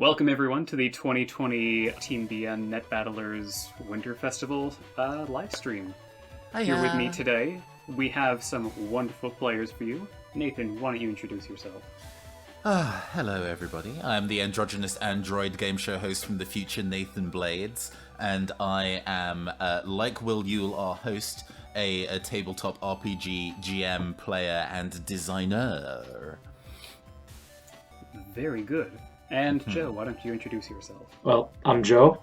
Welcome everyone to the 2020 TeamBN NetBattlers Winter Festival live stream. Here with me today, we have some wonderful players for you. Nathan, why don't you introduce yourself? Hello everybody, I'm the androgynous android game show host from the future, Nathan Blades, and I am, like Will Yule, our host, a tabletop RPG GM, player, and designer. Very good. And Joe, why don't you introduce yourself? Well, I'm Joe.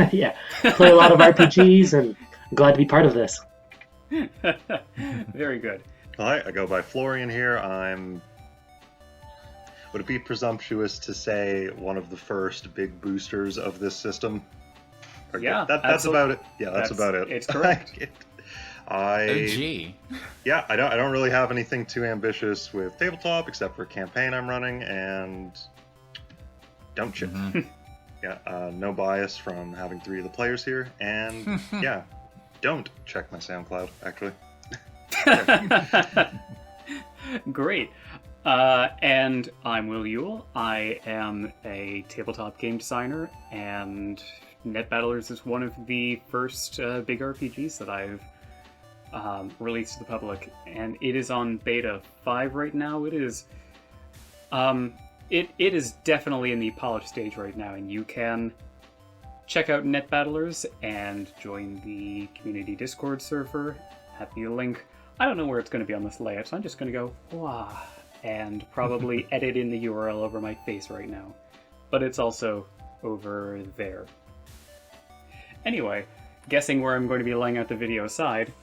Yeah, play a lot of RPGs and I'm glad to be part of this. Very good. Hi, I go by Florian here. Would it be presumptuous to say one of the first big boosters of this system? Yeah, that's about it. Yeah, that's about it. It's correct. OG. Yeah, I don't really have anything too ambitious with tabletop except for a campaign I'm running, and don't you? Yeah, no bias from having 3 of the players here, and yeah, don't check my SoundCloud actually. Great. And I'm Will Yule. I am a tabletop game designer, and NetBattlers is one of the first big RPGs that I've released to the public, and it is on beta 5 right now. It is it is definitely in the polished stage right now, and you can check out NetBattlers and join the community Discord server at the link. I don't know where it's going to be on this layout, so I'm just going to go wah and probably edit in the URL over my face right now, but it's also over there. Anyway, guessing where I'm going to be laying out the video aside,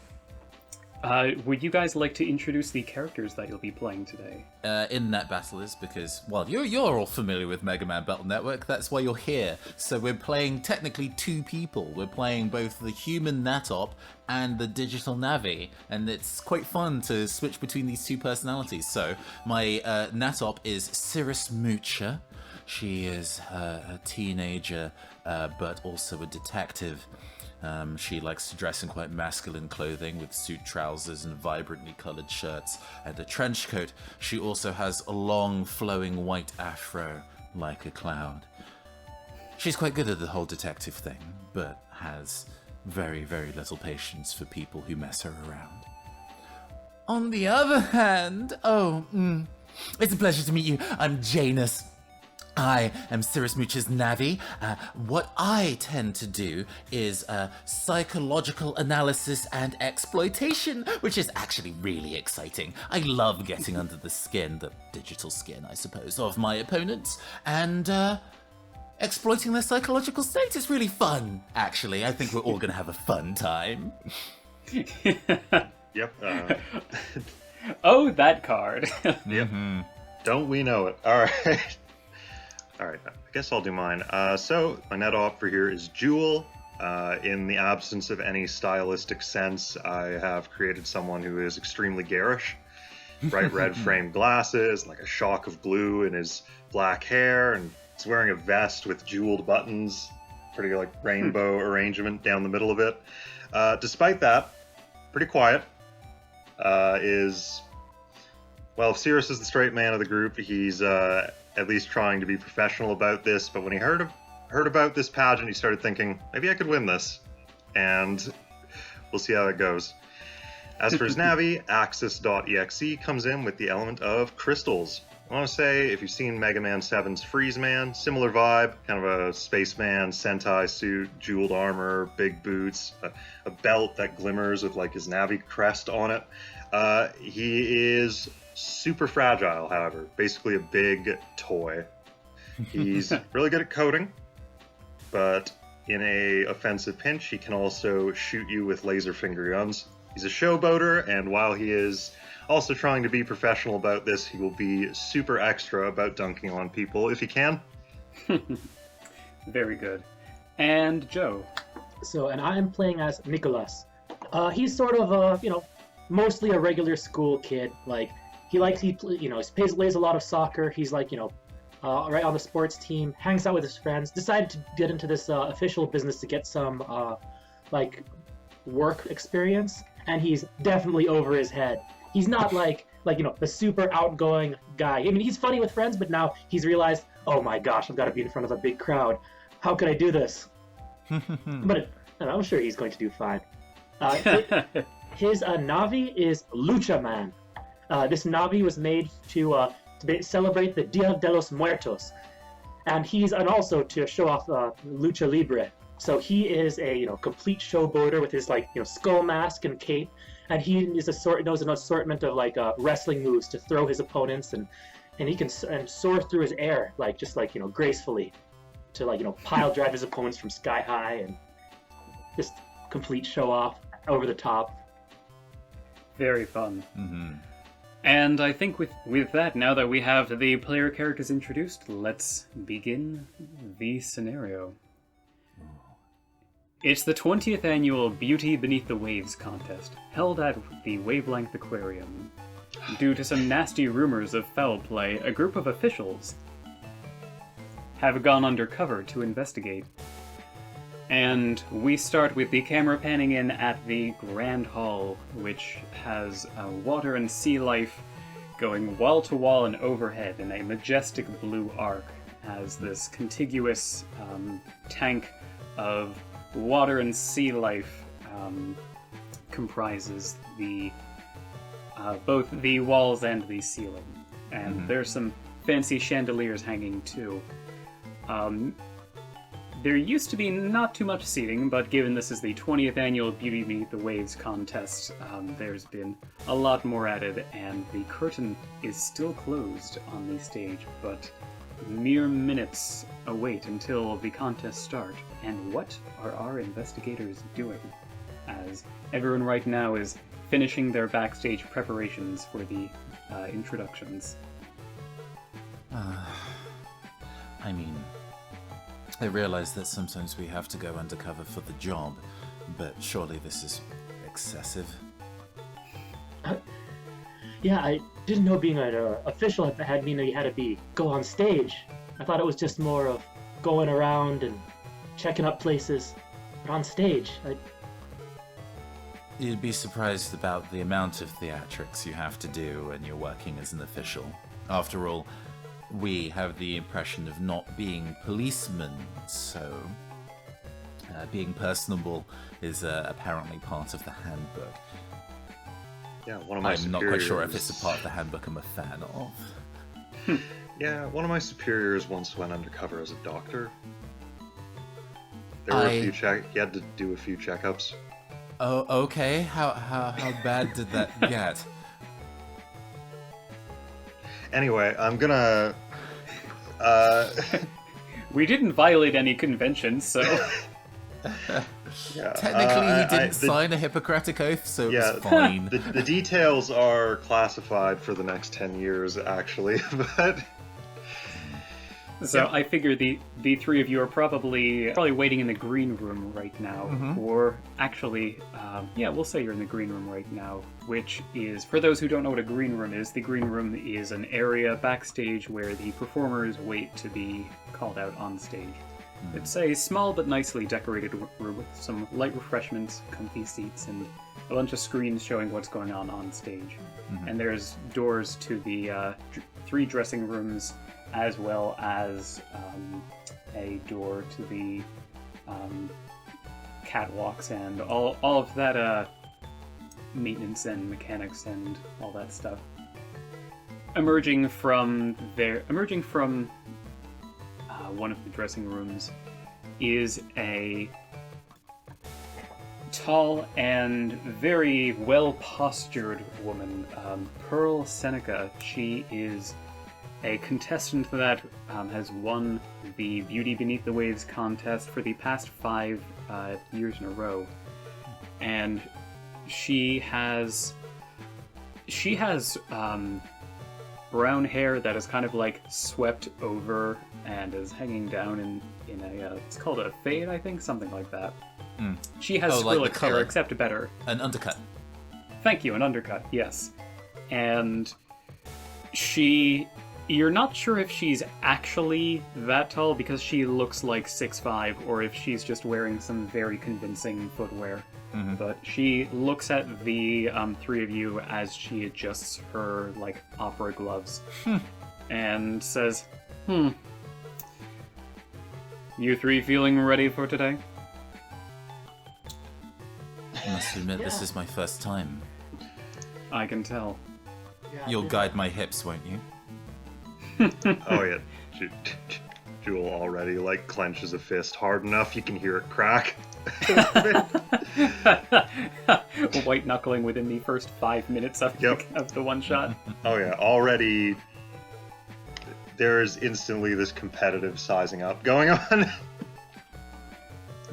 would you guys like to introduce the characters that you'll be playing today? In NetBattlers, because, well, you're all familiar with Mega Man Battle Network, that's why you're here. So we're playing technically 2 people. We're playing both the human Natop and the digital Navi, and it's quite fun to switch between these 2 personalities. So my Natop is Cirrus Moocher. She is a teenager, but also a detective. She likes to dress in quite masculine clothing with suit trousers and vibrantly coloured shirts and a trench coat. She also has a long flowing white afro like a cloud. She's quite good at the whole detective thing, but has very, very little patience for people who mess her around. On the other hand, it's a pleasure to meet you. I'm Janus. I am Cirrus Moocher's Navi. What I tend to do is psychological analysis and exploitation, which is actually really exciting. I love getting under the skin, the digital skin, I suppose, of my opponents, and exploiting their psychological state is really fun, actually. I think we're all going to have a fun time. Yep. Oh, that card. Yep. Don't we know it? All right. All right, I guess I'll do mine. So my net op for here is Jewel. In the absence of any stylistic sense, I have created someone who is extremely garish. Bright red framed glasses, like a shock of blue in his black hair, and he's wearing a vest with jeweled buttons, pretty like rainbow arrangement down the middle of it. Despite that, pretty quiet. If Cirrus is the straight man of the group, he's at least trying to be professional about this, but when he heard about this pageant, he started thinking, maybe I could win this, and we'll see how it goes. As for his Navi, Axis.exe comes in with the element of crystals. I want to say, if you've seen Mega Man 7's Freeze Man, similar vibe, kind of a spaceman, Sentai suit, jeweled armor, big boots, a belt that glimmers with like his Navi crest on it. He is super fragile, however, basically a big toy. He's really good at coding, but in a offensive pinch, he can also shoot you with laser finger guns. He's a showboater, and while he is also trying to be professional about this, he will be super extra about dunking on people if he can. Very good. And Joe? So, and I'm playing as Nicholas. He's sort of mostly a regular school kid. Like, he plays a lot of soccer. He's like, right on the sports team, hangs out with his friends, decided to get into this official business to get some, work experience, and he's definitely over his head. He's not like like, the super outgoing guy. I mean, he's funny with friends, but now he's realized, oh my gosh, I've got to be in front of a big crowd. How can I do this? But I'm sure he's going to do fine. His Navi is Lucha Man. This Navi was made to celebrate the Dia de los Muertos, and also to show off Lucha Libre. So he is a complete showboater with his skull mask and cape, and he knows an assortment of wrestling moves to throw his opponents, and he can soar through his air gracefully to pile drive his opponents from sky high, and just complete show off over the top. Very fun. Mm-hmm. And I think with that, now that we have the player characters introduced, let's begin the scenario. It's the 20th annual Beauty Beneath the Waves contest, held at the Wavelength Aquarium. Due to some nasty rumors of foul play, a group of officials have gone undercover to investigate. And we start with the camera panning in at the Grand Hall, which has water and sea life going wall to wall and overhead in a majestic blue arc, as this contiguous tank of water and sea life comprises both the walls and the ceiling. And there's some fancy chandeliers hanging too. There used to be not too much seating, but given this is the 20th annual Beauty Beneath the Waves contest, there's been a lot more added, and the curtain is still closed on the stage, but mere minutes await until the contest start. And what are our investigators doing? As everyone right now is finishing their backstage preparations for the introductions. I mean, I realize that sometimes we have to go undercover for the job, but surely this is excessive. Yeah, I didn't know being an official had mean that you had to go on stage. I thought it was just more of going around and checking up places, but on stage. You'd be surprised about the amount of theatrics you have to do when you're working as an official. After all, we have the impression of not being policemen, so being personable is apparently part of the handbook. Yeah, one of my I'm not quite sure if it's a part of the handbook I'm a fan of. Yeah, one of my superiors once went undercover as a doctor. There were a few he had to do a few checkups. Oh, okay. How bad did that get? Anyway, I'm gonna... We didn't violate any conventions, so... Yeah, Technically, he didn't sign a Hippocratic Oath, so it was fine. The details are classified for the next 10 years, actually, but... So yeah. I figure the three of you are probably waiting in the green room right now, or actually, we'll say you're in the green room right now, which is, for those who don't know what a green room is, the green room is an area backstage where the performers wait to be called out on stage. It's a small but nicely decorated room with some light refreshments, comfy seats, and a bunch of screens showing what's going on stage. And there's doors to the 3 dressing rooms, as well as a door to the catwalks and all of that maintenance and mechanics and all that stuff. Emerging from one of the dressing rooms is a tall and very well-postured woman, Pearl Seneca. She is a contestant that has won the Beauty Beneath the Waves contest for the past 5 years in a row. And she has brown hair that is kind of like swept over and is hanging down in a it's called a fade, I think, something like that. She has Skrillex hair, except better. An undercut. Thank you, an undercut, yes. And you're not sure if she's actually that tall because she looks like 6'5", or if she's just wearing some very convincing footwear. But she looks at the three of you as she adjusts her, like, opera gloves and says, You three feeling ready for today? I must admit, this is my first time. I can tell. Yeah, You'll guide my hips, won't you? Oh yeah, Jewel already like clenches a fist hard enough you can hear it crack. White knuckling within the first 5 minutes of, of the one shot. Oh yeah, already there's instantly this competitive sizing up going on.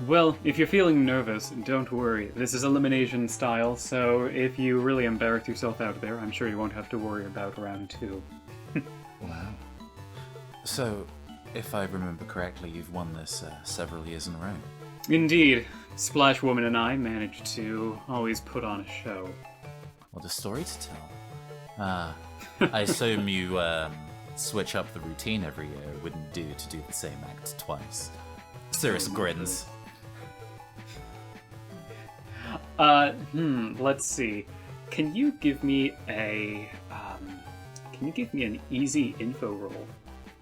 Well, if you're feeling nervous, don't worry. This is elimination style, so if you really embarrass yourself out there, I'm sure you won't have to worry about round 2. Wow. So, if I remember correctly, you've won this several years in a row. Indeed. Splash Woman and I managed to always put on a show. What a story to tell. I assume you switch up the routine every year. It wouldn't do to do the same act twice. Cirrus grins. Let's see. Can you give me an easy info roll?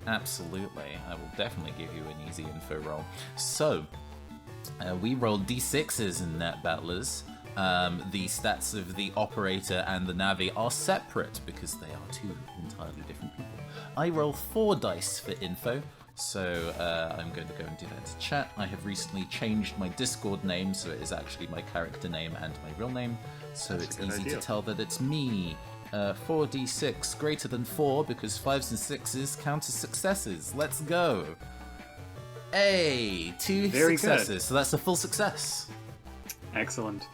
Absolutely. I will definitely give you an easy info roll. So, we rolled d6s in NetBattlers. The stats of the operator and the Navi are separate because they are two entirely different people. I roll 4 dice for info, so I'm going to go and do that to chat. I have recently changed my Discord name, so it is actually my character name and my real name, so it's easy to tell that it's me. 4d6 greater than 4 because 5s and 6s count as successes. Let's go. Hey, 2 Very successes, good. so that's a full success. Excellent.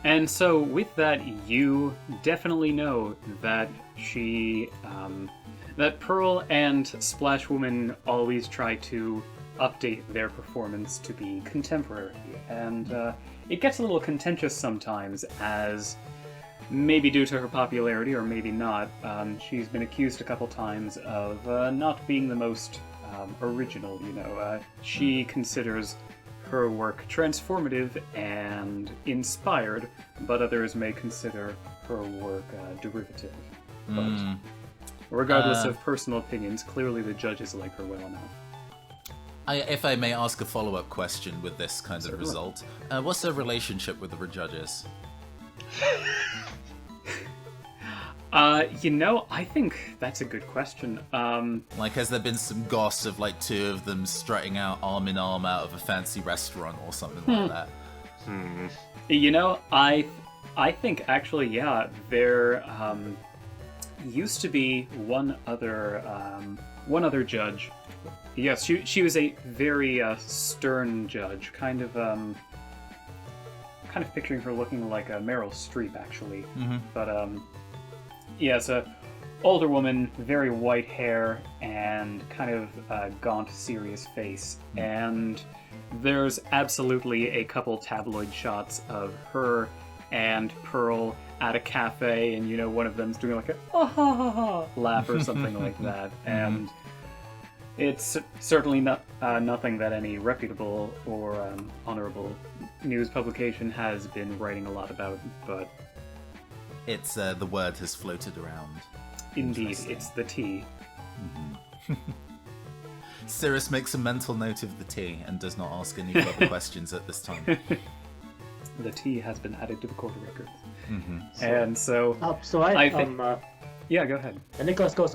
And so with that, you definitely know that that Pearl and Splash Woman always try to update their performance to be contemporary. And it gets a little contentious sometimes, as maybe due to her popularity or maybe not, she's been accused a couple times of not being the most original, she considers her work transformative and inspired, but others may consider her work derivative. But regardless of personal opinions, clearly the judges like her well enough. If I may ask a follow-up question with this kind of Certainly. result, what's her relationship with the judges? I think that's a good question. Has there been some goss of 2 of them strutting out arm in arm out of a fancy restaurant or something like that? I think actually, yeah, there used to be one other judge. Yes, she was a very stern judge, kind of picturing her looking like a Meryl Streep, actually. But yes, a older woman, very white hair, and kind of gaunt, serious face. And there's absolutely a couple tabloid shots of her and Pearl at a cafe, and one of them's doing like a ah ha ha ha laugh or something like that. And it's certainly not nothing that any reputable or honorable news publication has been writing a lot about, but It's the word has floated around. indeed, it's the tea. Cirrus makes a mental note of the tea and does not ask any further questions at this time. The tea has been added to the court of records. And so, I think... yeah, go ahead. And Nicholas goes,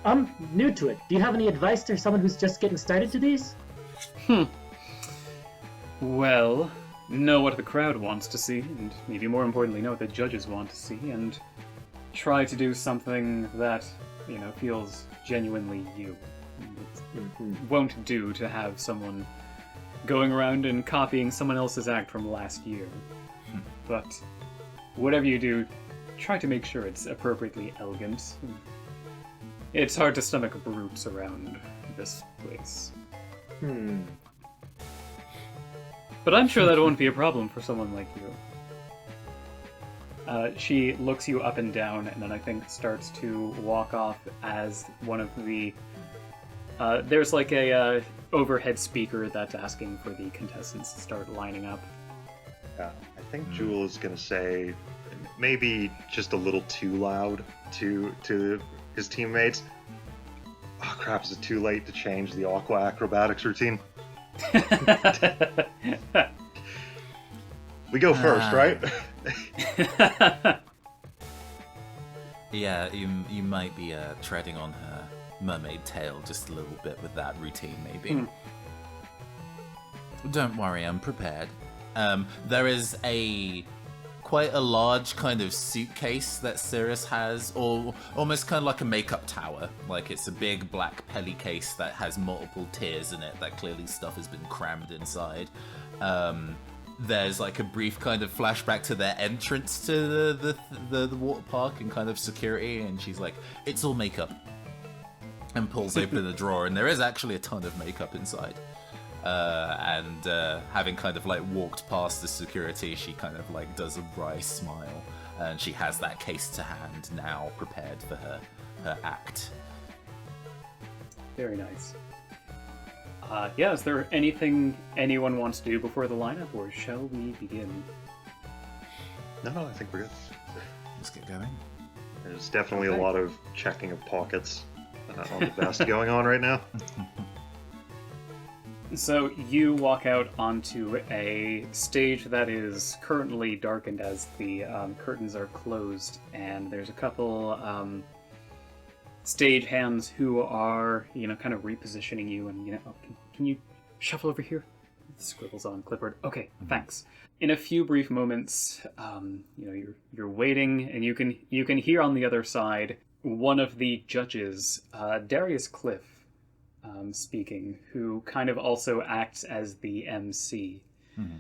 I'm new to it. Do you have any advice to someone who's just getting started to these? Well, know what the crowd wants to see, and maybe more importantly, know what the judges want to see, and try to do something that, feels genuinely you. It won't do to have someone going around and copying someone else's act from last year. But whatever you do, try to make sure it's appropriately elegant. It's hard to stomach brutes around this place. But I'm sure that won't be a problem for someone like you. She looks you up and down, and then I think starts to walk off as one of the... there's a overhead speaker that's asking for the contestants to start lining up. I think Jewel is going to say, maybe just a little too loud to his teammates. Oh crap, is it too late to change the aqua acrobatics routine? We go first, right? Yeah, you might be treading on her mermaid tail just a little bit with that routine, maybe. Don't worry, I'm prepared. There is quite a large kind of suitcase that Cirrus has, or almost kind of like a makeup tower. Like it's a big black pelly case that has multiple tiers in it that clearly stuff has been crammed inside. There's like a brief kind of flashback to their entrance to the water park and kind of security, and she's like, it's all makeup. And pulls open the drawer, and there is actually a ton of makeup inside. Having kind of like walked past the security, she kind of like does a wry smile, and she has that case to hand now, prepared for her act. Very nice. Yeah, is there anything anyone wants to do before the lineup, or shall we begin? No, I think we're good. Let's get going. There's definitely a lot of checking of pockets on the vest going on right now. So you walk out onto a stage that is currently darkened as the curtains are closed, and there's a couple stage hands who are, kind of repositioning you, and can you shuffle over here? Scribbles on clipboard. Okay, thanks. In a few brief moments, you're waiting, and you can hear on the other side one of the judges, Darius Cliff, speaking, who kind of also acts as the MC. Mm-hmm.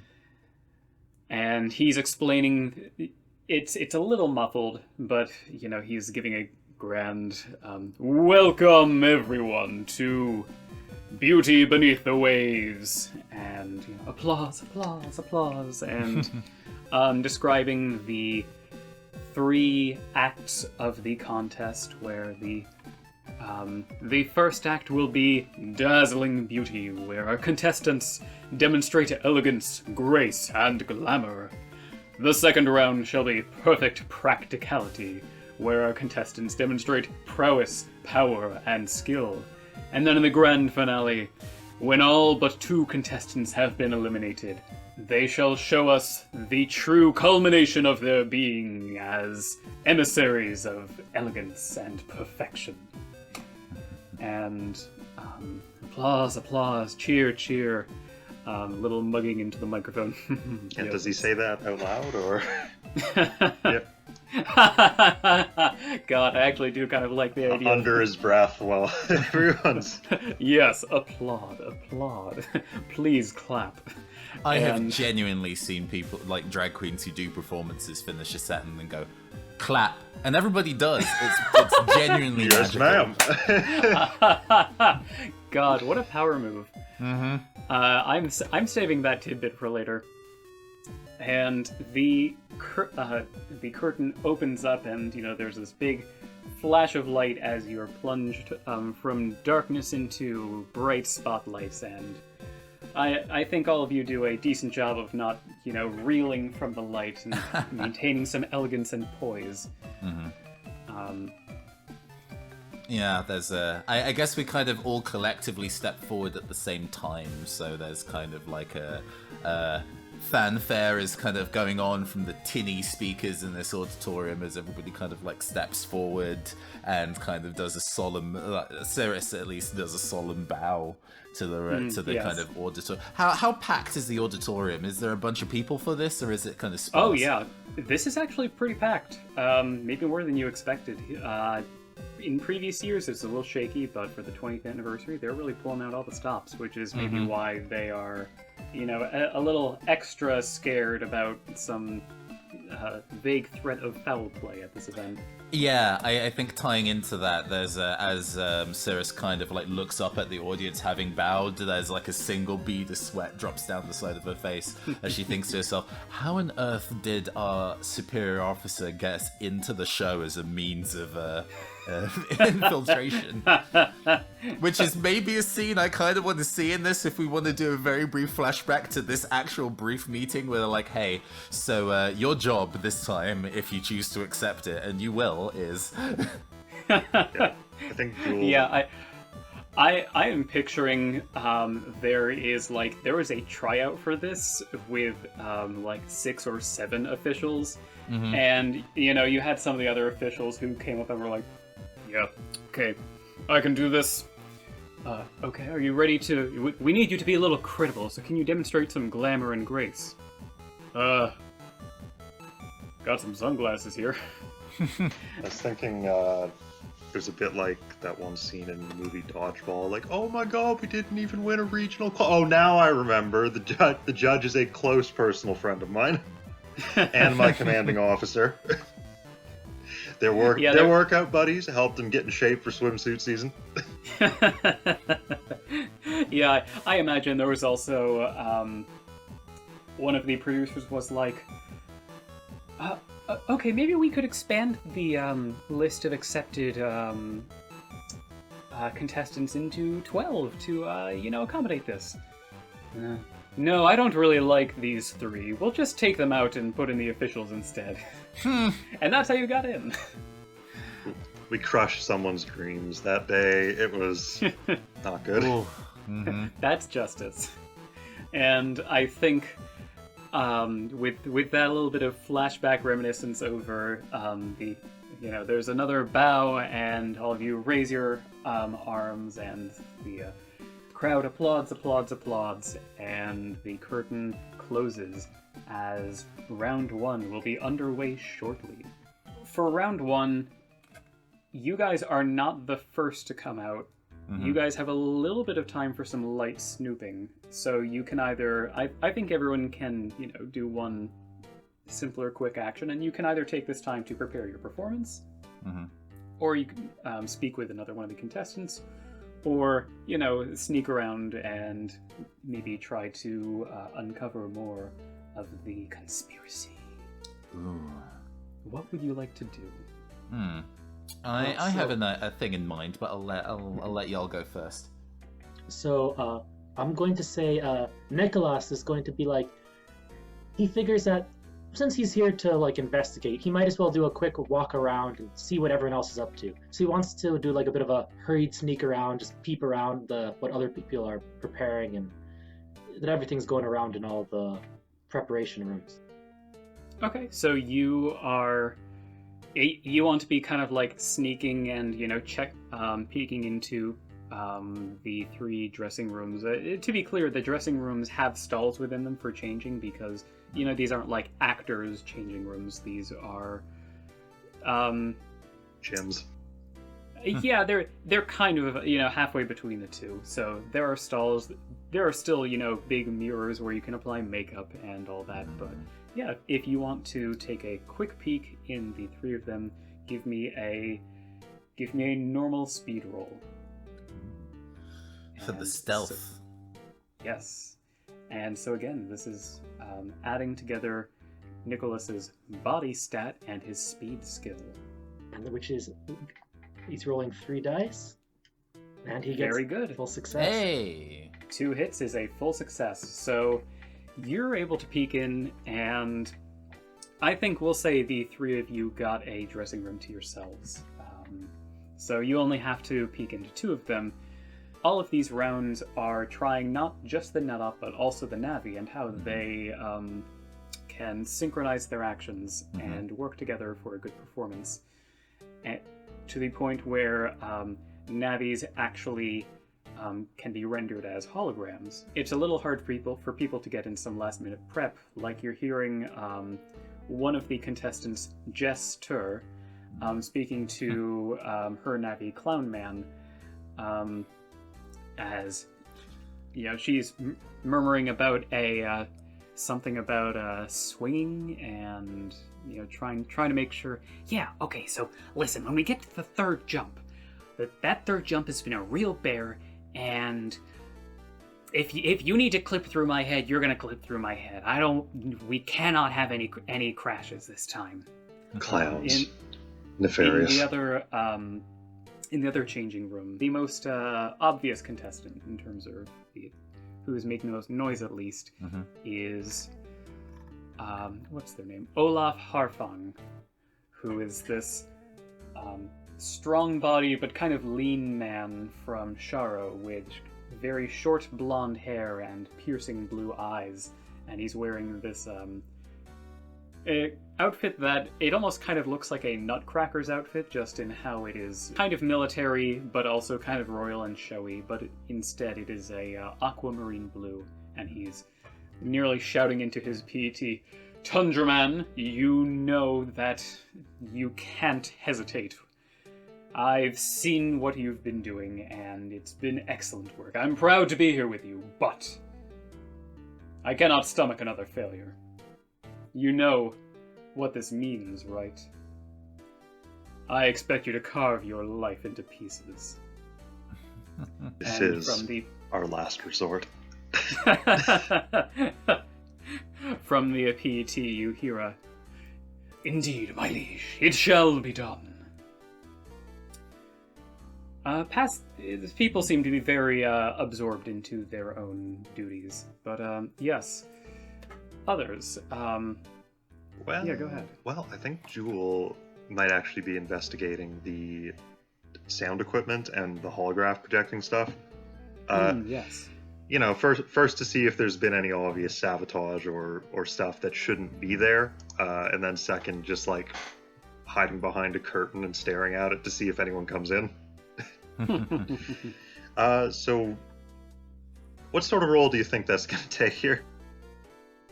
And he's explaining. It's a little muffled, but he's giving a grand welcome everyone to Beauty Beneath the Waves, and applause, and describing the 3 acts of the contest, where the first act will be Dazzling Beauty, where our contestants demonstrate elegance, grace, and glamour. The second round shall be Perfect Practicality, where our contestants demonstrate prowess, power, and skill. And then in the grand finale, when all but 2 contestants have been eliminated, they shall show us the true culmination of their being as emissaries of elegance and perfection. And applause, cheer, little mugging into the microphone. And does he say that out loud, or? Yep. God, I actually do kind of like the idea. Under his breath while everyone's... Yes, applaud. Please clap. I have genuinely seen people, like drag queens who do performances, finish a set and then go, clap. And everybody does. It's genuinely yes, magical. ma'am. God, what a power move. Mm-hmm. I'm saving that tidbit for later. And the curtain opens up, and there's this big flash of light as you're plunged from darkness into bright spotlights. And I think all of you do a decent job of not reeling from the light and maintaining some elegance and poise. Mm-hmm. Yeah, there's I guess we kind of all collectively step forward at the same time, so there's kind of like a fanfare is kind of going on from the tinny speakers in this auditorium as everybody kind of like steps forward and kind of does a solemn, Cirrus at least does a solemn bow to the yes. kind of auditorium. How packed is the auditorium? Is there a bunch of people for this, or is it kind of sparse? Oh yeah, this is actually pretty packed. Maybe more than you expected. In previous years, it's a little shaky, but for the 20th anniversary, they're really pulling out all the stops, which is maybe why they are, a little extra scared about some vague threat of foul play at this event. Yeah, I think tying into that, there's as Cirrus kind of like looks up at the audience having bowed, there's like a single bead of sweat drops down the side of her face as she thinks to herself, how on earth did our superior officer get us into the show as a means of infiltration. Which is maybe a scene I kind of want to see in this if we want to do a very brief flashback to this actual brief meeting where they're like, hey, so your job this time, if you choose to accept it, and you will, is... Yeah, I think Jewel... Yeah, I am picturing there was a tryout for this with like 6 or 7 officials, and you had some of the other officials who came up and were like, yeah, okay, I can do this. Okay, are you ready to... We need you to be a little credible, so can you demonstrate some glamour and grace? Got some sunglasses here. I was thinking there's a bit like that one scene in the movie Dodgeball, like, oh my god, we didn't even win a regional oh, now I remember. The judge is a close personal friend of mine. And my commanding officer. Their workout buddies helped them get in shape for swimsuit season. Yeah, I imagine there was also one of the producers was like, okay, maybe we could expand the list of accepted contestants into 12 to accommodate this. No, I don't really like these 3. We'll just take them out and put in the officials instead. And that's how you got in. We crushed someone's dreams that day. It was not good. That's justice. And I think with that little bit of flashback reminiscence over there's another bow and all of you raise your arms and the crowd applauds, and the curtain closes as round 1 will be underway shortly. For round 1, you guys are not the first to come out. You guys have a little bit of time for some light snooping, so you can either... I think everyone can, do one simpler, quick action, and you can either take this time to prepare your performance, or you can speak with another one of the contestants, or, sneak around and maybe try to uncover more of the conspiracy. Ooh. What would you like to do? I have a thing in mind, but I'll let y'all go first. So I'm going to say Nicholas is going to be like, he figures that since he's here to like investigate, he might as well do a quick walk around and see what everyone else is up to. So he wants to do like a bit of a hurried sneak around, just peep around what other people are preparing and that everything's going around in all the preparation rooms. Okay, so you want to be kind of like sneaking and peeking into the 3 dressing rooms. To be clear, the dressing rooms have stalls within them for changing because these aren't like actors changing rooms. These are gyms. Yeah, they're kind of halfway between the two. So there are stalls. There are still big mirrors where you can apply makeup and all that. But yeah, if you want to take a quick peek in the 3 of them, give me a normal speed roll. For the stealth. Yes. And so again, this is adding together Nicholas's body stat and his speed skill. Which is, he's rolling 3 dice, and he gets very good. Full success. Hey! 2 hits is a full success. So you're able to peek in, and I think we'll say the 3 of you got a dressing room to yourselves. So you only have to peek into 2 of them. All of these rounds are trying not just the NetOp, but also the Navi and how they can synchronize their actions and work together for a good performance. And to the point where Navis actually can be rendered as holograms. It's a little hard for people to get in some last-minute prep, like you're hearing one of the contestants, Jess Tur, speaking to her Navi Clown Man, as she's murmuring about something about swinging and trying to make sure. Yeah, okay. So listen, when we get to the 3rd jump, that 3rd jump has been a real bear, and if you need to clip through my head, you're gonna clip through my head. We cannot have any crashes this time. Clowns. Nefarious. In the other changing room, the most obvious contestant in terms of who is making the most noise, at least, is what's their name? Olaf Harfang, who is this strong body but kind of lean man from Sharo with very short blonde hair and piercing blue eyes, and he's wearing this outfit that it almost kind of looks like a Nutcracker's outfit, just in how it is kind of military but also kind of royal and showy, but instead it is a aquamarine blue, and he's nearly shouting into his PET, "Tundraman, you know that you can't hesitate. I've seen what you've been doing, and it's been excellent work. I'm proud to be here with you, but I cannot stomach another failure. You know what this means, right? I expect you to carve your life into pieces." This And is from the our last resort. from the PET, you hear a, "Indeed, my liege, it shall be done." People seem to be very absorbed into their own duties, but yes, others. Well, Yeah, go ahead. Well, I think Jewel might actually be investigating the sound equipment and the holograph projecting stuff. Yes. You know, first to see if there's been any obvious sabotage or stuff that shouldn't be there, and then second, just like hiding behind a curtain and staring at it to see if anyone comes in. So, what sort of role do you think that's going to take here?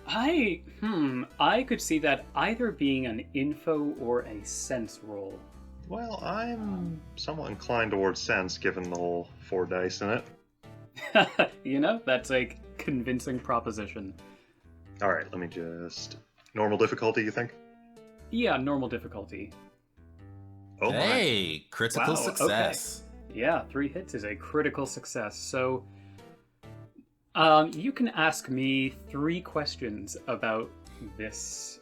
I could see that either being an info or a sense roll. Well, I'm somewhat inclined towards sense, given the whole 4 dice in it. You know, that's a convincing proposition. All right, let me just... Normal difficulty, you think? Yeah, normal difficulty. Oh, my. Hey, critical Wow, success. Yeah, 3 hits is a critical success. So, you can ask me 3 questions about this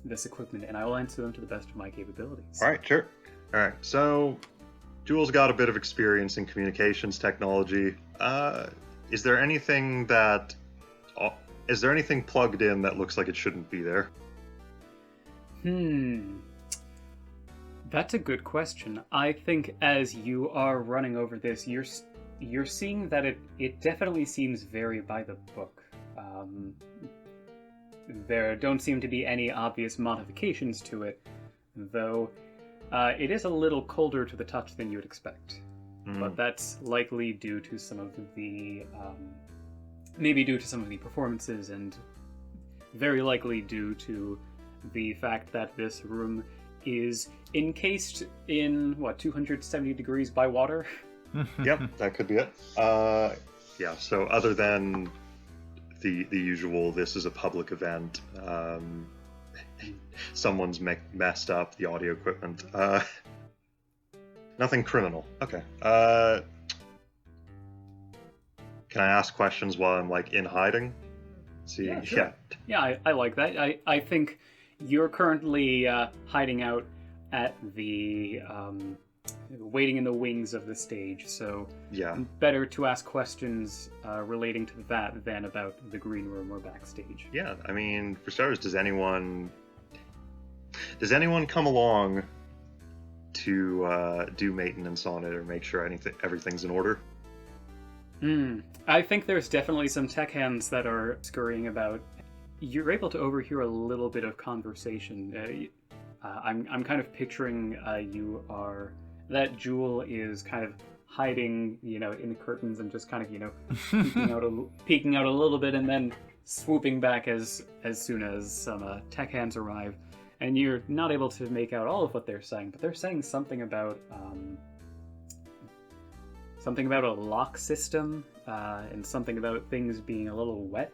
this equipment, and I will answer them to the best of my capabilities. All right, sure. All right, so Jewel's got a bit of experience in communications technology. Is there anything plugged in that looks like it shouldn't be there? That's a good question. I think as you are running over this, you're seeing that it definitely seems very by the book. There don't seem to be any obvious modifications to it, though it is a little colder to the touch than you would expect. But that's likely due to some of the maybe due to some of the performances, and very likely due to the fact that this room is encased in 270 degrees by water. Yep, that could be it. Yeah, so other than the usual, this is a public event, someone's messed up the audio equipment, nothing criminal. Okay. Can I ask questions while I'm like in hiding? See, Yeah, sure. Yeah, I like that. I think you're currently hiding out at the waiting in the wings of the stage, so yeah. better to ask questions relating to that than about the green room or backstage. Yeah, I mean, for starters, does anyone come along to do maintenance on it or make sure everything's in order? I think there's definitely some tech hands that are scurrying about. You're able to overhear a little bit of conversation. I'm kind of picturing that Jewel is kind of hiding, in the curtains and just kind of, peeking out a little bit, and then swooping back as soon as some tech hands arrive. And you're not able to make out all of what they're saying, but they're saying something about a lock system, and something about things being a little wet.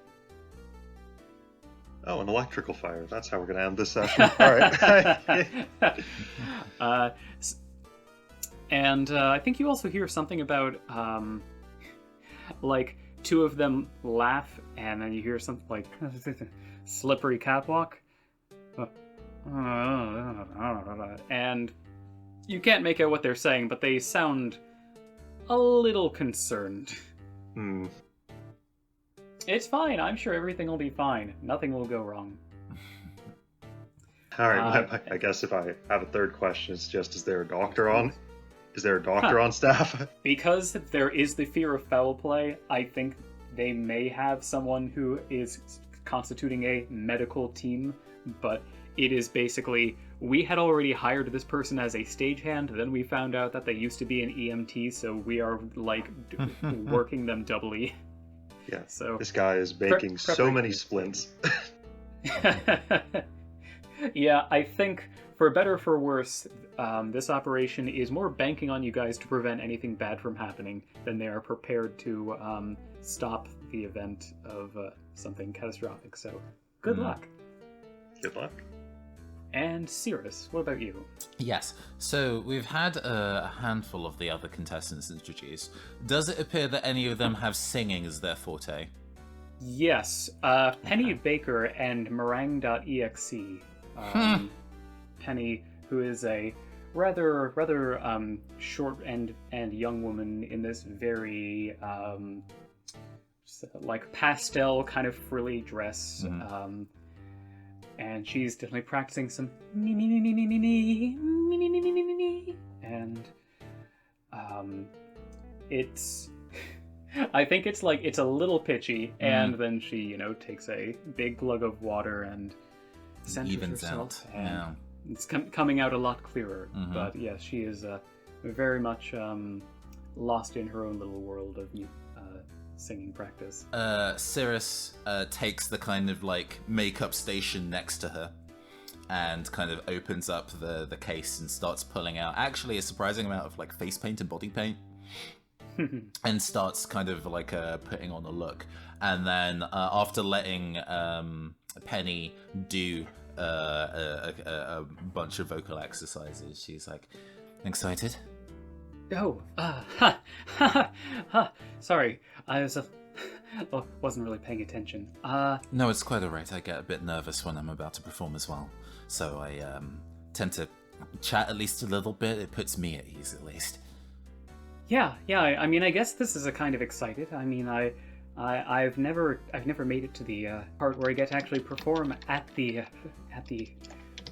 Oh, an electrical fire. That's how we're going to end this session. All right. And I think you also hear something about, like, 2 of them laugh, and then you hear something like, slippery catwalk. and you can't make out what they're saying, but they sound a little concerned. Hmm. It's fine. I'm sure everything will be fine. Nothing will go wrong. All right. I guess if I have a third question, it's just: is there a doctor on? Is there a doctor on staff? Because there is the fear of foul play, I think they may have someone who is constituting a medical team, but it is basically, we had already hired this person as a stagehand, then we found out that they used to be an EMT, so we are, like, working them doubly. Yeah, so this guy is making so many splints. Yeah, I think, for better or for worse, this operation is more banking on you guys to prevent anything bad from happening than they are prepared to stop the event of something catastrophic. So, good luck. Good luck. And Cirrus, what about you? Yes, so we've had a handful of the other contestants introduced. Does it appear that any of them have singing as their forte? Yes, Penny Baker and Meringue.exe. Penny, who is a rather short and young woman in this very like pastel kind of frilly dress, and she's definitely practicing some and it's I think it's like it's a little pitchy, and then she, you know, takes a big glug of water and centers Evens herself, out. and Yeah. it's coming out a lot clearer. But yes, she is very much lost in her own little world of singing practice. Cirrus takes the kind of like makeup station next to her and kind of opens up the case and starts pulling out actually a surprising amount of like face paint and body paint. And starts kind of like putting on a look, and then after letting Penny do a bunch of vocal exercises, she's like, "Excited?" Oh, sorry, I was wasn't really paying attention. No, it's quite alright. I get a bit nervous when I'm about to perform as well, so I tend to chat at least a little bit. It puts me at ease at least. Yeah. I mean, I guess this is a kind of excited. I mean, I've never made it to the part where I get to actually perform at the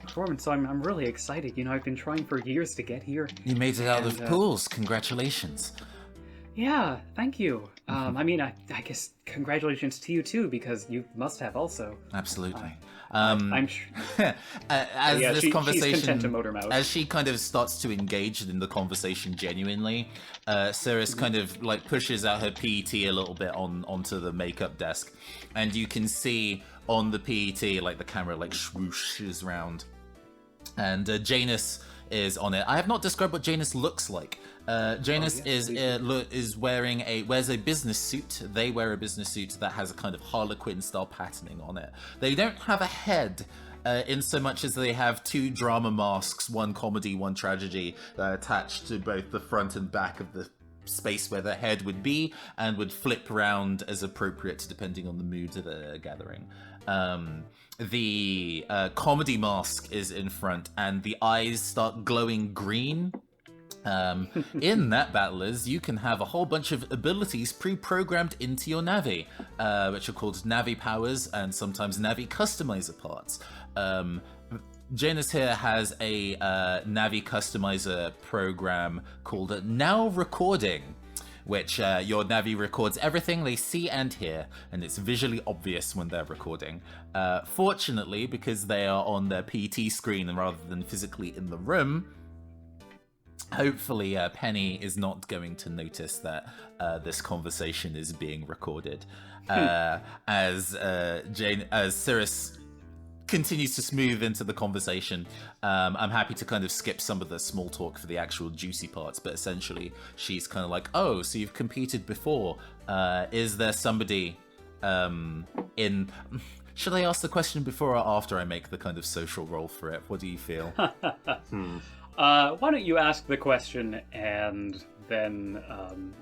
performance. So I'm really excited. You know, I've been trying for years to get here. You made it out of pools. Congratulations. Yeah, thank you. I mean, I guess congratulations to you too, because you must have also. Absolutely. I'm sure. As yeah, this she's conversation, content to motor mouth. as she kind of starts to engage in the conversation genuinely, Cirrus kind of like pushes out her PET a little bit onto the makeup desk, and you can see on the PET like the camera like swooshes around, and Janus is on it. I have not described what Janus looks like. Janus is wears a business suit. They wear a business suit that has a kind of Harlequin style patterning on it. They don't have a head, in so much as they have two drama masks, one comedy, one tragedy, attached to both the front and back of the space where the head would be, and would flip around as appropriate depending on the mood that they're gathering. The comedy mask is in front, and the eyes start glowing green. In NetBattlers, you can have a whole bunch of abilities pre-programmed into your Navi, which are called Navi powers and sometimes Navi customizer parts. Janus here has a Navi customizer program called Now Recording, which your Navi records everything they see and hear, and it's visually obvious when they're recording. Fortunately, because they are on their PET screen rather than physically in the room, hopefully Penny is not going to notice that this conversation is being recorded. As Cirrus continues to smooth into the conversation, I'm happy to kind of skip some of the small talk for the actual juicy parts, but essentially she's kind of like, oh, so you've competed before. Is there somebody in... Should I ask the question before or after I make the kind of social role for it? What do you feel? Why don't you ask the question and then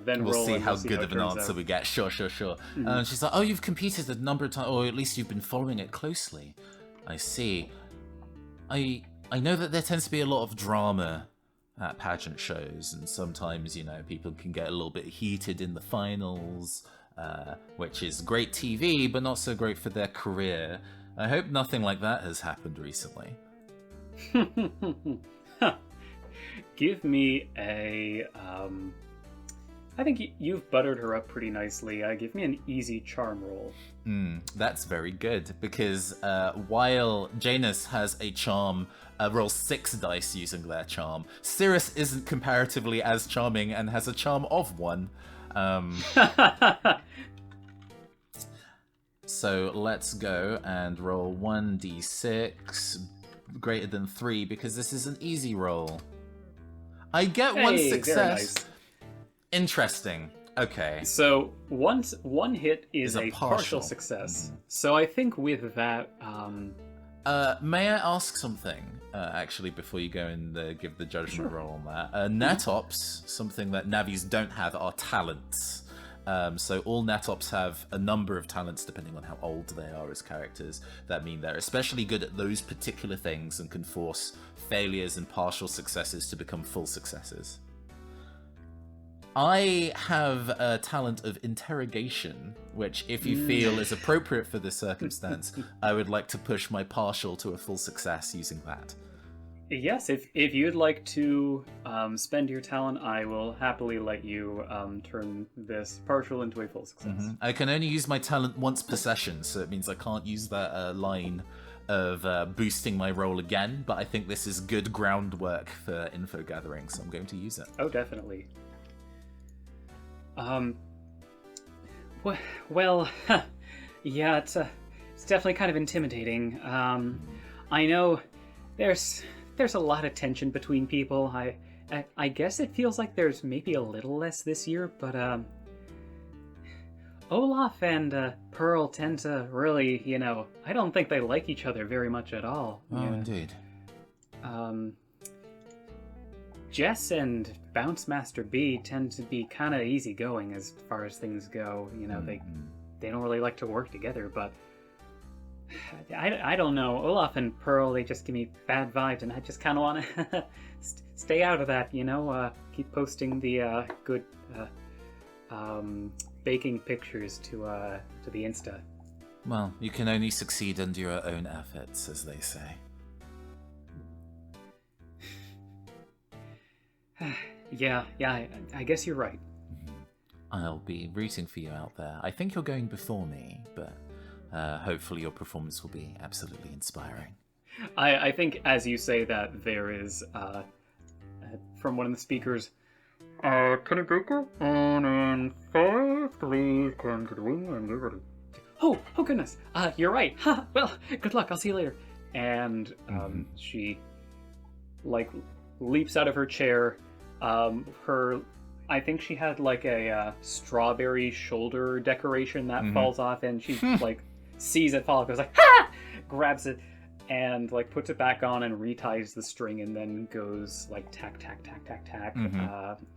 we'll roll see and how we'll see good how of it an turns answer out. we get. Sure. She's like, oh, you've competed a number of times, or at least you've been following it closely. I see. I know that there tends to be a lot of drama at pageant shows, and sometimes, you know, people can get a little bit heated in the finals, which is great TV, but not so great for their career. I hope nothing like that has happened recently. Give me a... I think you've buttered her up pretty nicely. Give me an easy charm roll. That's very good, because while Janus has a charm, roll 6 dice using their charm, Cirrus isn't comparatively as charming and has a charm of 1. So let's go and roll 1d6 greater than 3, because this is an easy roll. I get 1 success. Very nice. Interesting. Okay. So one hit is a partial success. So I think with that, may I ask something? Actually, before you go and give the judgment roll on that, NetOps, something that Navis don't have, are talents. So all NetOps have a number of talents depending on how old they are as characters. That mean they're especially good at those particular things and can force failures and partial successes to become full successes. I have a talent of interrogation, which, if you feel is appropriate for this circumstance, I would like to push my partial to a full success using that. Yes, if you'd like to spend your talent, I will happily let you turn this partial into a full success. I can only use my talent once per session, so it means I can't use that line of boosting my roll again, but I think this is good groundwork for info gathering, so I'm going to use it. Oh, definitely. Well, yeah, it's definitely kind of intimidating. I know there's a lot of tension between people. I guess it feels like there's maybe a little less this year, but Olaf and Pearl tend to really, you know, I don't think they like each other very much at all. Oh, yeah. Indeed. Jess and Bounce Master B tend to be kind of easygoing as far as things go. You know, they don't really like to work together, but I don't know. Olaf and Pearl, they just give me bad vibes, and I just kind of want to stay out of that, you know? Keep posting the good baking pictures to the Insta. Well, you can only succeed under your own efforts, as they say. Yeah, I guess you're right. I'll be rooting for you out there. I think you're going before me, but hopefully your performance will be absolutely inspiring. I think as you say that, there is, from one of the speakers, Kenny Baker, on 5, 3, come to the wing, and get ready. Oh goodness, you're right. Ha, well, good luck, I'll see you later. And she, like, leaps out of her chair. I think she had like a strawberry shoulder decoration that falls off, and she like sees it fall, goes like ha, grabs it, and like puts it back on and reties the string, and then goes like tack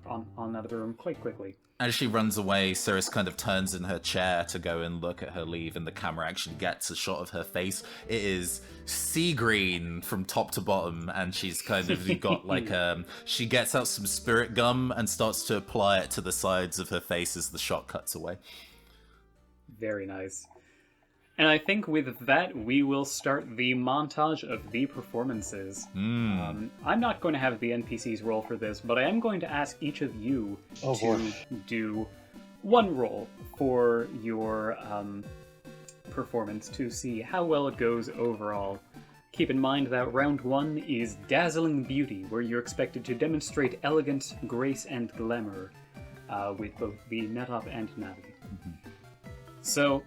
on another room quite quickly. As she runs away, Cirrus kind of turns in her chair to go and look at her leave, and the camera actually gets a shot of her face. It is sea green from top to bottom, and she's kind of got like she gets out some spirit gum and starts to apply it to the sides of her face as the shot cuts away. Very nice. And I think with that, we will start the montage of the performances. I'm not going to have the NPCs roll for this, but I am going to ask each of you to do one roll for your performance to see how well it goes overall. Keep in mind that round 1 is Dazzling Beauty, where you're expected to demonstrate elegance, grace, and glamour with both the NetOp and Navi. So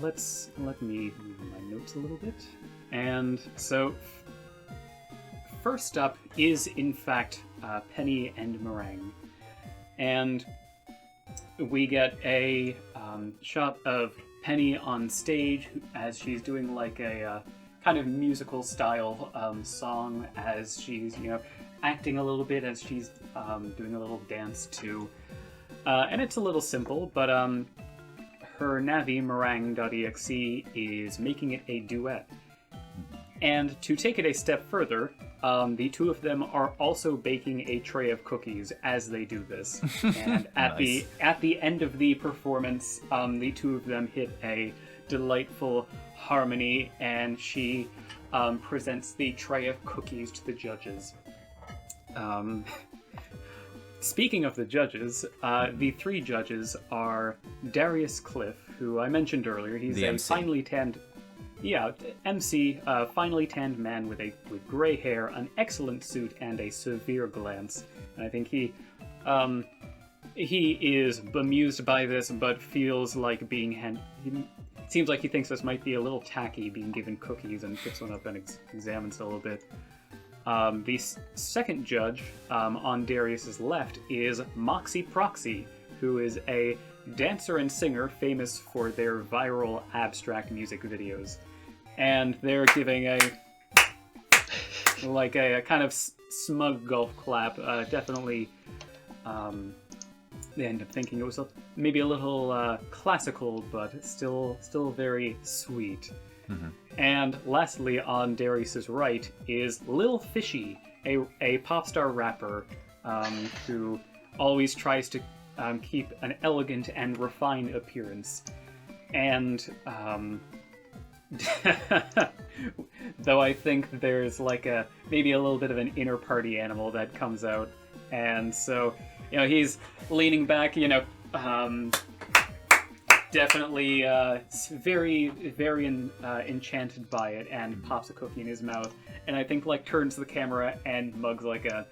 let me move my notes a little bit. And so first up is in fact Penny and Meringue, and we get a shot of Penny on stage as she's doing like a kind of musical style song, as she's, you know, acting a little bit as she's doing a little dance too, and it's a little simple, but her Navi Meringue.exe is making it a duet. And to take it a step further, the two of them are also baking a tray of cookies as they do this. And at Nice. the end of the performance, the two of them hit a delightful harmony, and she presents the tray of cookies to the judges. Speaking of the judges, the three judges are Darius Cliff, who I mentioned earlier. He's The a MC. finely tanned, MC, finely tanned man with gray hair, an excellent suit, and a severe glance. And I think he is bemused by this, but feels like being seems like he thinks this might be a little tacky, being given cookies, and picks one up and examines it a little bit. The second judge on Darius's left is Moxie Proxy, who is a dancer and singer famous for their viral abstract music videos. And they're giving a kind of smug golf clap. Definitely, they end up thinking it was maybe a little classical, but still very sweet. Mm-hmm. And lastly, on Darius's right is Lil Fishy, a pop star rapper who always tries to keep an elegant and refined appearance. And though I think there's maybe a little bit of an inner party animal that comes out, and so he's leaning back, definitely very, very enchanted by it, and pops a cookie in his mouth, and I think turns to the camera and mugs a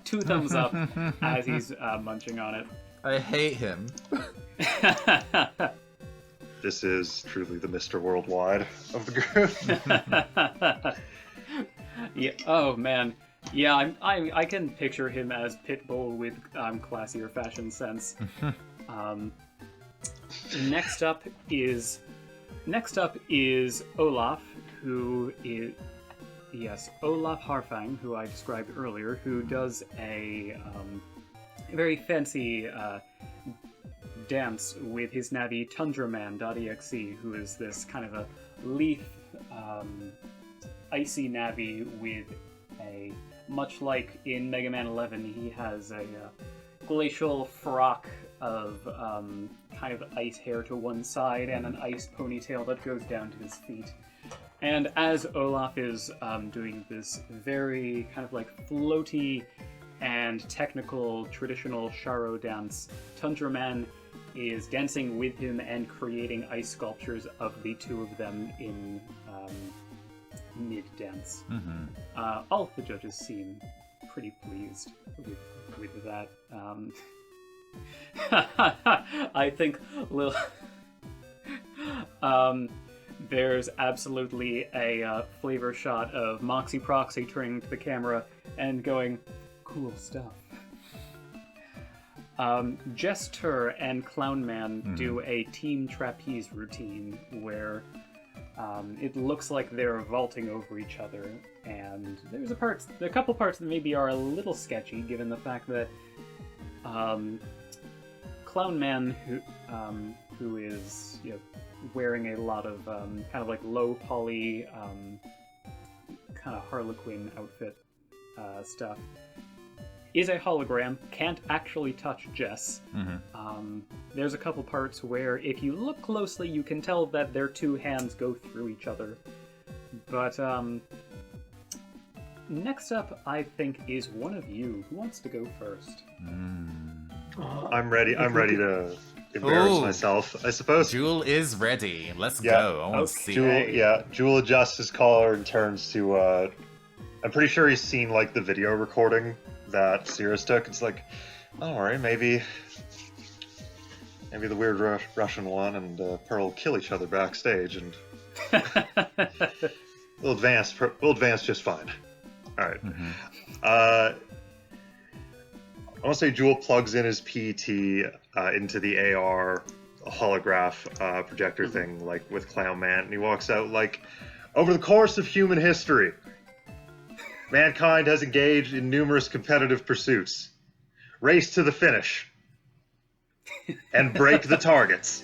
2 thumbs up as he's munching on it. I hate him. This is truly the Mr. Worldwide of the group. Yeah. Oh man. Yeah. I can picture him as Pitbull with classier fashion sense. Next up is Olaf, who is Olaf Harfang, who I described earlier, who does a very fancy dance with his Navi Tundraman.exe, who is this kind of a leaf icy Navi with much like in Mega Man 11, he has a glacial frock of kind of ice hair to one side and an ice ponytail that goes down to his feet. And as Olaf is doing this very kind of floaty and technical traditional Sharo dance, Tundraman is dancing with him and creating ice sculptures of the two of them in mid-dance. Mm-hmm. All of the judges seem pretty pleased with that. I think there's absolutely a flavor shot of Moxie Proxy turning to the camera and going, "Cool stuff." Jester and Clownman do a team trapeze routine where it looks like they're vaulting over each other, and there's a couple parts that maybe are a little sketchy, given the fact that Clownman, who is wearing a lot of kind of low poly kind of Harlequin outfit stuff, is a hologram, can't actually touch Jess. Mm-hmm. There's a couple parts where if you look closely you can tell that their two hands go through each other. But next up, I think, is one of you. Who wants to go first? I'm ready to embarrass myself, I suppose. Jewel is ready. Let's go. I want to see it. Jewel adjusts his collar and turns to I'm pretty sure he's seen the video recording that Cirrus took. It's don't worry, maybe the weird Russian one and Pearl kill each other backstage, and we'll advance just fine. All right. Mm-hmm. I want to say Jewel plugs in his PT into the AR holograph projector thing, with Clown Man, and he walks out over the course of human history, mankind has engaged in numerous competitive pursuits. Race to the finish. And break the targets.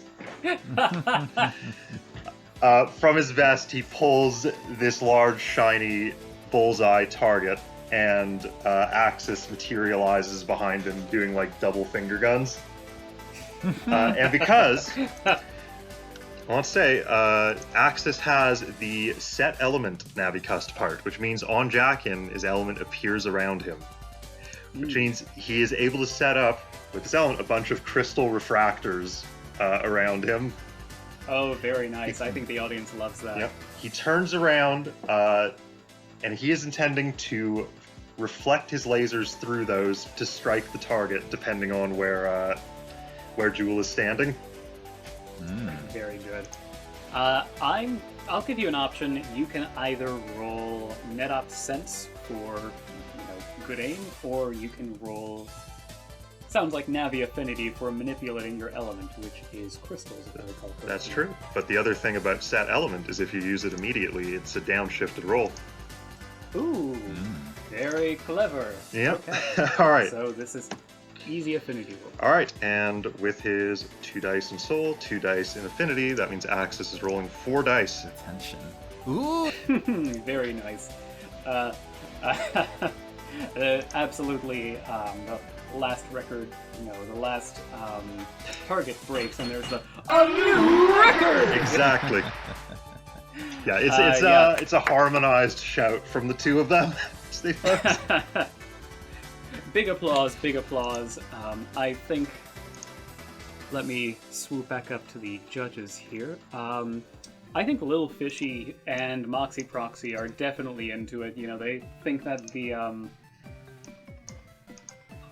From his vest, he pulls this large, shiny bullseye target, and Axis materializes behind him, doing like double finger guns. And because, I want to say, Axis has the set element Navicust part, which means on Jackin, his element appears around him. Which means he is able to set up, with his element, a bunch of crystal refractors around him. Oh, very nice. I think the audience loves that. Yep. He turns around, and he is intending to reflect his lasers through those to strike the target, depending on where Jewel is standing. Very good. I'll give you an option. You can either roll NetOps Sense for good aim, or you can roll. Sounds like Navi Affinity for manipulating your element, which is crystals, if I recall correctly. That's true. But the other thing about set element is if you use it immediately, it's a downshifted roll. Ooh, very clever. Yep. Okay. All right. So this is easy affinity roll. All right, and with his 2 dice in soul, 2 dice in affinity, that means Axis is rolling 4 dice. Attention. Ooh. Very nice. Absolutely. The last record, the last target breaks, and there's a new record. Exactly. Yeah, it's a harmonized shout from the two of them. Big applause, big applause. I think. Let me swoop back up to the judges here. I think Lil Fishy and Moxie Proxy are definitely into it. They think that the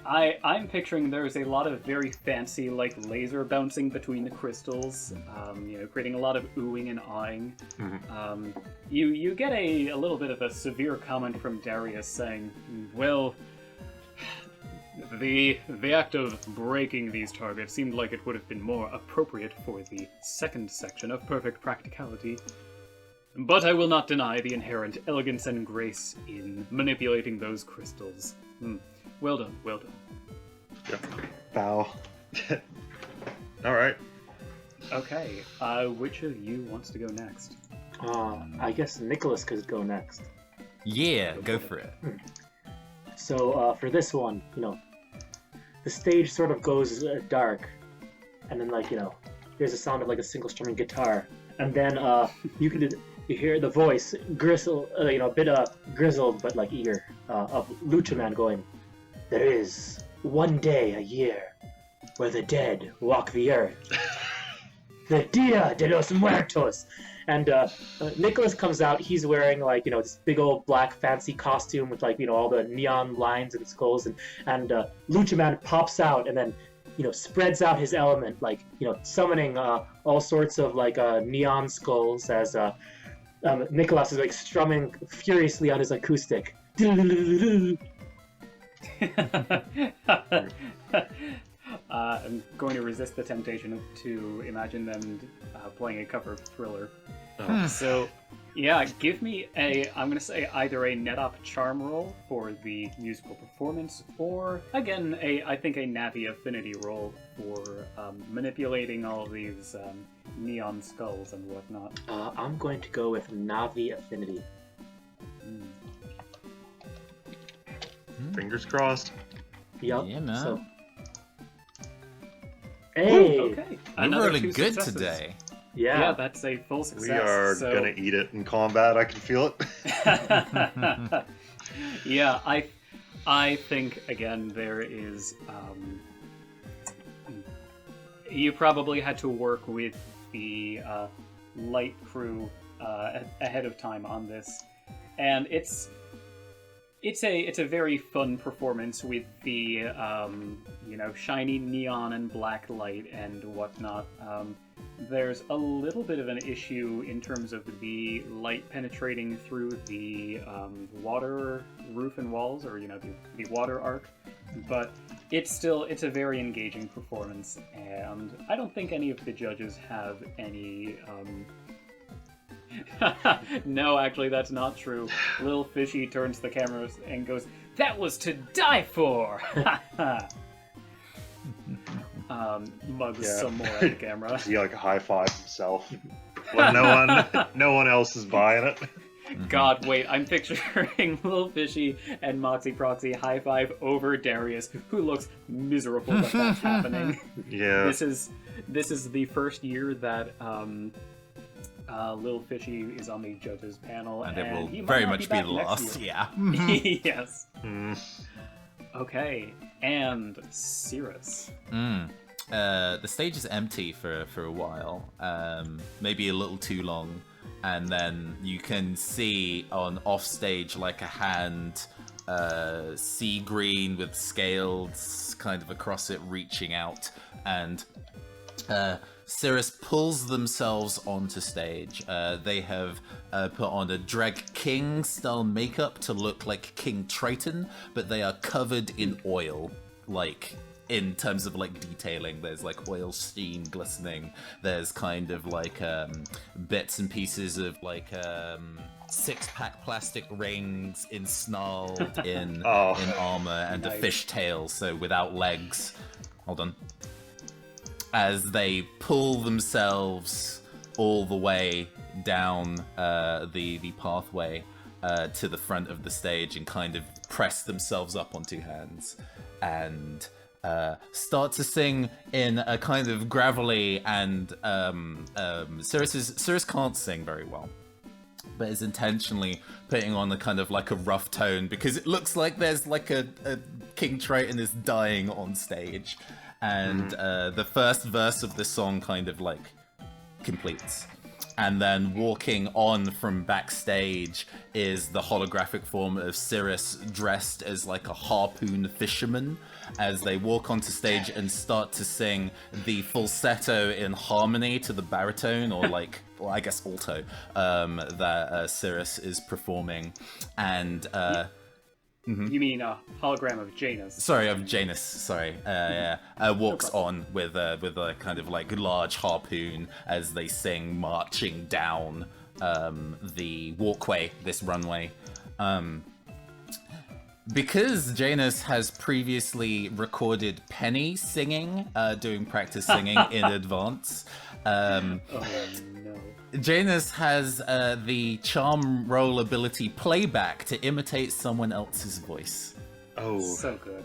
I'm picturing there's a lot of very fancy, like, laser bouncing between the crystals, creating a lot of oohing and eyeing. Mm-hmm. You get a little bit of a severe comment from Darius saying, well, the act of breaking these targets seemed like it would have been more appropriate for the second section of perfect practicality. But I will not deny the inherent elegance and grace in manipulating those crystals. Well done, well done. Yep. Bow. All right. Okay, which of you wants to go next? I guess Nicholas could go next. Yeah, go for it. So for this one, the stage sort of goes dark, and then there's a sound of like a single strumming guitar, and then you hear the voice gristle, a bit grizzled but like eager of Lucha Man going, "There is one day a year where the dead walk the earth. The Dia de los Muertos." And Nicholas comes out. He's wearing this big old black fancy costume with all the neon lines and skulls. And Lucha Man pops out and then spreads out his element, summoning all sorts of neon skulls as Nicholas is strumming furiously on his acoustic. I'm going to resist the temptation to imagine them playing a cover of Thriller. So, yeah, give me I'm going to say either a NetOp charm roll for the musical performance, or, again, I think a Navi affinity roll for manipulating all of these neon skulls and whatnot. I'm going to go with Navi affinity. Fingers crossed. Yep. Yeah, man. So. Hey! Ooh, okay. You're really good successes. today. Yeah, that's a full success. We are gonna eat it in combat. I can feel it. Yeah, I think again there is. You probably had to work with the light crew ahead of time on this, and it's a very fun performance with the shiny neon and black light and whatnot. There's a little bit of an issue in terms of the light penetrating through the water roof and walls, or the water arc, but it's a very engaging performance, and I don't think any of the judges have any. No, actually, that's not true. Lil Fishy turns to the camera and goes, "That was to die for!" Mugs some more at the camera. He high-fives himself. when no one else is buying it. God, wait, I'm picturing Little Fishy and Moxie Proxy high five over Darius, who looks miserable that that's happening. Yeah. This is the first year that Little Fishy is on the judges panel, And and it will he might very not much be back the next last, year. yeah. Yes. Mm. Okay, and Cirrus. The stage is empty for a while, maybe a little too long, and then you can see on off stage like a hand, sea green with scales kind of across it reaching out, and Cirrus pulls themselves onto stage. They have put on a drag king style makeup to look like King Triton, but they are covered in oil, like in terms of like detailing. There's like oil sheen glistening. There's kind of like bits and pieces of like 6-pack plastic rings ensnarled in armor, and Nice. a fish tail, so without legs. Hold on. As they pull themselves all the way down the pathway to the front of the stage and kind of press themselves up on two hands and start to sing in a kind of gravelly and Cirrus can't sing very well, but is intentionally putting on a kind of like a rough tone because it looks like there's like a King Triton is dying on stage. And the first verse of the song kind of like completes. And then walking on from backstage is the holographic form of Cirrus dressed as like a harpoon fisherman as they walk onto stage and start to sing the falsetto in harmony to the baritone, or like, well, I guess alto, that Cirrus is performing. And You mean a hologram of Janus? Sorry, of Janus. Sorry. Walks on with a kind of like large harpoon as they sing, marching down the walkway, this runway. Because Janus has previously recorded Penny singing, doing practice singing in advance. Oh no. Janus has the charm roll ability playback to imitate someone else's voice. Oh. So good.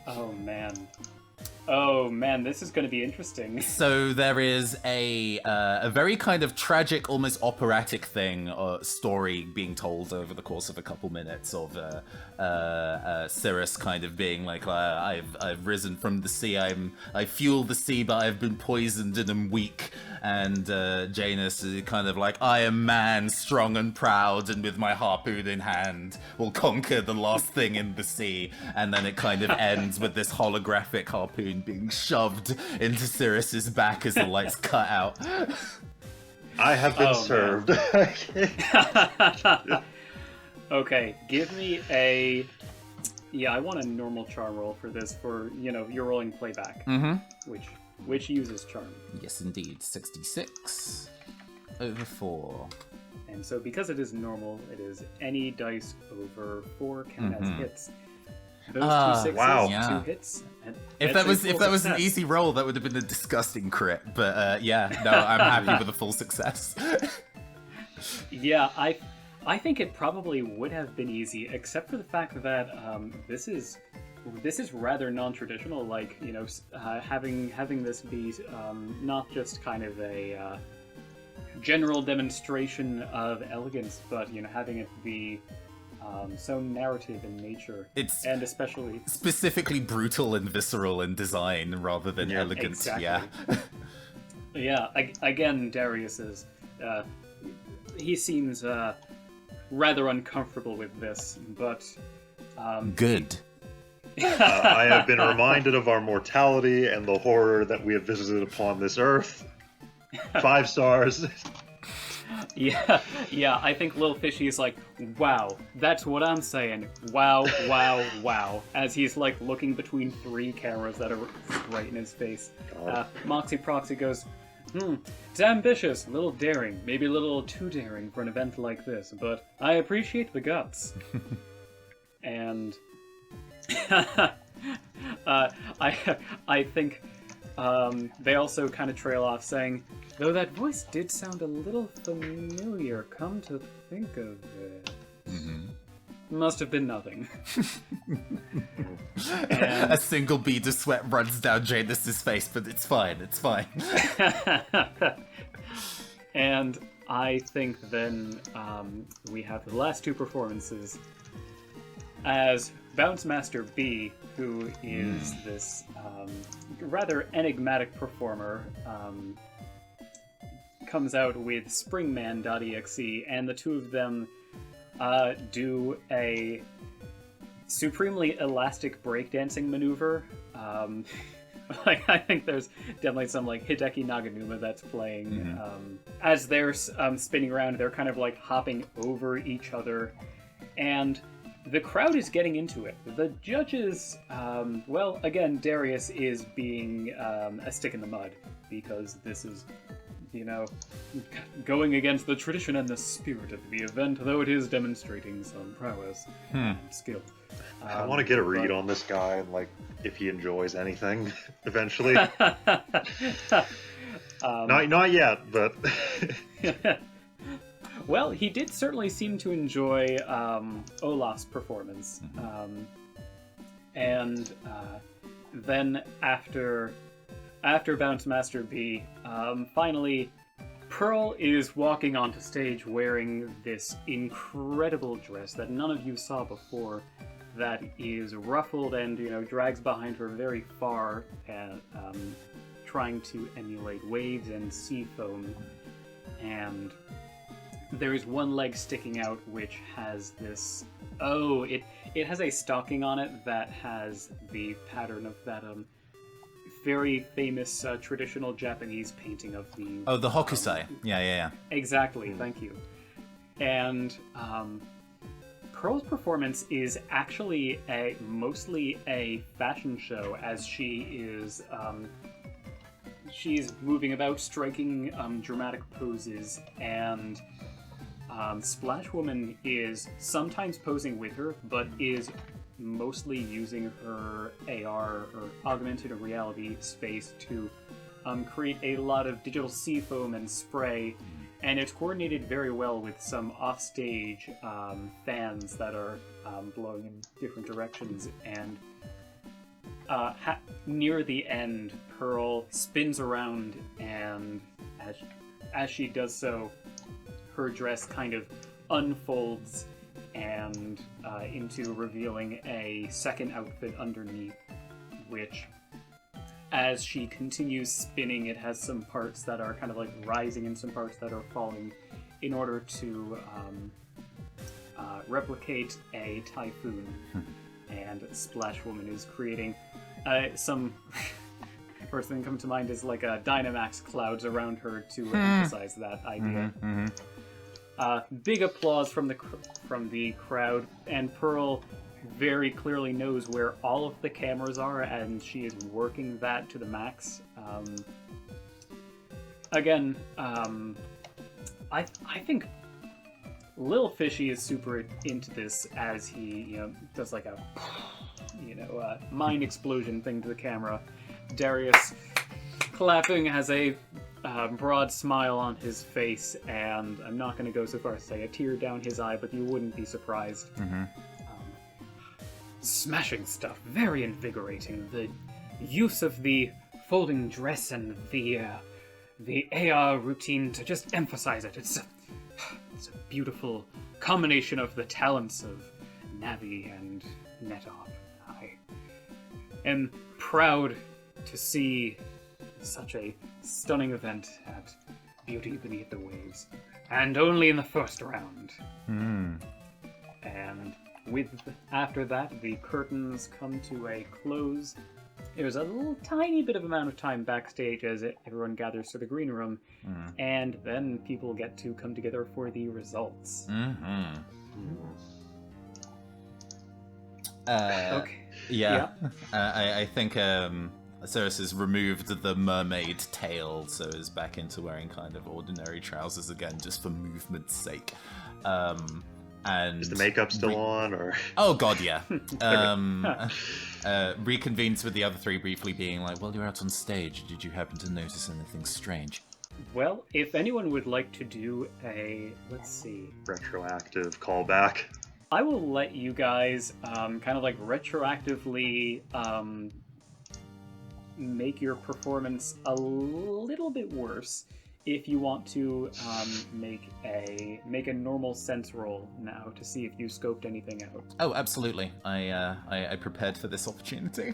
Oh man. Oh man, this is going to be interesting. So there is a very kind of tragic, almost operatic story being told over the course of a couple minutes of Cirrus kind of being like, I've risen from the sea, I fuel the sea, but I've been poisoned and am weak. And Janus is kind of like, I am man, strong and proud, and with my harpoon in hand will conquer the last thing in the sea. And then it kind of ends with this holographic harpoon being shoved into Cirrus's back as the lights cut out. I have been served. Okay, give me a... Yeah, I want a normal charm roll for this, for, you're rolling playback. Mm-hmm. Which uses charm. Yes, indeed. 66 over 4. And so because it is normal, it is any dice over 4 count as hits. Those 2 sixes, wow. 2 hits. And If that was an easy roll, that would have been a disgusting crit. But yeah, no, I'm happy with a full success. Yeah, I think it probably would have been easy, except for the fact that this is rather non-traditional. Like, having this be not just kind of a general demonstration of elegance, but having it be so narrative in nature. And especially specifically brutal and visceral in design rather than elegant. Exactly. Yeah. Yeah. Again, Darius is he seems rather uncomfortable with this, but good. I have been reminded of our mortality and the horror that we have visited upon this earth. 5 stars. Yeah, I think Lil Fishy is like, wow, that's what I'm saying. Wow, wow, wow. As he's like looking between 3 cameras that are right in his face. Moxie Proxy goes, it's ambitious, a little daring, maybe a little too daring for an event like this, but I appreciate the guts. And I think they also kind of trail off, saying, "Though that voice did sound a little familiar, come to think of it. Must have been nothing." A single bead of sweat runs down Janus's face, but it's fine, it's fine. And I think then we have the last two performances as Bounce Master B, who is this rather enigmatic performer, comes out with Springman.exe, and the two of them do a supremely elastic breakdancing maneuver. Like, I think there's definitely some like Hideki Naganuma that's playing. As they're spinning around, they're kind of like hopping over each other, and the crowd is getting into it. The judges, well, again, Darius is being a stick in the mud, because this is, you know, going against the tradition and the spirit of the event, though it is demonstrating some prowess and skill. I want to get a read on this guy and, like, if he enjoys anything eventually. Not yet, but... Well, he did certainly seem to enjoy Olaf's performance. And then after Bounce Master B, finally, Pearl is walking onto stage wearing this incredible dress that none of you saw before, that is ruffled and, you know, drags behind her very far, trying to emulate waves and sea foam. And there is one leg sticking out which has this... Oh, it has a stocking on it that has the pattern of that very famous traditional Japanese painting of the... Oh, the hokusai. Yeah. Exactly, thank you. And Pearl's performance is actually mostly a fashion show, as she is... she's moving about, striking dramatic poses, and Splash Woman is sometimes posing with her, but is mostly using her AR, or augmented reality space, to create a lot of digital sea foam and spray, and it's coordinated very well with some offstage fans that are blowing in different directions. And near the end, Pearl spins around, and as she does so, her dress kind of unfolds and into revealing a second outfit underneath, which, as she continues spinning, it has some parts that are kind of like rising and some parts that are falling, in order to replicate a typhoon. And Splash Woman is creating some... First thing that comes to mind is like Dynamax clouds around her to emphasize that idea. Big applause from the crowd, and Pearl very clearly knows where all of the cameras are, and she is working that to the max. Again, I think Lil Fishy is super into this, as he, you know, does like a, you know, mind explosion thing to the camera. Darius clapping, has a broad smile on his face, and I'm not going to go so far as to say a tear down his eye, but you wouldn't be surprised. Smashing stuff, very invigorating. The use of the folding dress and the AR routine to just emphasize it. It's a beautiful combination of the talents of Navi and NetOp. I am proud to see such a stunning event at Beauty Beneath the Waves, and only in the first round. And after that, the curtains come to a close. There's a little tiny bit of amount of time backstage as everyone gathers to the green room, and then people get to come together for the results. Okay. Yeah. I think Ceres has removed the mermaid tail, so is back into wearing kind of ordinary trousers again, just for movement's sake. And Is the makeup still on, or? Oh god, yeah. Reconvenes with the other three briefly, being like, "Well, you're out on stage. Did you happen to notice anything strange?" Well, if anyone would like to do a, let's see, Retroactive callback. I will let you guys kind of like retroactively make your performance a little bit worse if you want to make a normal sense roll now to see if you scoped anything out. Oh, absolutely. I prepared for this opportunity.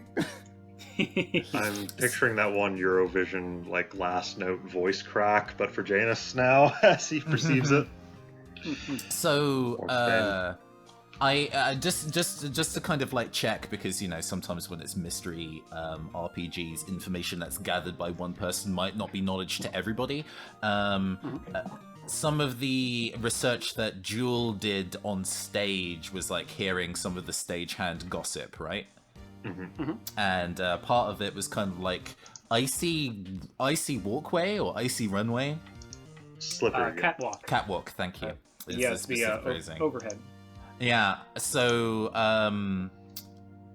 I'm picturing that one Eurovision like last note voice crack, but for Janus now as he perceives it. So, I just to kind of like check, because you know sometimes when it's mystery RPGs, information that's gathered by one person might not be knowledge to everybody. Some of the research that Jewel did on stage was like hearing some of the stagehand gossip, right? And part of it was kind of like icy walkway or icy runway. Slippery. Catwalk. Thank you. Yes, the overhead. Yeah, so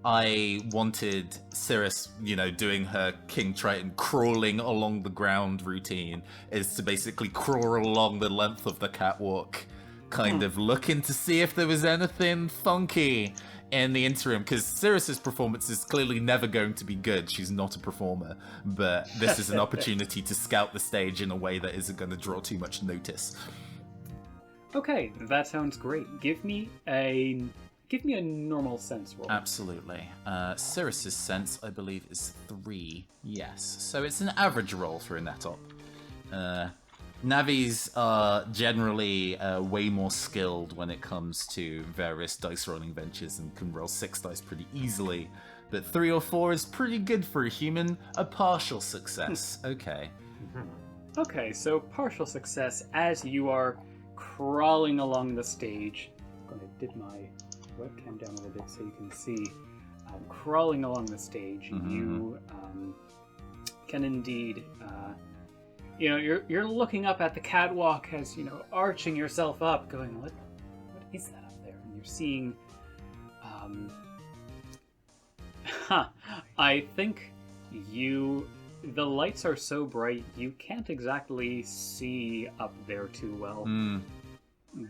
I wanted Cirrus, you know, doing her King Triton crawling along the ground routine, is to basically crawl along the length of the catwalk, kind of looking to see if there was anything funky in the interim, because Cirrus's performance is clearly never going to be good. She's not a performer, but this is an opportunity to scout the stage in a way that isn't going to draw too much notice. Okay, that sounds great. Give me a normal sense roll. Absolutely. Cirrus's sense, I believe, is 3. Yes. So it's an average roll for a Netop. Navis are generally way more skilled when it comes to various dice rolling ventures and can roll 6 dice pretty easily. But 3 or 4 is pretty good for a human. A partial success. Okay. Okay, so partial success as you are crawling along the stage. I'm going to dip my webcam down a little bit so you can see. Crawling along the stage, you can indeed, you know, you're looking up at the catwalk as, you know, arching yourself up, going, what is that up there? And you're seeing, I think the lights are so bright you can't exactly see up there too well.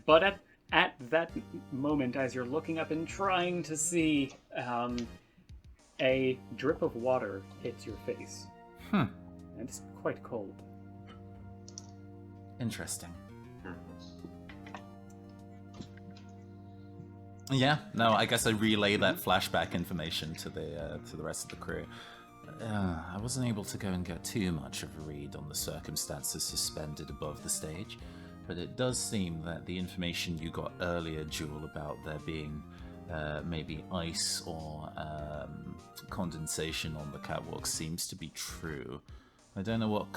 But at that moment, as you're looking up and trying to see, a drip of water hits your face. And it's quite cold. Interesting. Yeah, no, I guess I relay that flashback information to the rest of the crew. I wasn't able to go and get too much of a read on the circumstances suspended above the stage, but it does seem that the information you got earlier, Jewel, about there being maybe ice or condensation on the catwalk seems to be true. I don't know what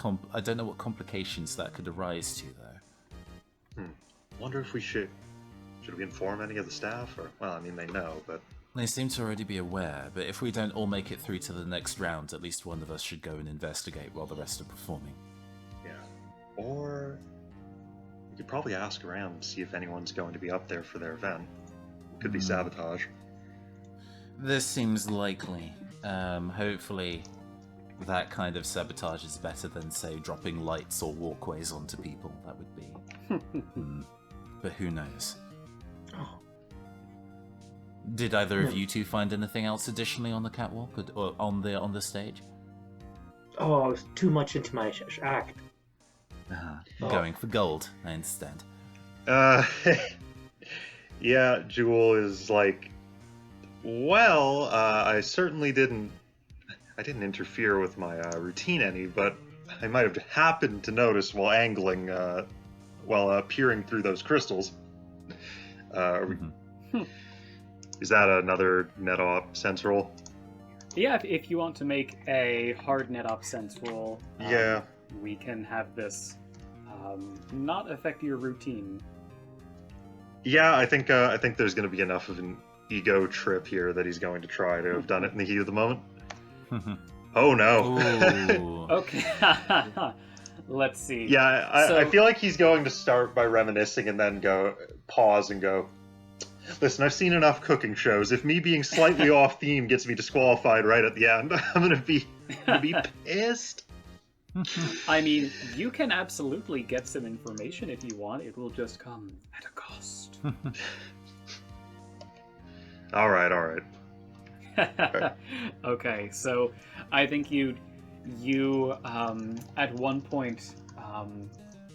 complications that could arise to, though. Wonder if we should we inform any of the staff, or well, I mean they know, but they seem to already be aware. But if we don't all make it through to the next round, at least one of us should go and investigate while the rest are performing. Yeah, or we could probably ask around and see if anyone's going to be up there for their event. Could be sabotage. This seems likely. Hopefully that kind of sabotage is better than, say, dropping lights or walkways onto people. That would be... But who knows? Did either of you two find anything else additionally on the catwalk or on the stage? Oh, I was too much into my act. Going for gold, I understand. Yeah, Jewel is like, well, I certainly didn't interfere with my routine any, but I might have happened to notice while angling, while peering through those crystals. Is that another NetOp sense roll? Yeah, if you want to make a hard NetOp sense roll, yeah, we can have this not affect your routine. Yeah, I think there's going to be enough of an ego trip here that he's going to try to have done it in the heat of the moment. Oh no. Okay. Let's see. Yeah, I feel like he's going to start by reminiscing and then pause and go, Listen, I've seen enough cooking shows. If me being slightly off theme gets me disqualified right at the end, I'm gonna be pissed. I mean, you can absolutely get some information if you want. It will just come at a cost. All right. Okay, so I think you at one point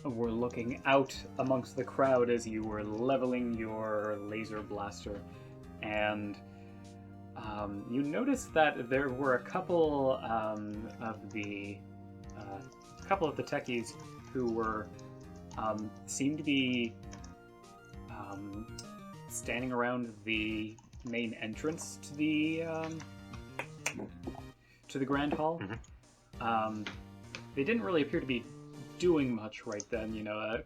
were looking out amongst the crowd as you were leveling your laser blaster, and you noticed that there were a couple of the techies who were seemed to be standing around the main entrance to the grand hall. Mm-hmm. They didn't really appear to be doing much right then,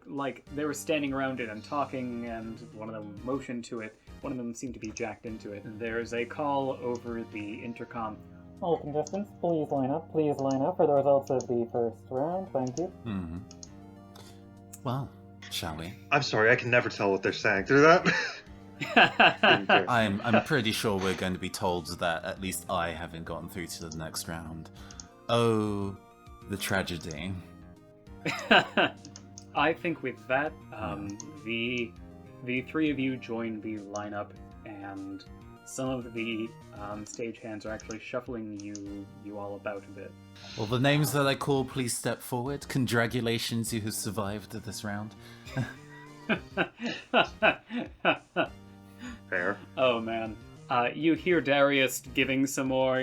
like they were standing around it and talking, and one of them motioned to it. One of them seemed to be jacked into it. There's a call over the intercom. All contestants, please line up for the results of the first round. Thank you. Mm-hmm. Well, shall we? I'm sorry, I can never tell what they're saying through that. I'm pretty sure we're going to be told that at least I haven't gotten through to the next round. Oh, the tragedy. I think with that, the three of you join the lineup, and some of the stagehands are actually shuffling you all about a bit. Well, the names that I call, please step forward. Congratulations, you have survived this round. Fair. Oh man, you hear Darius giving some more,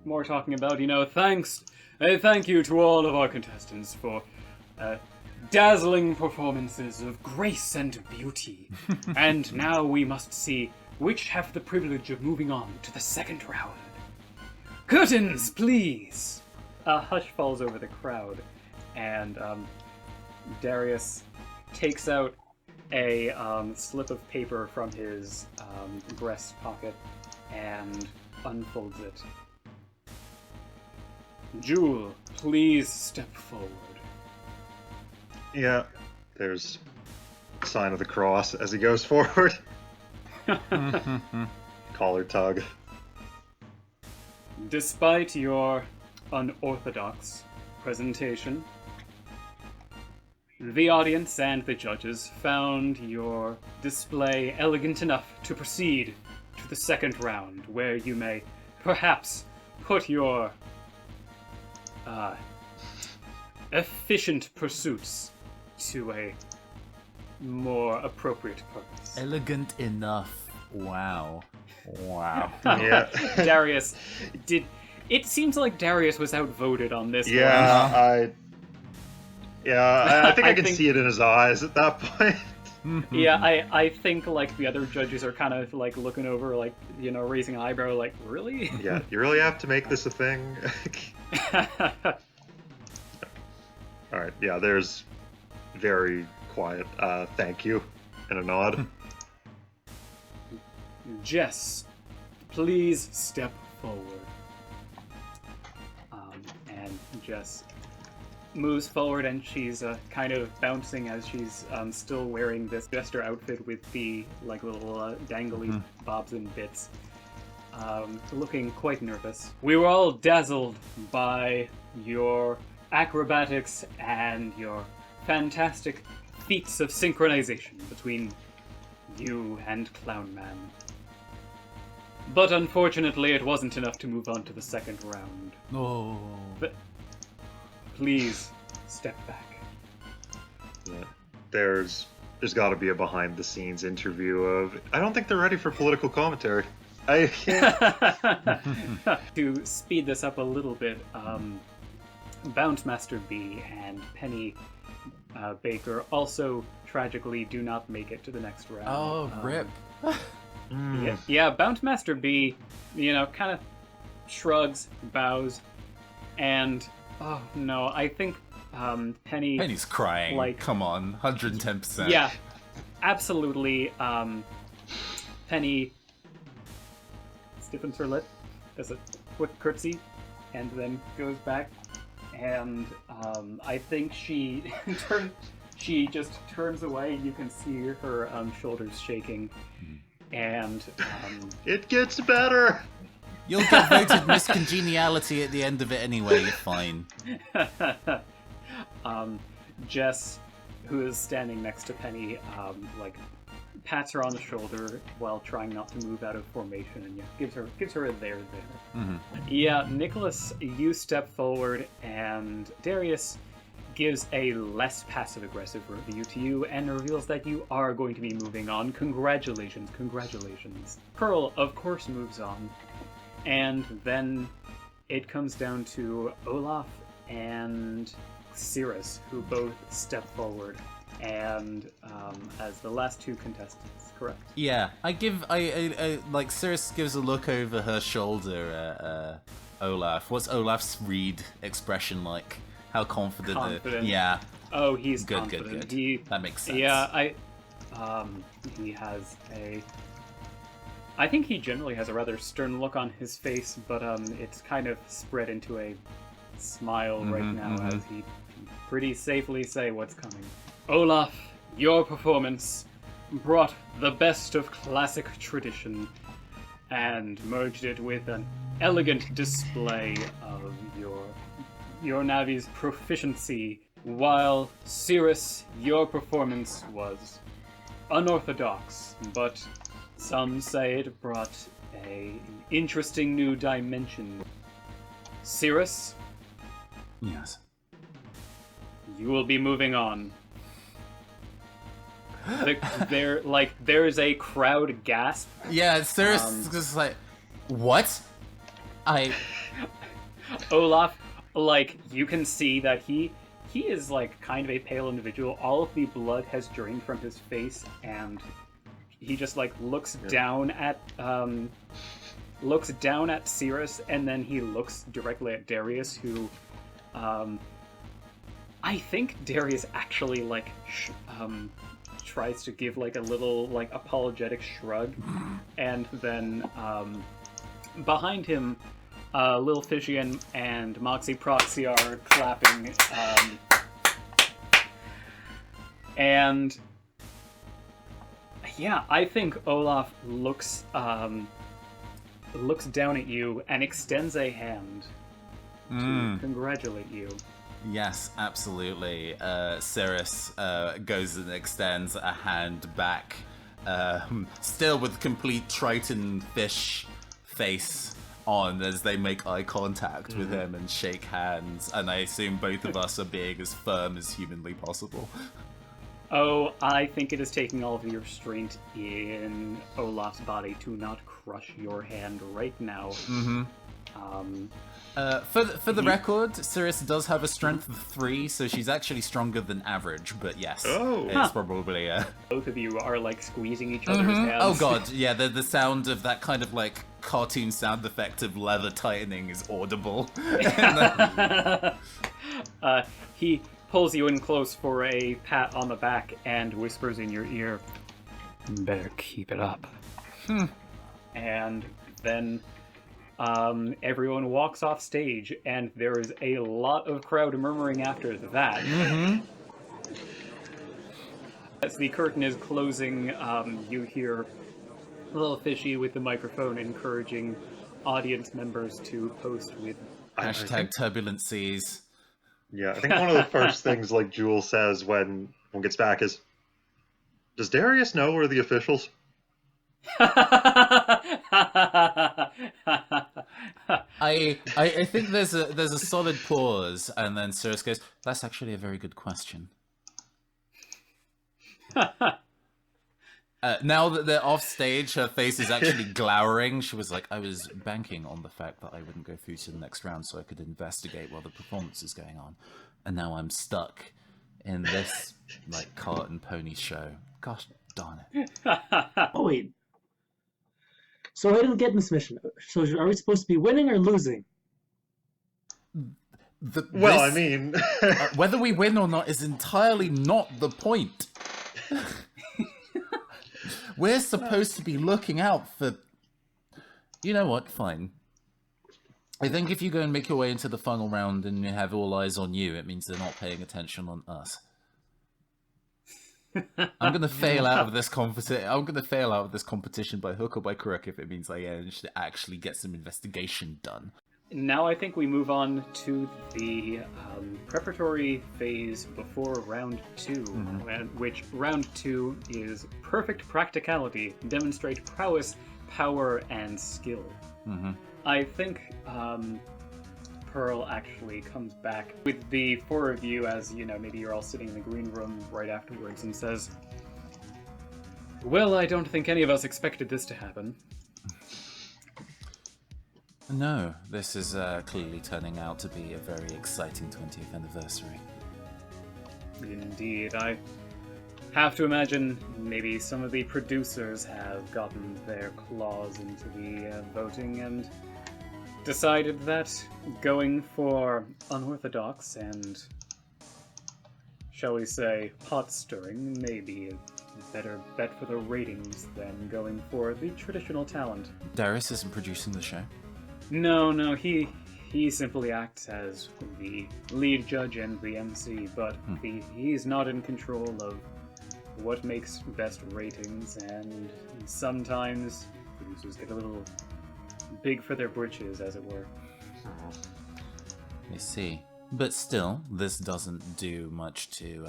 more talking about, thank you to all of our contestants for dazzling performances of grace and beauty. And now we must see which have the privilege of moving on to the second round. Curtains, please! A hush falls over the crowd, and Darius takes out a slip of paper from his breast pocket and unfolds it. Jewel, please step forward. Yeah, there's a sign of the cross as he goes forward. Collar tug. Despite your unorthodox presentation, the audience and the judges found your display elegant enough to proceed to the second round, where you may perhaps put your efficient pursuits to a more appropriate purpose. Elegant enough. Wow. Yeah. Darius, it seems like Darius was outvoted on this one. I think I can see it in his eyes at that point. Yeah, I think like the other judges are kind of like looking over, like, raising an eyebrow, like, really? Yeah, you really have to make this a thing. Alright, yeah, there's very quiet thank you and a nod. Jess, please step forward. And Jess moves forward, and she's kind of bouncing as she's still wearing this jester outfit with the like little dangly bobs and bits, looking quite nervous. We were all dazzled by your acrobatics and your fantastic feats of synchronization between you and Clown Man. But unfortunately, it wasn't enough to move on to the second round. Oh. But please step back. Yeah. There's got to be a behind-the-scenes interview of. I don't think they're ready for political commentary. I can't. To speed this up a little bit, Bounce Master B and Penny Baker also tragically do not make it to the next round. Oh, rip. Yeah, Bounce Master B, kind of shrugs, bows, and oh no, I think Penny's crying. like, come on, 110%. Yeah, absolutely. Penny stiffens her lip, does a quick curtsy, and then goes back. And I think she She just turns away. You can see her shoulders shaking, and It gets better. You'll get voted Miss Congeniality at the end of it anyway. You're fine. Jess, who is standing next to Penny, like pats her on the shoulder while trying not to move out of formation, and gives her a there. Mm-hmm. Yeah, Nicholas, you step forward, and Darius gives a less passive-aggressive review to you and reveals that you are going to be moving on. Congratulations. Pearl, of course, moves on. And then it comes down to Olaf and Cirrus, who both step forward and as the last two contestants, correct? Yeah, I like Cirrus gives a look over her shoulder at Olaf. What's Olaf's read expression like? How confident? Confident. Yeah. Oh, he's good, confident. Good. That makes sense. Yeah, he has I think he generally has a rather stern look on his face, but it's kind of spread into a smile right now as he can pretty safely say what's coming. Olaf, your performance brought the best of classic tradition and merged it with an elegant display of your Navi's proficiency, while Cirrus, your performance was unorthodox, but some say it brought an interesting new dimension. Cirrus, Yes. you will be moving on. There's a crowd gasp. Yeah, Cirrus is just like, what? Olaf, like, you can see that he is like kind of a pale individual. All of the blood has drained from his face, and he just like looks down at Cirrus, and then he looks directly at Darius, who I think Darius actually like tries to give like a little like apologetic shrug, and then behind him Lil Fishy and Moxie Proxy are clapping, and yeah, I think Olaf looks down at you and extends a hand to congratulate you. Yes, absolutely. Cirrus goes and extends a hand back, still with complete Triton fish face on as they make eye contact with him and shake hands, and I assume both of us are being as firm as humanly possible. Oh, I think it is taking all of your restraint in Olaf's body to not crush your hand right now. For the record, Cirrus does have a strength of 3, so she's actually stronger than average, but yes, it's probably... Both of you are like squeezing each other's hands. Oh god, yeah, the sound of that kind of like cartoon sound effect of leather tightening is audible. He pulls you in close for a pat on the back and whispers in your ear, "Better keep it up." And then everyone walks off stage, and there is a lot of crowd murmuring after that. As the curtain is closing, you hear Little Fishy with the microphone encouraging audience members to post with Hashtag turbulent seas. Yeah, I think one of the first things like Jewel says when one gets back is, "Does Darius know we're the officials?" I think there's a solid pause, and then Cirrus goes, "That's actually a very good question." Now that they're off stage, her face is actually glowering. She was like, "I was banking on the fact that I wouldn't go through to the next round so I could investigate while the performance is going on. And now I'm stuck in this, like, cart and pony show. Gosh darn it." Oh, wait. So I didn't get this mission. So are we supposed to be winning or losing? I mean... whether we win or not is entirely not the point. We're supposed to be looking out for... You know what? Fine. I think if you go and make your way into the final round and you have all eyes on you, it means they're not paying attention on us. I'm gonna fail out of this competition. I'm gonna fail out of this competition by hook or by crook if it means I manage to actually get some investigation done. Now I think we move on to the preparatory phase before round 2, which round 2 is perfect practicality, demonstrate prowess, power, and skill. I think Pearl actually comes back with the 4 of you, as you know, maybe you're all sitting in the green room right afterwards, and says, "Well, I don't think any of us expected this to happen." No, this is clearly turning out to be a very exciting 20th anniversary. Indeed, I have to imagine maybe some of the producers have gotten their claws into the voting and decided that going for unorthodox and, shall we say, pot-stirring may be a better bet for the ratings than going for the traditional talent. Darius isn't producing the show. No, he simply acts as the lead judge and the MC, but he's not in control of what makes best ratings, and sometimes producers get a little big for their britches, as it were. I see. But still, this doesn't do much to,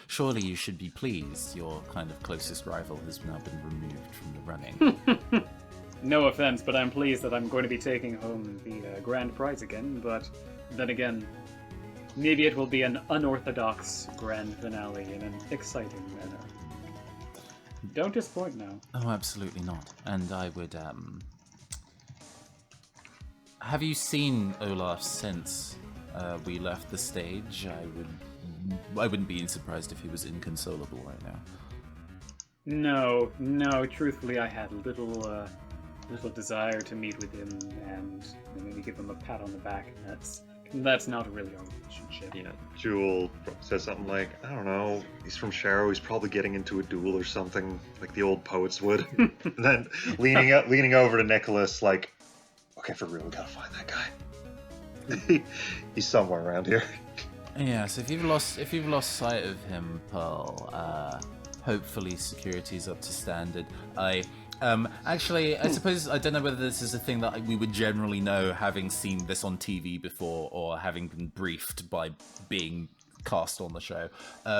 surely you should be pleased your kind of closest rival has now been removed from the running. No offense, but I'm pleased that I'm going to be taking home the grand prize again, but then again, maybe it will be an unorthodox grand finale in an exciting manner. Don't disappoint now. Oh, absolutely not. And I would, have you seen Olaf since we left the stage? I wouldn't be surprised if he was inconsolable right now. No, truthfully I had little desire to meet with him and maybe give him a pat on the back. That's not really our relationship. Yeah, Jewel says something like, I don't know, he's from Sharrow, he's probably getting into a duel or something, like the old poets would. And then leaning over to Nicholas, like, okay, for real, we gotta find that guy. He's somewhere around here. Yeah, so if you've lost sight of him, Pearl, hopefully security's up to standard. Actually, I suppose, I don't know whether this is a thing that we would generally know, having seen this on TV before, or having been briefed by being cast on the show.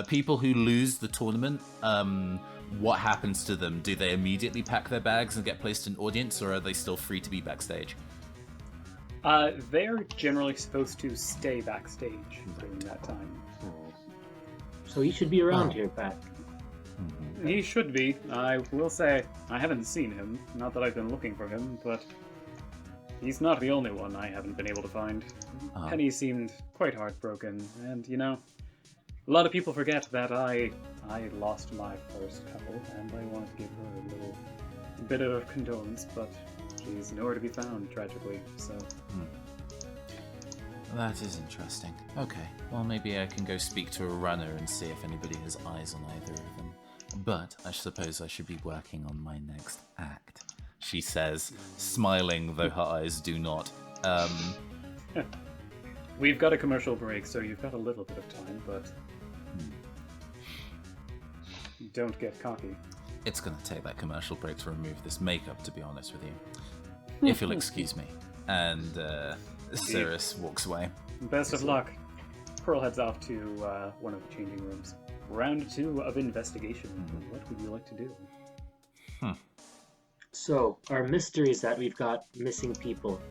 People who lose the tournament, what happens to them? Do they immediately pack their bags and get placed in audience, or are they still free to be backstage? They're generally supposed to stay backstage during that time. So he should be around here, Pat. He should be. I will say, I haven't seen him. Not that I've been looking for him, but he's not the only one I haven't been able to find. Penny seemed quite heartbroken, and, you know, a lot of people forget that I lost my first couple, and I wanted to give her a little bit of condolence, but she's nowhere to be found, tragically, so... That is interesting. Okay, well maybe I can go speak to a runner and see if anybody has eyes on either of them. But I suppose I should be working on my next act, she says, smiling though her eyes do not. We've got a commercial break, so you've got a little bit of time, but... Don't get cocky. It's gonna take that commercial break to remove this makeup, to be honest with you. If you'll excuse me. And Cirrus walks away. Best of luck. Pearl heads off to one of the changing rooms. Round 2 of investigation. What would you like to do? So, our mystery is that we've got missing people.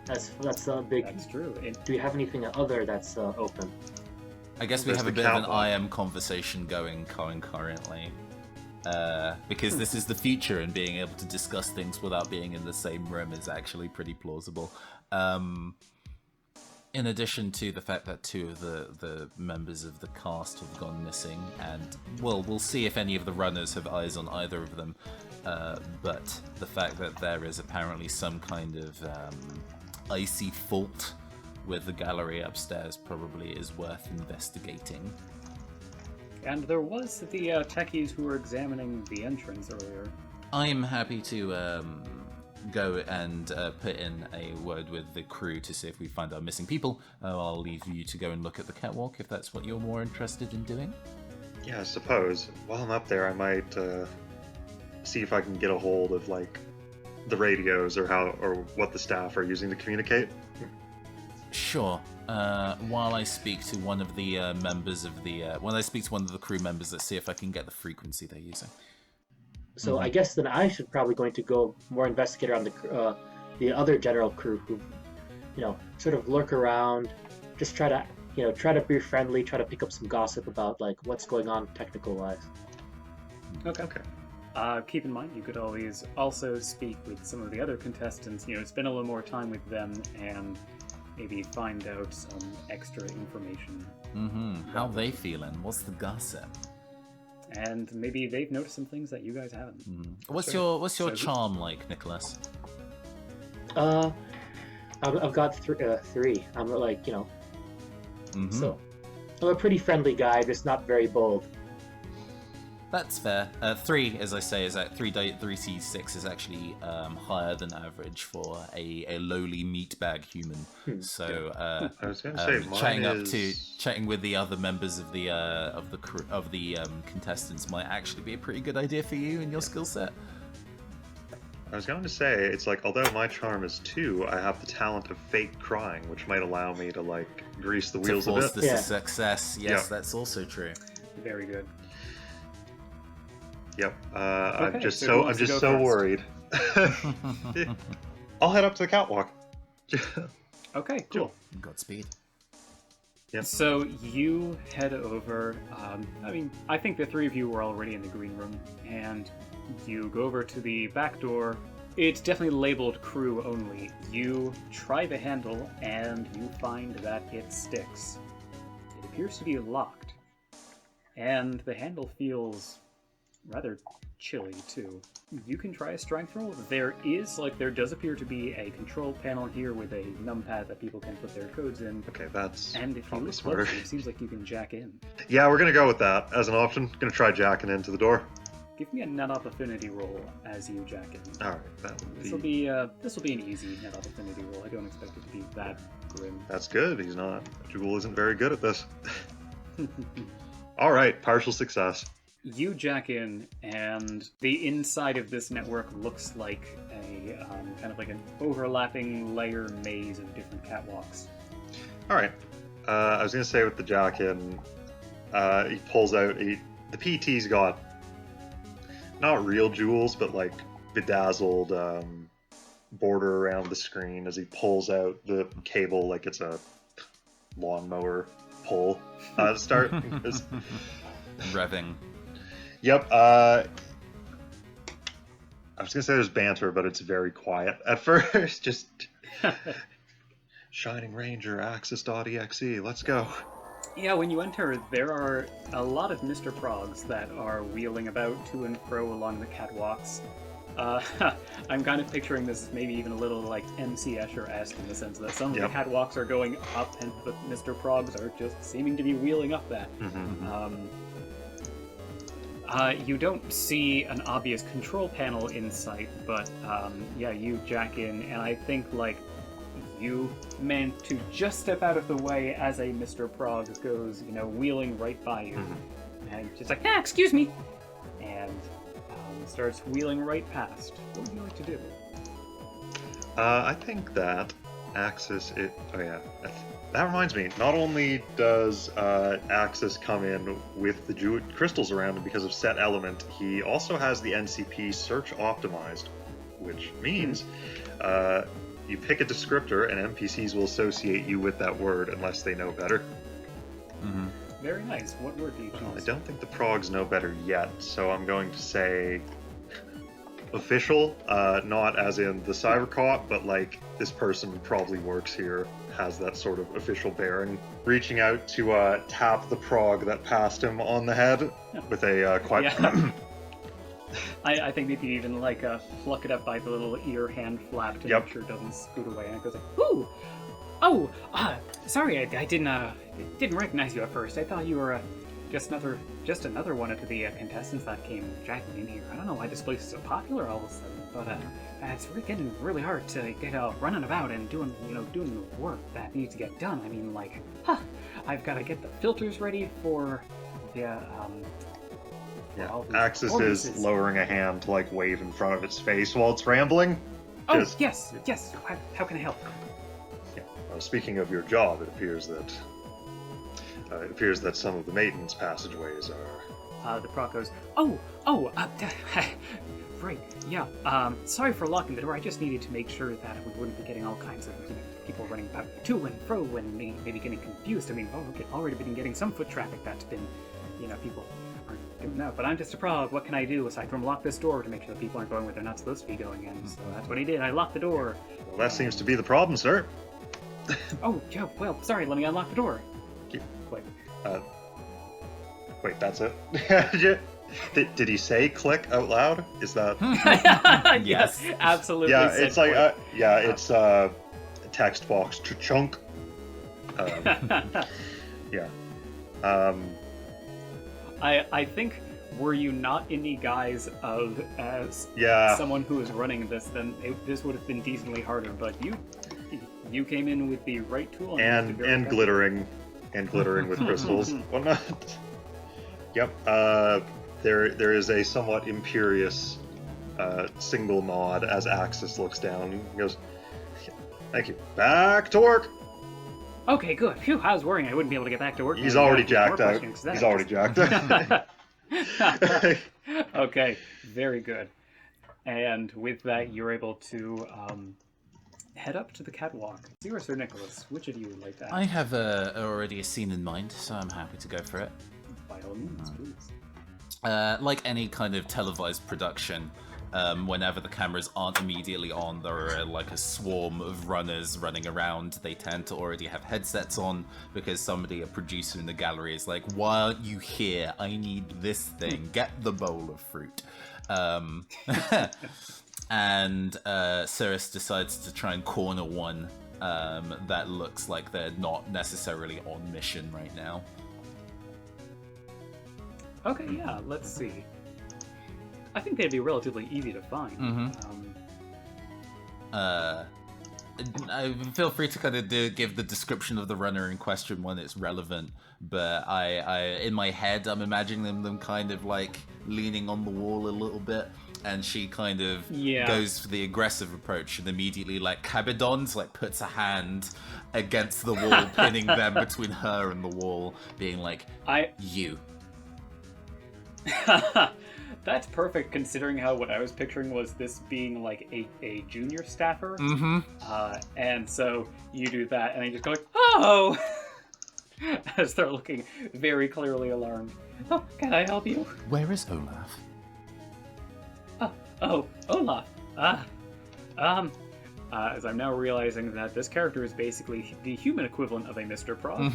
That's a big... That's true. Do we have anything other that's open? I guess we There's have a the bit of an countdown. IM conversation going concurrently. Because this is the future, and being able to discuss things without being in the same room is actually pretty plausible. In addition to the fact that 2 of the members of the cast have gone missing, and, well, we'll see if any of the runners have eyes on either of them, but the fact that there is apparently some kind of icy fault with the gallery upstairs probably is worth investigating. And there was the techies who were examining the entrance earlier. I'm happy to go and put in a word with the crew to see if we find our missing people. I'll leave you to go and look at the catwalk if that's what you're more interested in doing. Yeah, I suppose. While I'm up there, I might see if I can get a hold of like the radios or what the staff are using to communicate. Sure. While I speak to one of the members of the, when I speak to one of the crew members, let's see if I can get the frequency they're using. So I guess then I should probably going to go more investigate on the other general crew who, sort of lurk around, just try to be friendly, try to pick up some gossip about like what's going on technical wise. Okay. Keep in mind, you could always also speak with some of the other contestants, spend a little more time with them and maybe find out some extra information. How they feeling? What's the gossip? And maybe they've noticed some things that you guys haven't. What's your charm like, Nicholas? I've got three. I'm like, so I'm a pretty friendly guy, just not very bold. That's fair. 3, as I say, is at 3C6 is actually higher than average for a lowly meatbag human. So I was going to say, mine chatting with the other members of the crew, of the contestants might actually be a pretty good idea for you and your skill set. I was going to say, it's like, although my charm is 2, I have the talent of fake crying, which might allow me to like grease the wheels a bit. This is success. Yes, that's also true. Very good. Yep. Okay, I'm just so worried. I'll head up to the catwalk. Okay, cool. Godspeed. Yep. So you head over. I think the 3 of you were already in the green room, and you go over to the back door. It's definitely labeled crew only. You try the handle, and you find that it sticks. It appears to be locked, and the handle feels rather chilly too. You can try a strength roll. There does appear to be a control panel here with a numpad that people can put their codes in. Okay, that's and if you probably look smarter. closely, it seems like you can jack in. Yeah, we're gonna go with that as an option. Gonna try jacking into the door. Give me a net op affinity roll as you jack in. All right, that would This will be an easy net op affinity roll. I don't expect it to be that grim. That's good. He's not. Jewel isn't very good at this. All right, partial success. You jack in, and the inside of this network looks like a kind of like an overlapping layer maze of different catwalks. All right. I was gonna say with the jack in, he pulls out the PT's got not real jewels, but like bedazzled border around the screen as he pulls out the cable like it's a lawnmower pull to start. Revving. Yep. I was gonna say there's banter, but it's very quiet at first. Just Shining Ranger, Axis.exe, let's go. Yeah, when you enter, there are a lot of Mr. Progs that are wheeling about to and fro along the catwalks. I'm kind of picturing this as maybe even a little like MC Escher-esque in the sense that some of the catwalks are going up and the Mr. Progs are just seeming to be wheeling up that. You don't see an obvious control panel in sight, but you jack in, and I think like you meant to just step out of the way as a Mr. Prog goes, wheeling right by you, and just like, excuse me, and starts wheeling right past. What would you like to do? I think that Axis. That reminds me. Not only does Axis come in with the jewel crystals around him because of set element, he also has the NCP search optimized, which means you pick a descriptor and NPCs will associate you with that word unless they know better. Very nice. What word do you choose? Well, I don't think the Progs know better yet, so I'm going to say official, not as in the Cybercop, but like this person probably works here, has that sort of official bearing. Reaching out to tap the Prog that passed him on the head with a quite... Yeah. I think maybe even like pluck it up by the little ear hand flap to make sure it doesn't scoot away, and it goes like, ooh! Oh! Sorry, I didn't recognize you at first. I thought you were just another one of the contestants that came jacking in here. I don't know why this place is so popular all of a sudden, but it's really getting really hard to get running about and doing the work that needs to get done. I mean, like, I've got to get the filters ready for Yeah. Yeah, Well, Axis is performances. lowering a hand to like wave in front of its face while it's rambling. Oh, Just- yes. How can I help? Yeah. Speaking of your job, it appears that some of the maintenance passageways are. The proc goes, right, yeah. Sorry for locking the door. I just needed to make sure that we wouldn't be getting all kinds of people running back to and fro and maybe getting confused. I mean, already been getting some foot traffic that's been, people aren't doing that. But I'm just a prog. What can I do aside from lock this door to make sure that people aren't going where they're not supposed to be going? And so that's what he did. I locked the door. Well, that seems to be the problem, sir. Oh, yeah. Well, sorry. Let me unlock the door. Wait. Wait, that's it? Did he say click out loud? Is that? Yes, absolutely. Yeah, said it's like, click. it's text box chunk. Yeah. I think, were you not in the guise of as Yeah. someone who is running this, then this would have been decently harder. But you came in with the right tool And glittering with crystals. Whatnot. Yep. There is a somewhat imperious single nod as Axis looks down and goes, "Thank you. Back to work." Okay, good. Phew, I was worrying I wouldn't be able to get back to work. He's already jacked out. He's already jacked out. Okay, very good. And with that, you're able to head up to the catwalk. Cirrus or Nicholas, which of you would like that? I have already a scene in mind, so I'm happy to go for it. By all means, please. Like any kind of televised production, whenever the cameras aren't immediately on, there are like a swarm of runners running around. They tend to already have headsets on because somebody, a producer in the gallery, is like, "Why aren't you here? I need this thing. Get the bowl of fruit." And Cirrus decides to try and corner one that looks like they're not necessarily on mission right now. Okay, yeah, let's see. I think they'd be relatively easy to find. Feel free to kind of give the description of the runner in question when it's relevant, but I in my head, I'm imagining them kind of like leaning on the wall a little bit, and she kind of goes for the aggressive approach and immediately like Cabedons, like puts a hand against the wall, pinning them between her and the wall, being like, you. That's perfect, considering how what I was picturing was this being like a junior staffer. And so you do that, and I just go like, "Oh!" as they're looking very clearly alarmed. "Oh, can I help you?" Where is Olaf? Oh, Olaf. As I'm now realizing that this character is basically the human equivalent of a Mr. Prog.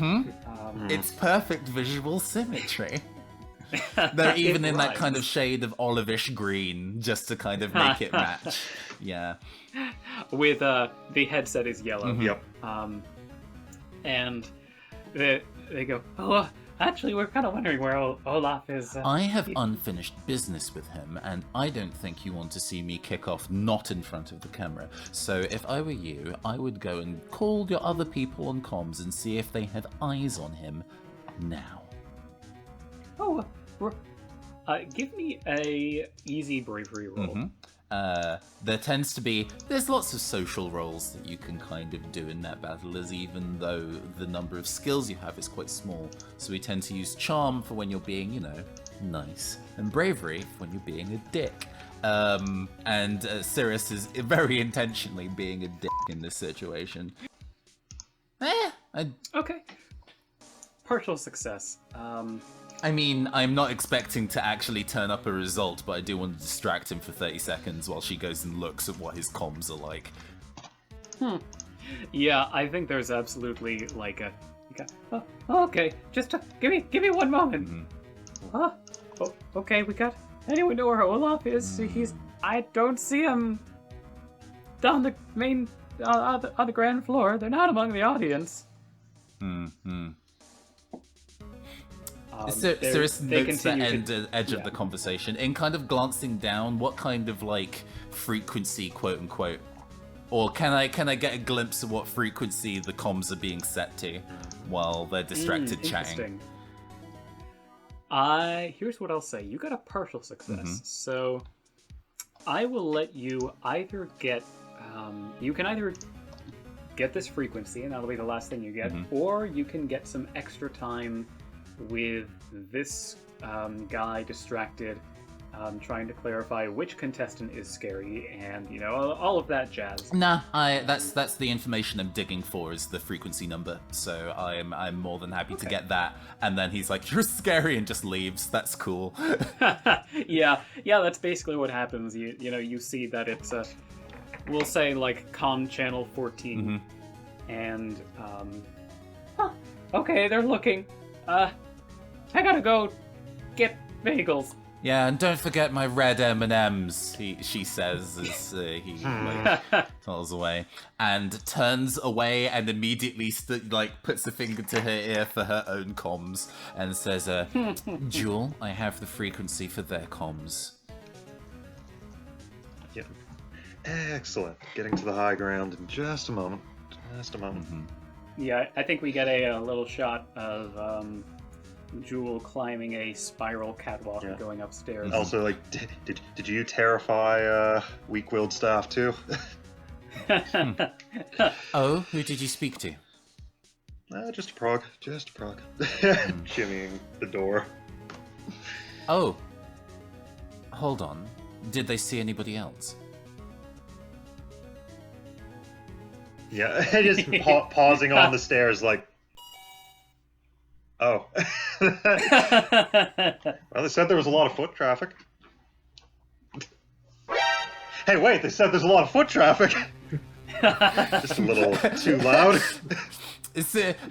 It's perfect visual symmetry. They're even in that kind of shade of olivish green, just to kind of make it match. Yeah. With the headset is yellow. Yep. And they go, "Oh, actually, we're kind of wondering where Olaf is." I have unfinished business with him, and I don't think you want to see me kick off not in front of the camera. So if I were you, I would go and call your other people on comms and see if they have eyes on him now. Oh, give me a easy bravery roll. There tends to be, there's lots of social roles that you can kind of do in NetBattlers, even though the number of skills you have is quite small. So we tend to use charm for when you're being, nice, and bravery for when you're being a dick. And Cirrus is very intentionally being a dick in this situation. Okay. Partial success. I mean, I'm not expecting to actually turn up a result, but I do want to distract him for 30 seconds while she goes and looks at what his comms are like. Yeah, I think there's absolutely like a. Okay, just give me one moment. Okay, we got. Anyone know where Olaf is? I don't see him down the main on the ground floor. They're not among the audience. Cirrus notes the edge yeah. of the conversation. In kind of glancing down, what kind of like frequency, quote unquote, or can I get a glimpse of what frequency the comms are being set to while they're distracted chatting? Here's what I'll say. You got a partial success, so I will let you either get. You can either get this frequency, and that'll be the last thing you get, or you can get some extra time with this guy distracted, trying to clarify which contestant is scary, and all of that jazz. Nah, that's the information I'm digging for is the frequency number. So I'm more than happy to get that. And then he's like, "You're scary," and just leaves. That's cool. yeah, that's basically what happens. You see that it's we'll say like comm channel 14, and okay, they're looking. I gotta go get bagels. Yeah, and don't forget my red M&Ms, she says as he falls away. And turns away and immediately puts a finger to her ear for her own comms and says, Jewel, I have the frequency for their comms. Yeah. Excellent. Getting to the high ground in just a moment. Yeah, I think we get a little shot of Jewel climbing a spiral catwalk and going upstairs. Also, like, did you terrify weak-willed staff too? Oh, who did you speak to? Just a prog. Shimmying the door. Oh. Hold on. Did they see anybody else? Yeah, just pausing on the stairs like, oh. Well, they said there was a lot of foot traffic. Hey, wait, they said there's a lot of foot traffic. Just a little too loud.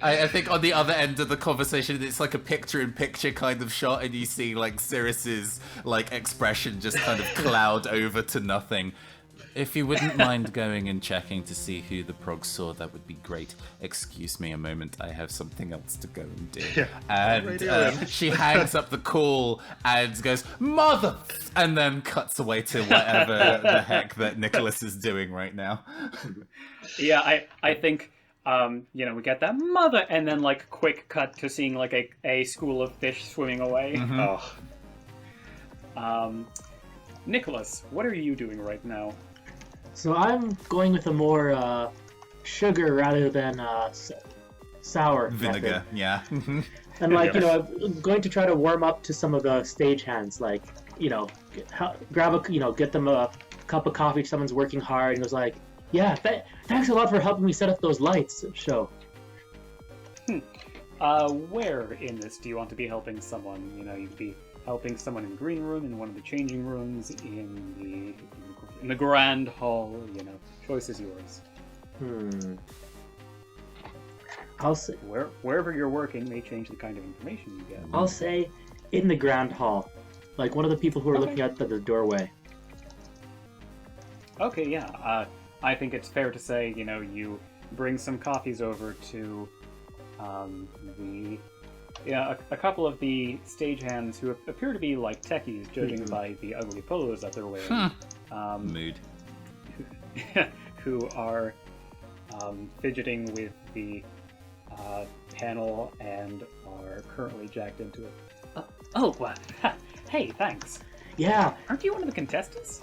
I think on the other end of the conversation, it's like a picture-in-picture kind of shot, and you see like Cirrus's expression just kind of cloud over to nothing. If you wouldn't mind going and checking to see who the prog saw, that would be great. Excuse me a moment, I have something else to go and do. Yeah. And she hangs up the call and goes, "Mother!" and then cuts away to whatever the heck that Nicholas is doing right now. Yeah, I think, we get that mother, and then quick cut to seeing a school of fish swimming away. Nicholas, what are you doing right now? So I'm going with a more sugar rather than sour vinegar. method. Yeah. And I'm going to try to warm up to some of the stagehands. Get them a cup of coffee if someone's working hard, and it was like, yeah, thanks a lot for helping me set up those lights. Show. Where in this do you want to be helping someone? You'd be helping someone in the green room, in one of the changing rooms, in the grand hall. Choice is yours. I'll say wherever you're working may change the kind of information you get. I'll say in the grand hall, like one of the people who are looking out the doorway. Okay, yeah. I think it's fair to say, you bring some coffees over to a couple of the stagehands who appear to be techies, judging by the ugly pose that they're wearing. Mood. Who are fidgeting with the panel and are currently jacked into it. What? Hey, thanks. Yeah. Aren't you one of the contestants?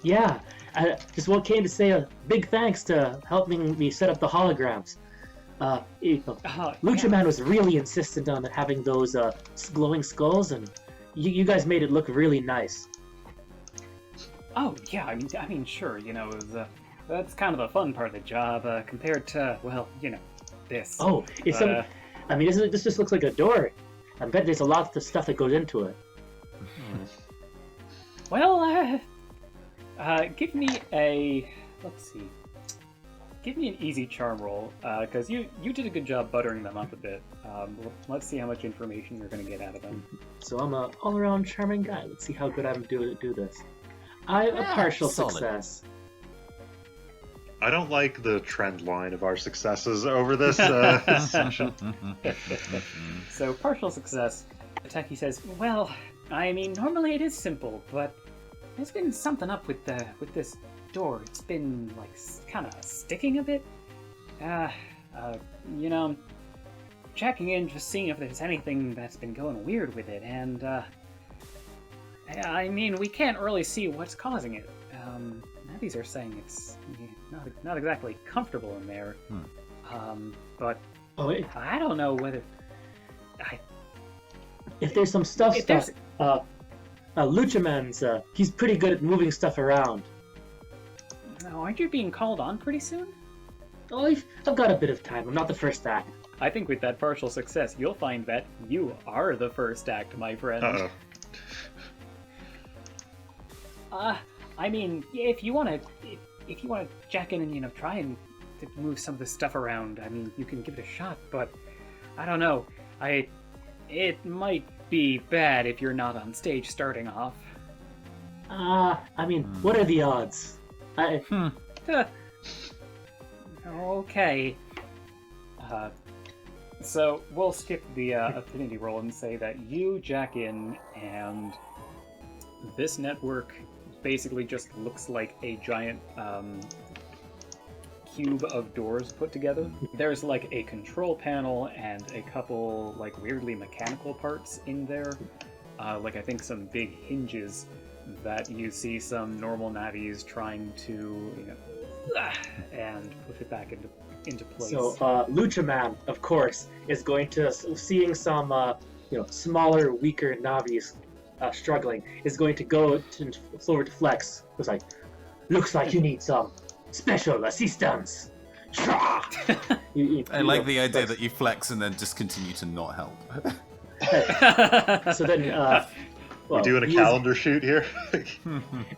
Yeah. I just came to say a big thanks to helping me set up the holograms. Lucha Man was really insistent on having those glowing skulls, and you guys made it look really nice. Oh yeah, I mean, sure. That's kind of the fun part of the job compared to this. Oh, this just looks like a door. I bet there's a lot of stuff that goes into it. Well, give me let's see. Give me an easy charm roll, because you did a good job buttering them up a bit. Let's see how much information you're going to get out of them. So I'm an all-around charming guy. Let's see how good I'm do this. A partial solid. success. I don't like the trend line of our successes over this session. So partial success. Taki says, "Well, I mean, normally it is simple, but there's been something up with this door. It's been kind of sticking a bit. checking in, just seeing if there's anything that's been going weird with it, and I mean, we can't really see what's causing it. Navies are saying it's not exactly comfortable in there. But I don't know whether if there's some stuff, Luchaman's he's pretty good at moving stuff around. Oh, aren't you being called on pretty soon? Oh, I've got a bit of time. I'm not the first act. I think with that partial success, you'll find that you are the first act, my friend. I mean, if you want to jack in and try and to move some of this stuff around, I mean, you can give it a shot. But I don't know. It might be bad if you're not on stage starting off. I mean, what are the odds? Okay. So we'll skip the affinity roll and say that you jack in, and this network basically just looks like a giant cube of doors put together. There's like a control panel and a couple like weirdly mechanical parts in there. Like I think some big hinges that you see some normal navies trying to and push it back into place. So Luchaman, of course, is going to, seeing some smaller, weaker navies struggling, is going to go over to Flex. It's like, looks like you need some special assistance. I like the idea that you flex and then just continue to not help. So then, we're doing a calendar shoot here.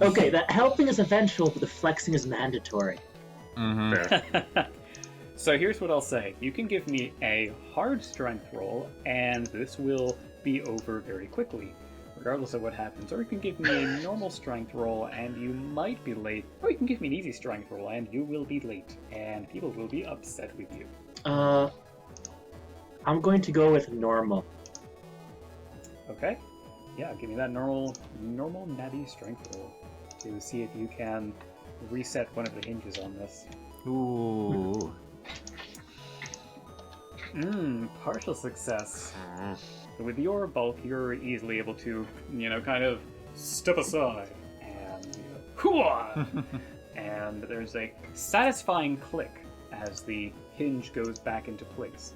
Okay, that helping is eventual, but the flexing is mandatory. Fair. So here's what I'll say. You can give me a hard strength roll, and this will be over very quickly, regardless of what happens. Or you can give me a normal strength roll, and you might be late. Or you can give me an easy strength roll, and you will be late, and people will be upset with you. I'm going to go with normal. Okay. Yeah, give me that normal natty strength roll to see if you can reset one of the hinges on this. Ooh. Partial success. With your bulk, you're easily able to, kind of step aside and, and there's a satisfying click as the hinge goes back into place.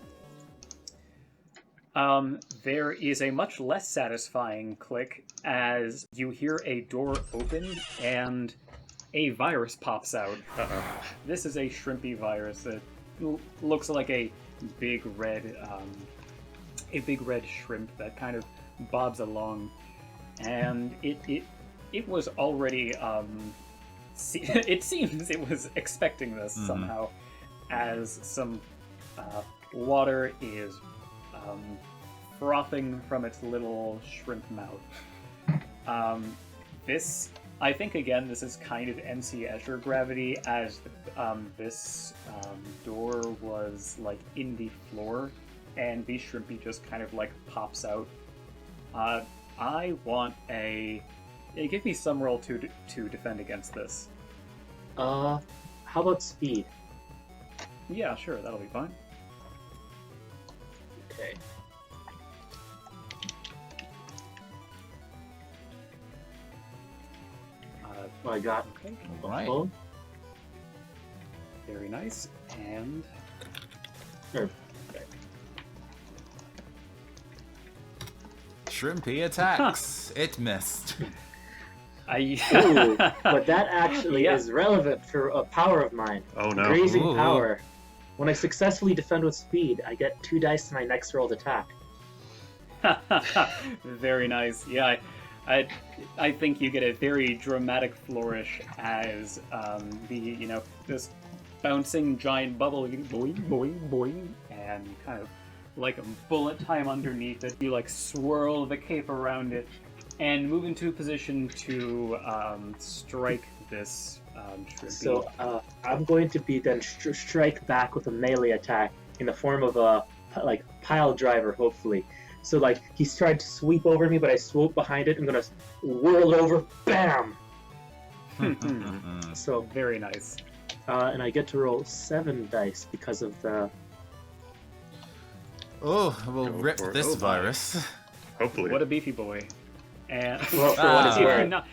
There is a much less satisfying click as you hear a door open and a virus pops out. This is a shrimpy virus that looks like a big red shrimp that kind of bobs along, and it was already it seems it was expecting this somehow, as some water is frothing from its little shrimp mouth. This, I think, again, this is kind of MC Escher gravity, as this door was like in the floor, and the shrimpy just kind of like pops out. I want give me some roll to defend against this. How about speed? Yeah, sure, that'll be fine. Okay. I got Okay, Right. full. very nice, and Sure. Shrimpy attacks. It missed. Ooh, but that actually Yeah. is relevant for a power of mine. Oh no. Grazing Ooh. power. When I successfully defend with speed, I get 2 dice to my next rolled attack. very nice. Yeah, I think you get a very dramatic flourish as this bouncing giant bubble, boing, boing, boing, and you kind of like a bullet time underneath it. You like swirl the cape around it and move into a position to strike this shrimpy. So I'm going to be then strike back with a melee attack in the form of a pile driver, hopefully. So he's tried to sweep over me, but I swoop behind it. I'm gonna whirl over, bam. So very nice. and I get to roll 7 dice because of the Oh, we'll Go rip for it. this Oh, my. virus. Hopefully. What a beefy boy. And Well, for what it's you're, worth. not-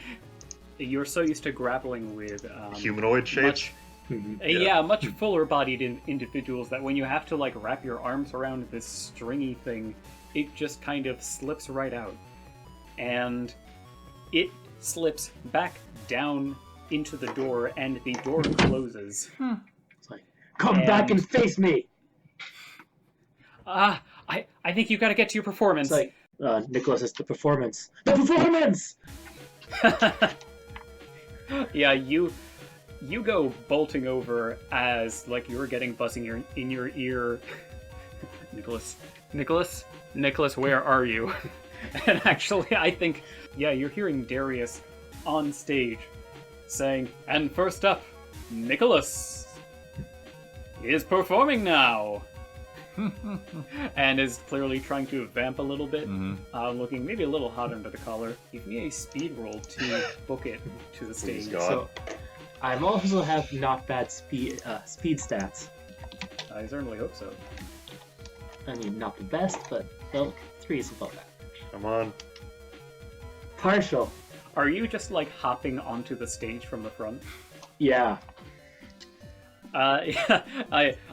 you're so used to grappling with Humanoid shapes? much fuller-bodied individuals that when you have to like wrap your arms around this stringy thing, it just kind of slips right out, and it slips back down into the door, and the door closes. It's like, come back And- and face me. I think you got to get to your performance. It's like, Nicholas, it's the performance. The performance! Yeah, you go bolting over as like you're getting buzzing in your ear. Nicholas, where are you? And actually, I think, yeah, you're hearing Darius on stage saying, "And first up, Nicholas is performing now." And is clearly trying to vamp a little bit, looking maybe a little hot under the collar. Give me a speed roll to book it to the Please, stage. God. So, I also have not bad speed stats. I certainly hope so. I mean, not the best, but well, 3 is above that. Come on. Partial. Are you just like hopping onto the stage from the front? Yeah. Yeah,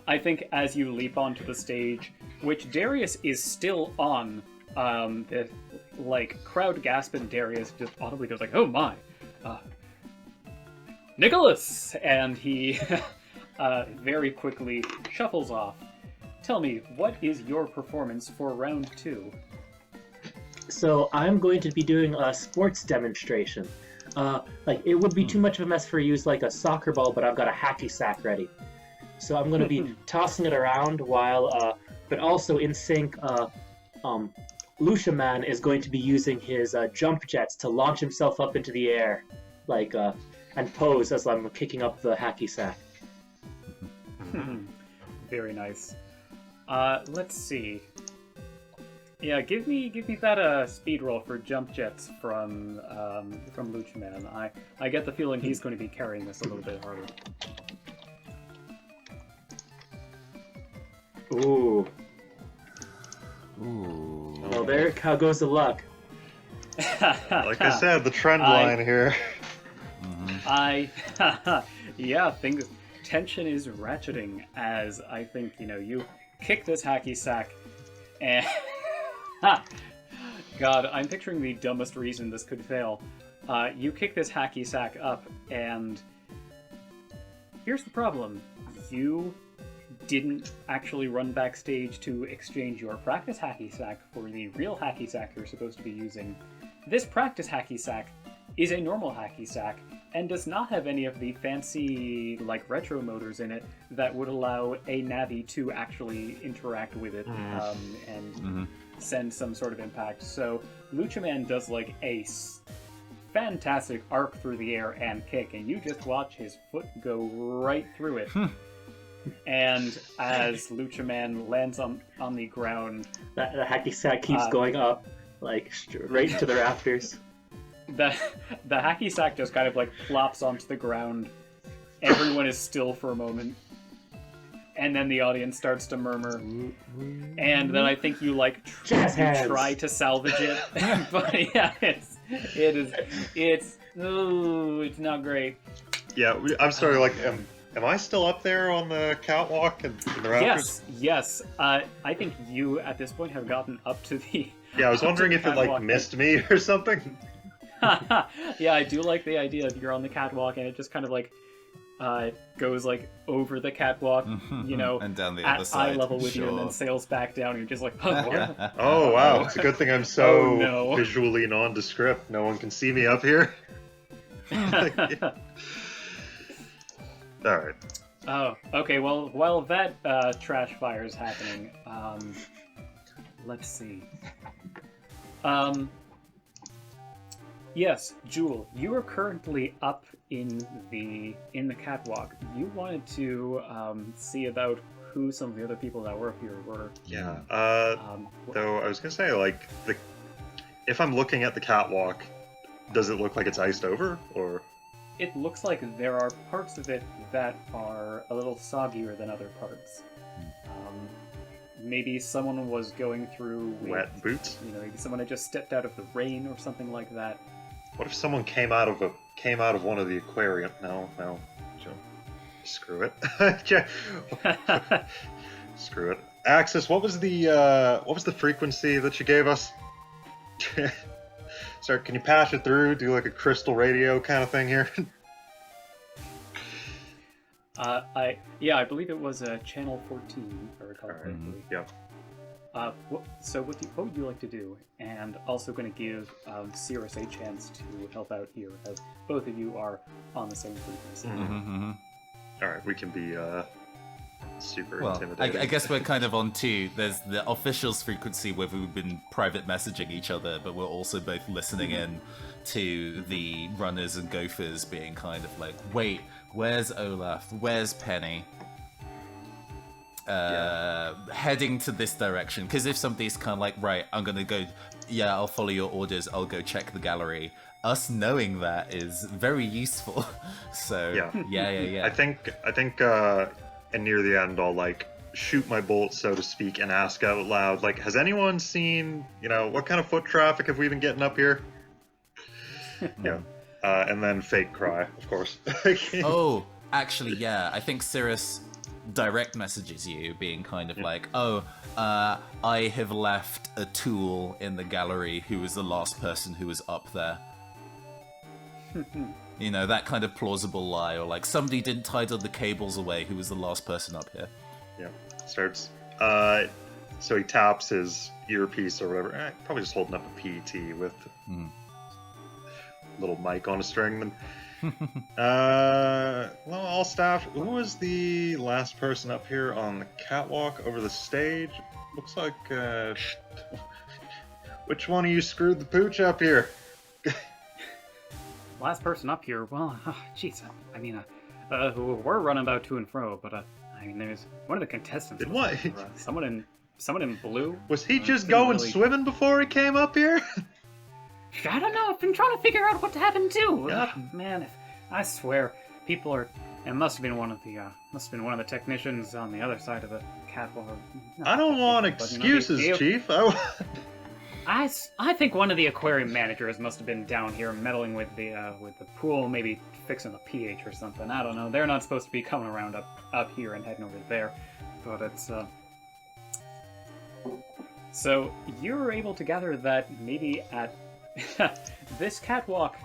I think as you leap onto the stage, which Darius is still on, the like crowd gasp, and Darius just audibly goes like, "Oh my, Nicholas!" And he very quickly shuffles off. Tell me, what is your performance for round 2? So I'm going to be doing a sports demonstration. Like, it would be too much of a mess for use like a soccer ball, but I've got a hacky sack ready. So I'm going to be tossing it around while, but also in sync, Lucia Man is going to be using his jump jets to launch himself up into the air, like, and pose as I'm kicking up the hacky sack. Very nice. Let's see. Yeah, give me that speed roll for jump jets from Lucha Man. I get the feeling he's going to be carrying this a little bit harder. Ooh. Ooh. Well, there goes the luck. Like I said, the trend line here. Yeah, tension is ratcheting as I think, you kick this hacky sack and God, I'm picturing the dumbest reason this could fail. You kick this hacky sack up, and here's the problem. You didn't actually run backstage to exchange your practice hacky sack for the real hacky sack you're supposed to be using. This practice hacky sack is a normal hacky sack and does not have any of the fancy, like, retro motors in it that would allow a Navi to actually interact with it and send some sort of impact. So Lucha Man does like a fantastic arc through the air and kick, and you just watch his foot go right through it. And as Lucha Man lands on the ground, The hacky sack keeps going up, like, right into the rafters. the hacky sack just kind of like plops onto the ground. Everyone is still for a moment, and then the audience starts to murmur, and then I think you like try to salvage it, but yeah, it's not great. Yeah, I'm sorry, like, am I still up there on the catwalk and in the rafters? Yes. I think you at this point have gotten up to the. Yeah, I was wondering if it, like, catwalk. missed me or something. Yeah, I do like the idea of you're on the catwalk and it just kind of like goes like over the catwalk, and down the at other side. eye level with you, and then Sure. sails back down. And you're just like, oh, what? Oh, wow. It's a good thing I'm so Oh, no. visually nondescript. No one can see me up here. Alright. Oh, okay. Well, while that trash fire is happening, let's see. Yes, Jewel, you are currently up in the catwalk. You wanted to see about who some of the other people that were up here were. Yeah. Though I was gonna say, like, if I'm looking at the catwalk, does it look like it's iced over, or? It looks like there are parts of it that are a little soggier than other parts. maybe someone was going through with, Wet boots. You know, maybe someone had just stepped out of the rain or something like that. What if someone came out of one of the aquarium? No, screw it. Screw it. Axis, what was the frequency that you gave us? Sorry, can you patch it through? Do like a crystal radio kind of thing here? I believe it was channel 14, if I recall correctly. Yep. So what would you like to do? And also going to give Cirrus a chance to help out here, as both of you are on the same frequency. All right, we can be super Well, intimidating. I guess we're kind of on two. There's the officials frequency where we've been private messaging each other, but we're also both listening in to the runners and gophers being kind of like, wait, where's Olaf? Where's Penny? Heading to this direction. Because if somebody's kind of like, right, I'm going to go, yeah, I'll follow your orders, I'll go check the gallery. Us knowing that is very useful. So, yeah. I think and near the end, I'll like shoot my bolt, so to speak, and ask out loud, like, has anyone seen, what kind of foot traffic have we been getting up here? Yeah. And then fake cry, of course. Oh, actually, yeah. I think Cirrus direct messages you, being kind of like, I have left a tool in the gallery who was the last person who was up there. That kind of plausible lie, or like somebody didn't tidy the cables away who was the last person up here. Yeah, starts. So he taps his earpiece or whatever. Probably just holding up a PET with a little mic on a string. Well, all staff. Who was the last person up here on the catwalk over the stage? Looks like. Which one of you screwed the pooch up here? Last person up here, well, jeez, we're running about to and fro, but there's one of the contestants. Did what? Someone in blue. Was he just going swimming before he came up here? I don't know. I've been trying to figure out what happened too. Man, I swear, people are. It must have been one of the technicians on the other side of the catwalk. I don't want excuses, Chief. I think one of the aquarium managers must have been down here meddling with the pool, maybe fixing the pH or something. I don't know. They're not supposed to be coming around up here and heading over there, but it's. So you're able to gather that maybe at this catwalk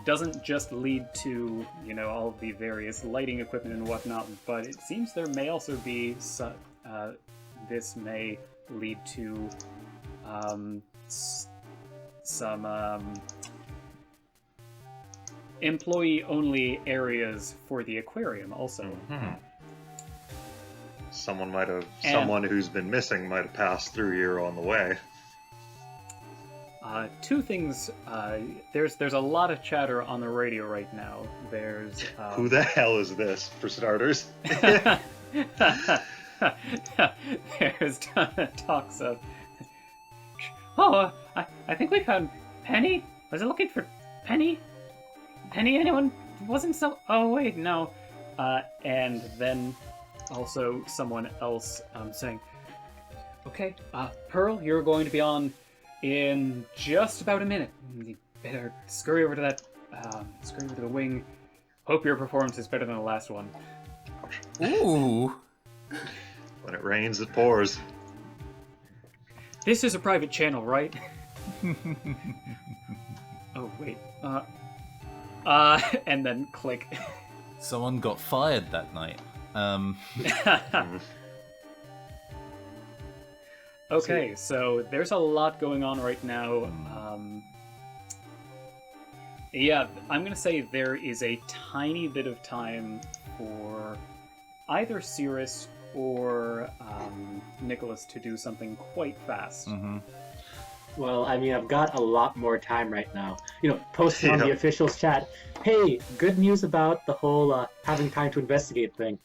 doesn't just lead to all of the various lighting equipment and whatnot, but it seems there may also be this may lead to some employee-only areas for the aquarium also. Someone who's been missing might have passed through here on the way. Two things. There's a lot of chatter on the radio right now. There's who the hell is this, for starters? There's talks of. I think we found Penny. Was it looking for Penny? Penny? Anyone? Wasn't so. Oh wait, no. And then also someone else saying, "Okay, Pearl, you're going to be on in just about a minute. You better scurry over to the wing. Hope your performance is better than the last one." Ooh. When it rains, it pours. This is a private channel, right? Oh, wait. And then click. Someone got fired that night. Okay, so there's a lot going on right now. Yeah, I'm gonna say there is a tiny bit of time for either Cirrus or Nicholas to do something quite fast. Well, I've got a lot more time right now. Posting on the officials chat, hey, good news about the whole having time to investigate thing.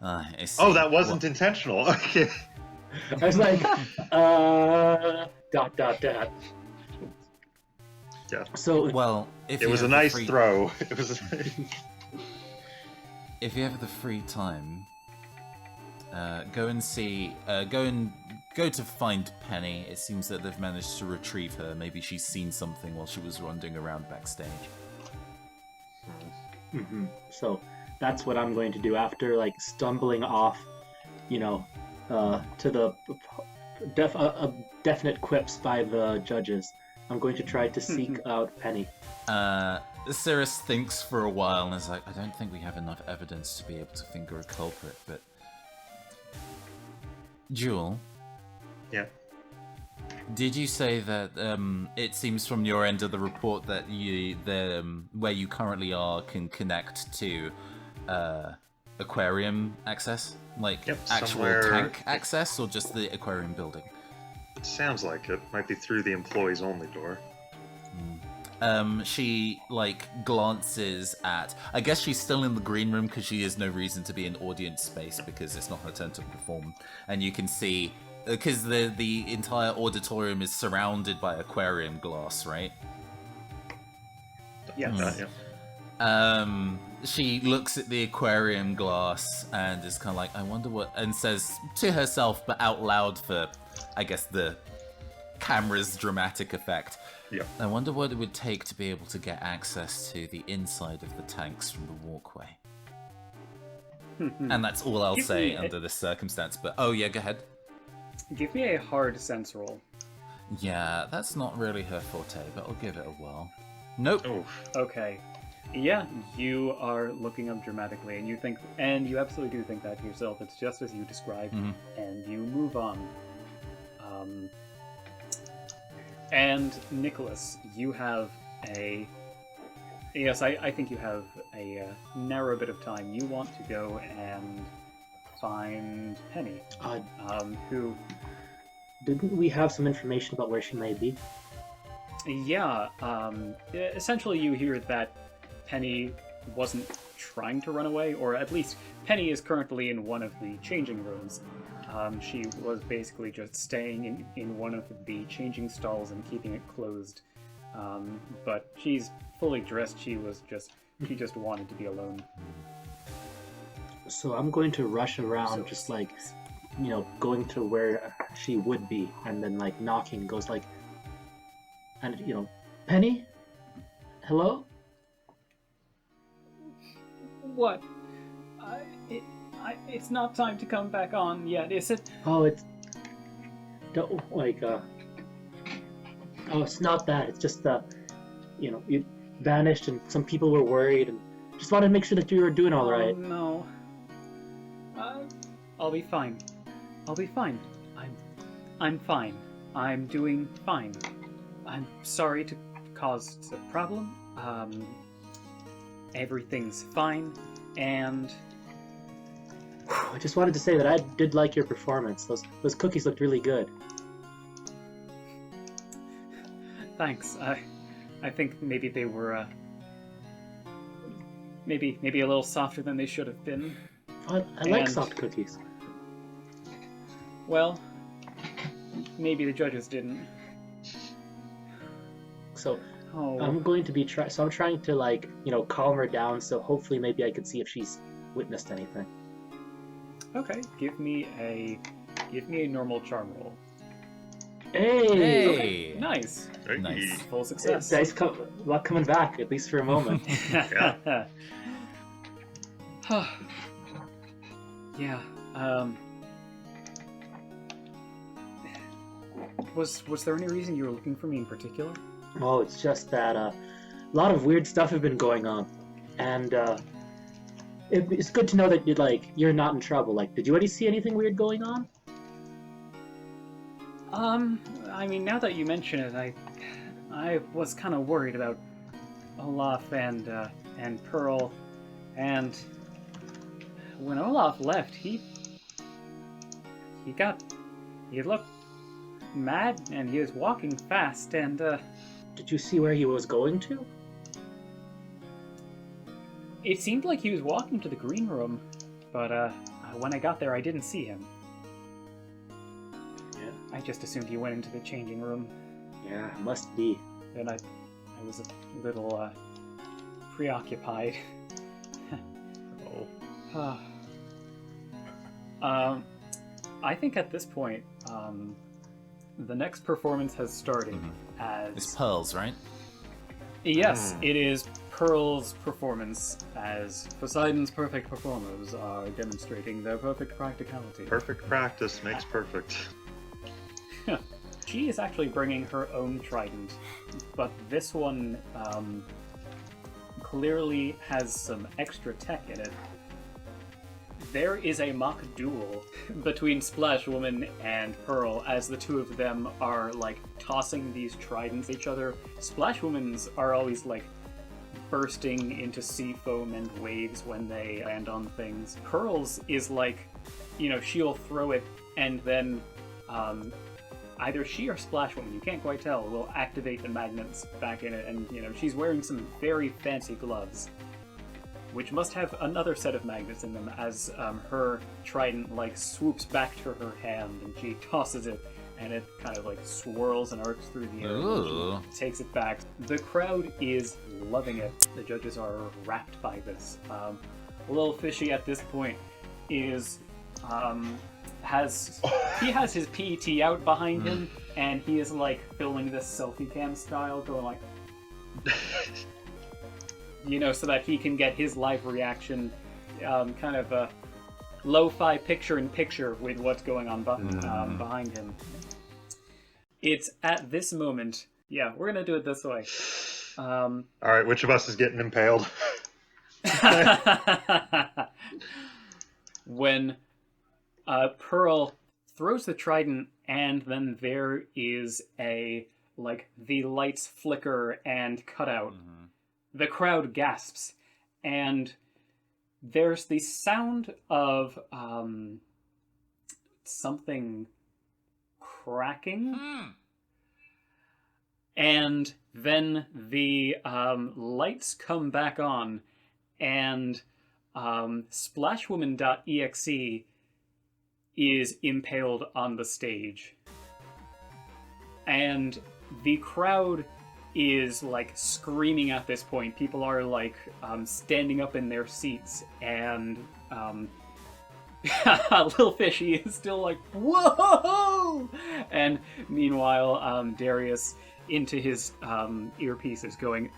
I see. Oh, that wasn't intentional. Okay. I was like, ... Yeah. So, well, if it was a nice throw. It was. If you have the free time, Go and see. Go to find Penny. It seems that they've managed to retrieve her. Maybe she's seen something while she was wandering around backstage. So that's what I'm going to do after like stumbling off, to the definite quips by the judges. I'm going to try to seek out Penny. Cirrus thinks for a while and is like, I don't think we have enough evidence to be able to finger a culprit, but... Jewel? Yeah. Did you say that it seems from your end of the report that where you currently are can connect to aquarium access? Like actual somewhere... tank access, or just the aquarium building? It sounds like it. Might be through the employees only door. She glances at. I guess she's still in the green room because she has no reason to be in audience space because it's not her turn to perform. And you can see because the entire auditorium is surrounded by aquarium glass, right? Yes. She looks at the aquarium glass and is kind of like, I wonder what, and says to herself, but out loud for, I guess, the camera's dramatic effect. Yeah. I wonder what it would take to be able to get access to the inside of the tanks from the walkway. And that's all I'll say under this circumstance. But oh yeah, go ahead. Give me a hard sense roll. Yeah, that's not really her forte, but I'll give it a whirl. Nope. Oof. Okay. Yeah, you are looking up dramatically, and you absolutely do think that to yourself. It's just as you described, and you move on. And Nicholas, you have a... Yes, I think you have a narrow bit of time. You want to go and find Penny, who... Didn't we have some information about where she may be? Yeah, essentially you hear that Penny wasn't trying to run away, or at least Penny is currently in one of the changing rooms. She was basically just staying in one of the changing stalls and keeping it closed. But she's fully dressed. She just wanted to be alone. So I'm going to rush around, just like, going to where she would be, and then like knocking, goes like, and Penny, hello. What? It's not time to come back on yet, is it? Oh, it's not that. It's just you vanished, and some people were worried, and just wanted to make sure that you were doing all right. No. I'll be fine. I'll be fine. I'm fine. I'm doing fine. I'm sorry to cause a problem. Everything's fine, and... I just wanted to say that I did like your performance. Those cookies looked really good. Thanks. I think maybe they were maybe a little softer than they should have been. I like soft cookies. Well, maybe the judges didn't. So I'm going to be So I'm trying to calm her down. So hopefully maybe I could see if she's witnessed anything. Okay, give me a normal charm roll. Hey! Okay, Nice. Nice. Full success. Dice luck coming back, at least for a moment. Yeah. Yeah. Was there any reason you were looking for me in particular? Oh, it's just that a lot of weird stuff have been going on, and it's good to know that you're not in trouble. Did you already see anything weird going on? I mean, now that you mention it, I was kind of worried about Olaf and Pearl, and when Olaf left, he looked mad, and he was walking fast, and Did you see where he was going to? it seemed like he was walking to the green room, but when I got there, I didn't see him. Yeah. I just assumed he went into the changing room, Yeah, must be. and I was a little preoccupied. I think at this point, the next performance has started as... It's Pearls, right? Yes, it is Pearl's performance as Poseidon's perfect performers are demonstrating their perfect practicality. Perfect practice makes perfect. She is actually bringing her own trident, but this one clearly has some extra tech in it. There is a mock duel between Splash Woman and Pearl as the two of them are like tossing these tridents at each other. Splash Woman's are always like bursting into sea foam and waves when they land on things. Pearl's is like, she'll throw it and then either she or Splash Woman, you can't quite tell, will activate the magnets back in it, and she's wearing some very fancy gloves, which must have another set of magnets in them as her trident like swoops back to her hand and she tosses it and it kind of like swirls and arcs through the air and she takes it back. The crowd is loving it. The judges are rapt by this. A little fishy at this point is has his PET out behind him and he is like filming this selfie cam style going like so that he can get his live reaction, kind of a lo-fi picture-in-picture with what's going on behind him. It's at this moment, we're gonna do it this way. Alright, which of us is getting impaled? When Pearl throws the trident and then there is the lights flicker and cut out. The crowd gasps, and there's the sound of something cracking, and then the lights come back on, and Splashwoman.exe is impaled on the stage. And the crowd is like screaming at this point. People are like standing up in their seats, and Little Fishy is still like, whoa! And meanwhile, Darius into his earpiece is going,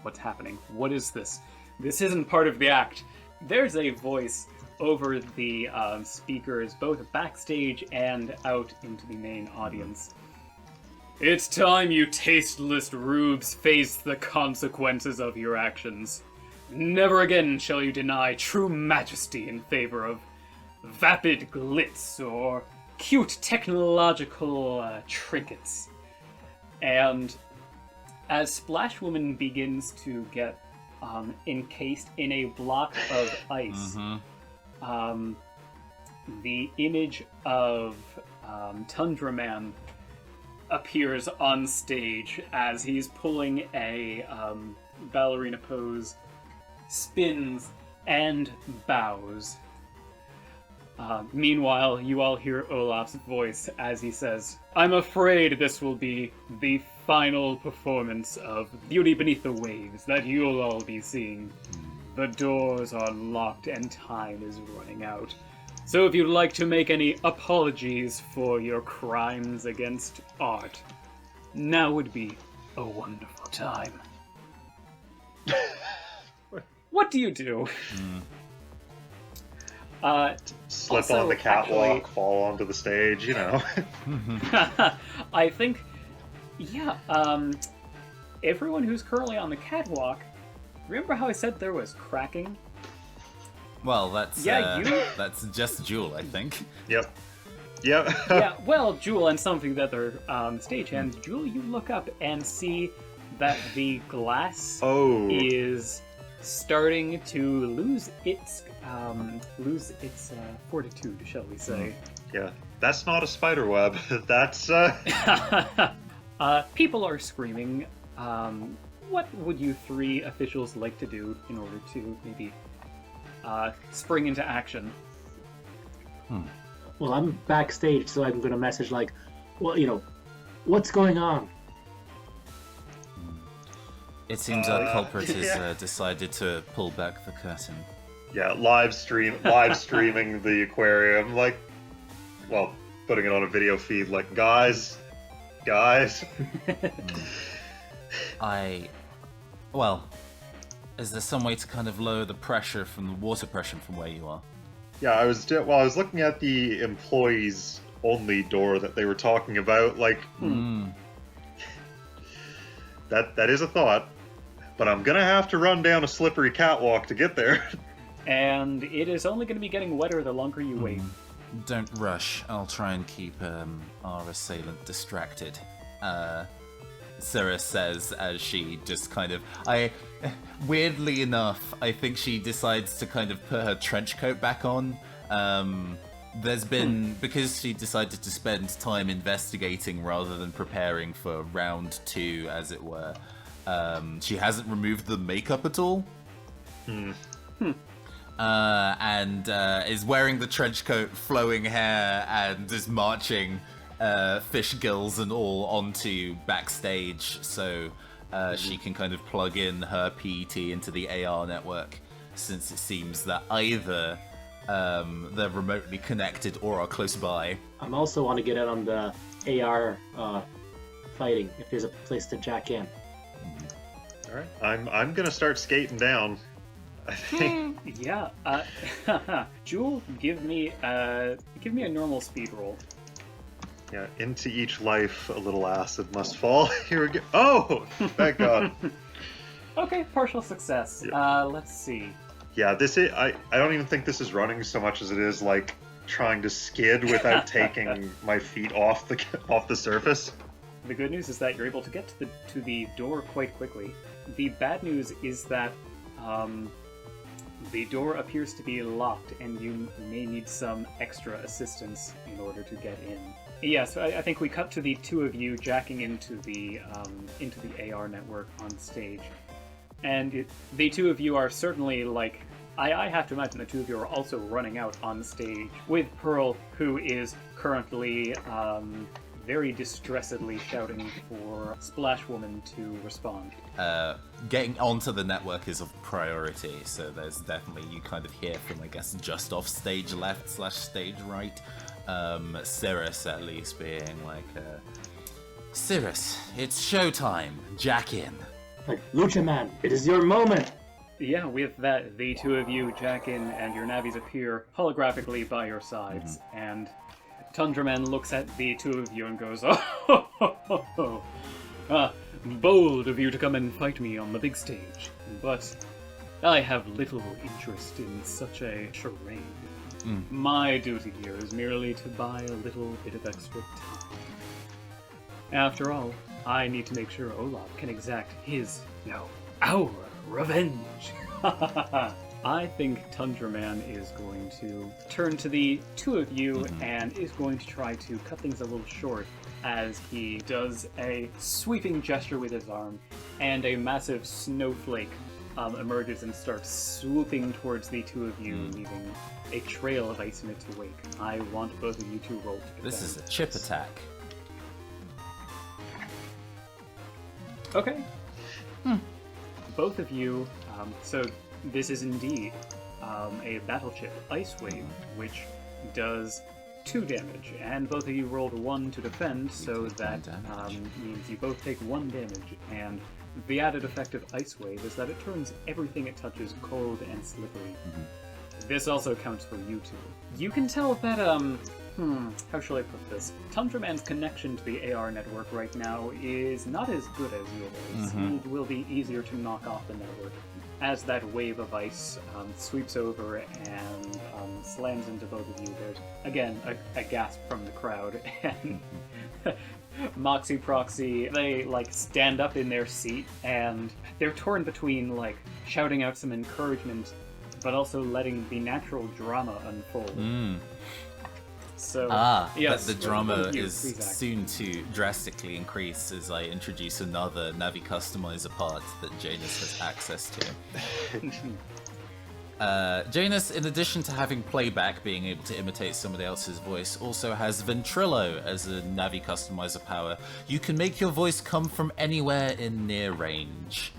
what's happening? What is this? This isn't part of the act. There's a voice over the speakers, both backstage and out into the main audience. It's time you tasteless rubes face the consequences of your actions. Never again shall you deny true majesty in favor of vapid glitz or cute technological trinkets. And as Splash Woman begins to get encased in a block of ice, the image of Tundra Man appears on stage as he's pulling a ballerina pose, spins, and bows. Meanwhile, you all hear Olaf's voice as he says, I'm afraid this will be the final performance of Beauty Beneath the Waves that you'll all be seeing. The doors are locked and time is running out. So if you'd like to make any apologies for your crimes against art, now would be a wonderful time. What do you do? Slip also, on the catwalk, actually, fall onto the stage, I think, everyone who's currently on the catwalk, remember how I said there was cracking? Well, that's that's just Jewel, I think. Yep. Yeah, well, Jewel and some of the other stagehands. Jewel, you look up and see that the glass is starting to lose its fortitude, shall we say? Yeah, that's not a spider web. That's people are screaming. What would you three officials like to do in order to maybe spring into action? Well, I'm backstage, so I'm going to message like, well, what's going on? It seems our culprit has decided to pull back the curtain. Yeah, live streaming the aquarium, like, well, putting it on a video feed, like, guys. Well, is there some way to kind of lower the pressure from the water pressure from where you are? Yeah, I was looking at the employees only door that they were talking about, like, that is a thought, but I'm gonna have to run down a slippery catwalk to get there. And it is only going to be getting wetter the longer you wait. Don't rush. I'll try and keep our assailant distracted. Sarah says as she just kind of... weirdly enough, I think she decides to kind of put her trench coat back on. There's been... Because she decided to spend time investigating rather than preparing for round 2, as it were, she hasn't removed the makeup at all. And is wearing the trench coat, flowing hair, and is marching fish gills and all onto backstage, so she can kind of plug in her PET into the AR network, since it seems that either they're remotely connected or are close by. I'm also want to get in on the AR fighting, if there's a place to jack in. Alright, I'm gonna start skating down, I think. Yeah. Jewel, give me a normal speed roll. Yeah, into each life a little acid must fall. Here we go. Oh, thank God. Okay, partial success. Yeah. Let's see. Yeah, I don't even think this is running so much as it is like trying to skid without taking my feet off the surface. The good news is that you're able to get to the door quite quickly. The bad news is that the door appears to be locked, and you may need some extra assistance in order to get in. Yeah, so I think we cut to the two of you jacking into the AR network on stage, and the two of you are certainly like. I have to imagine the two of you are also running out on stage with Pearl, who is currently very distressedly shouting for Splash Woman to respond. Getting onto the network is of priority, so there's definitely, you kind of hear from, I guess, just off stage left / stage right, Cirrus at least being like, Cirrus, it's showtime, jack in. Like, Lucha Man, it is your moment! Yeah, with that, the two of you jack in, and your navies appear holographically by your sides, and Tundraman looks at the two of you and goes, bold of you to come and fight me on the big stage, but I have little interest in such a charade. My duty here is merely to buy a little bit of extra time. After all, I need to make sure Olaf can exact his, our revenge. I think Tundraman is going to turn to the two of you and is going to try to cut things a little short as he does a sweeping gesture with his arm, and a massive snowflake emerges and starts swooping towards the two of you, leaving a trail of ice in its wake. I want both of you to roll to defend. This is a chip attack. Okay. Both of you, so this is indeed a battle chip, Ice Wave, which does 2 damage, and both of you rolled 1 to defend, so that means you both take 1 damage, and the added effect of Ice Wave is that it turns everything it touches cold and slippery. This also counts for you two. You can tell that, how shall I put this? Tundraman's connection to the AR network right now is not as good as yours. It will be easier to knock off the network as that wave of ice sweeps over and slams into both of you. There's, again, a gasp from the crowd, and Moxie Proxy, they, stand up in their seat, and they're torn between, shouting out some encouragement, but also letting the natural drama unfold. So, yes, but the drama is soon to drastically increase as I introduce another Navi customizer part that Janus has access to. Janus, in addition to having playback, being able to imitate somebody else's voice, also has Ventrilo as a Navi customizer power. You can make your voice come from anywhere in near range.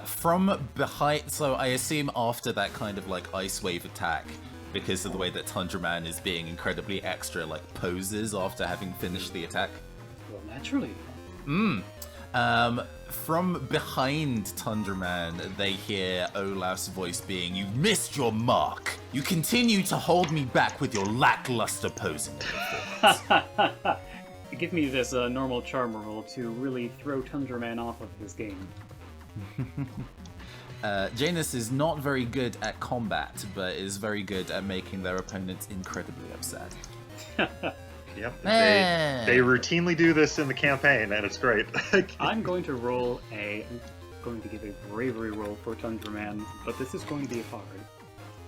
From behind, so I assume after that kind of like ice wave attack, because of the way that Tundra Man is being incredibly extra, like poses after having finished the attack. Well, naturally. From behind Tundra Man, they hear Olaf's voice being, "You've missed your mark. You continue to hold me back with your lackluster posing." Give me this normal charm roll to really throw Tundra Man off of his game. Janus is not very good at combat, but is very good at making their opponents incredibly upset. Yep, they routinely do this in the campaign, and it's great. I'm going to give a bravery roll for Tundra Man, but this is going to be hard.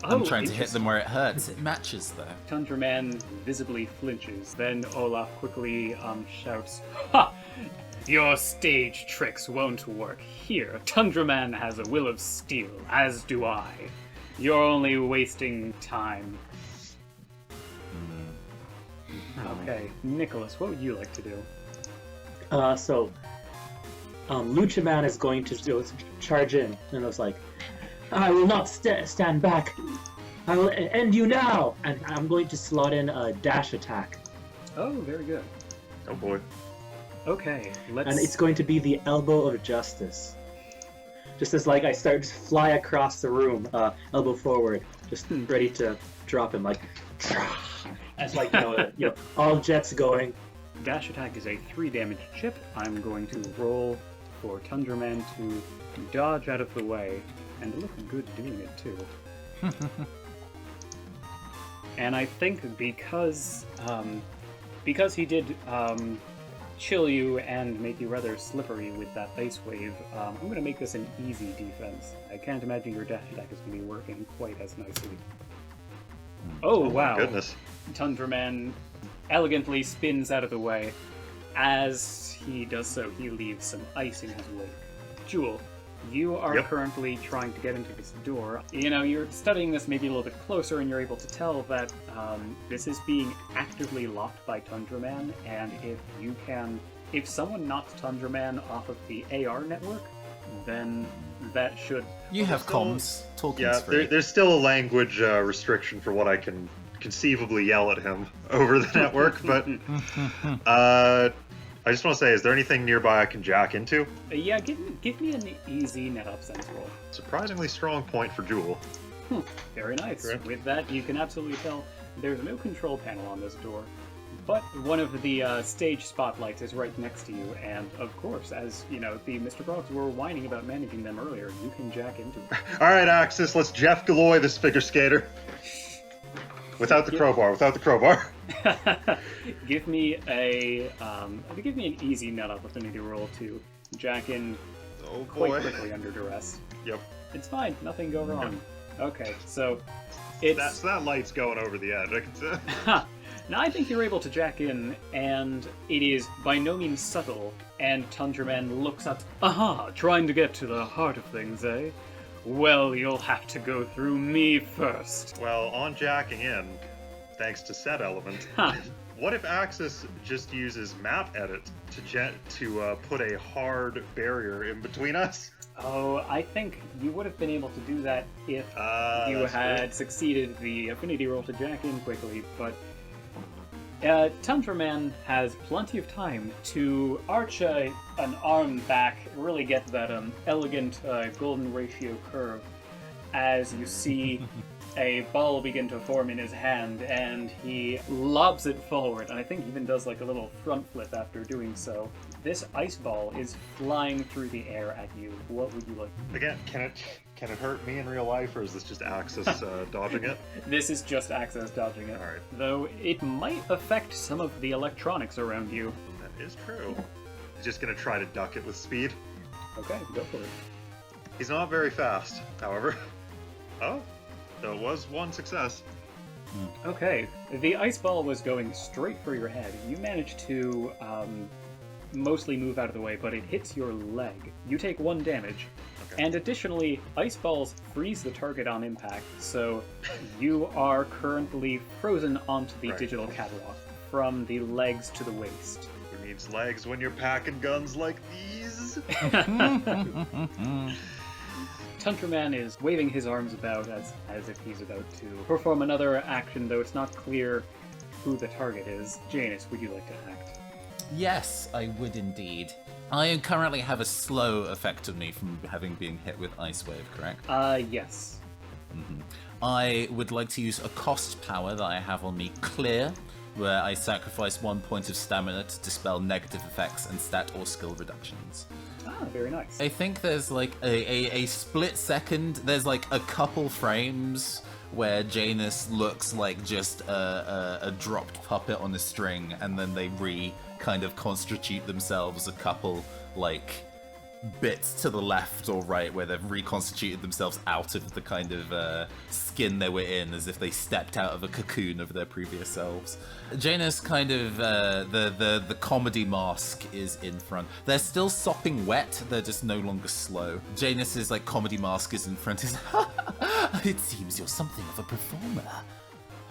I'm trying to hit them where it hurts. It matches, though. Tundra Man visibly flinches. Then Olaf quickly shouts, "Ha! Your stage tricks won't work here. Tundra Man has a will of steel, as do I. You're only wasting time." Okay, Nicholas, what would you like to do? Lucha Man is going to charge in, and it's like, "I will not stand back. I will end you now!" And I'm going to slot in a dash attack. Oh, very good. Oh boy. Okay, let's... And it's going to be the Elbow of Justice. Just as like I start to fly across the room, elbow forward, just ready to drop him, like... As like, all jets going. Dash attack is a 3 damage chip. I'm going to roll for Tundra Man to dodge out of the way, and look good doing it too. And I think because he did chill you and make you rather slippery with that ice wave, I'm going to make this an easy defense. I can't imagine your dash attack is going to be working quite as nicely. Oh wow! My goodness. Tundra Man elegantly spins out of the way. As he does so, he leaves some ice in his wake. Jewel, you are currently trying to get into this door. You're studying this maybe a little bit closer, and you're able to tell that this is being actively locked by Tundra Man, and if someone knocks Tundra Man off of the AR network, then that should... You have comms. Talking there's still a language restriction for what I can conceivably yell at him over the network, but I just want to say, is there anything nearby I can jack into? Yeah, give me an easy net up sense roll. Surprisingly strong point for Jewel. Very nice. Great. With that, you can absolutely tell there's no control panel on this door, but one of the stage spotlights is right next to you, and of course, as the Mr. Frogs were whining about managing them earlier, you can jack into it. All right, Axis, let's Jeff Galloy this figure skater. Without the crowbar. Give me an easy net opportunity roll to jack in quite quickly under duress. Yep. It's fine. Nothing go wrong. Okay, so it's... That light's going over the edge, I can say. Now I think you're able to jack in, and it is by no means subtle, and Tundra Man looks up. Aha! Trying to get to the heart of things, eh? Well, you'll have to go through me first. Well, on jacking in, thanks to set element, what if Axis just uses map edit to put a hard barrier in between us? Oh, I think you would have been able to do that if you had succeeded the affinity roll to jack in quickly, but Tundra Man has plenty of time to arch an arm back, really get that elegant golden ratio curve as you see a ball begin to form in his hand, and he lobs it forward, and I think even does like a little front flip after doing so. This ice ball is flying through the air at you. What would you like? Again, can it hurt me in real life, or is this just Axis dodging it? This is just Axis dodging it. Alright. Though it might affect some of the electronics around you. That is true. He's just gonna try to duck it with speed. Okay, go for it. He's not very fast, however. Oh, so it was one success. Okay, the ice ball was going straight for your head. You managed to mostly move out of the way, but it hits your leg. You take 1 damage. Okay. And additionally, ice balls freeze the target on impact, so you are currently frozen onto the digital catwalk from the legs to the waist. We Needs legs when you're packing guns like these. Tundraman is waving his arms about as if he's about to perform another action, though it's not clear who the target is. Janus, would you like to act? Yes, I would indeed. I currently have a slow effect on me from having been hit with Ice Wave, correct? Yes. I would like to use a cost power that I have on me, Clear, where I sacrifice 1 point of stamina to dispel negative effects and stat or skill reductions. Ah, very nice. I think there's like a split second, there's like a couple frames where Janus looks like just a dropped puppet on a string, and then they kind of constitute themselves a couple like bits to the left or right where they've reconstituted themselves out of the kind of skin they were in, as if they stepped out of a cocoon of their previous selves. Janus kind of the comedy mask is in front. They're still sopping wet, they're just no longer slow. Janus's like comedy mask is in front. Is it seems you're something of a performer.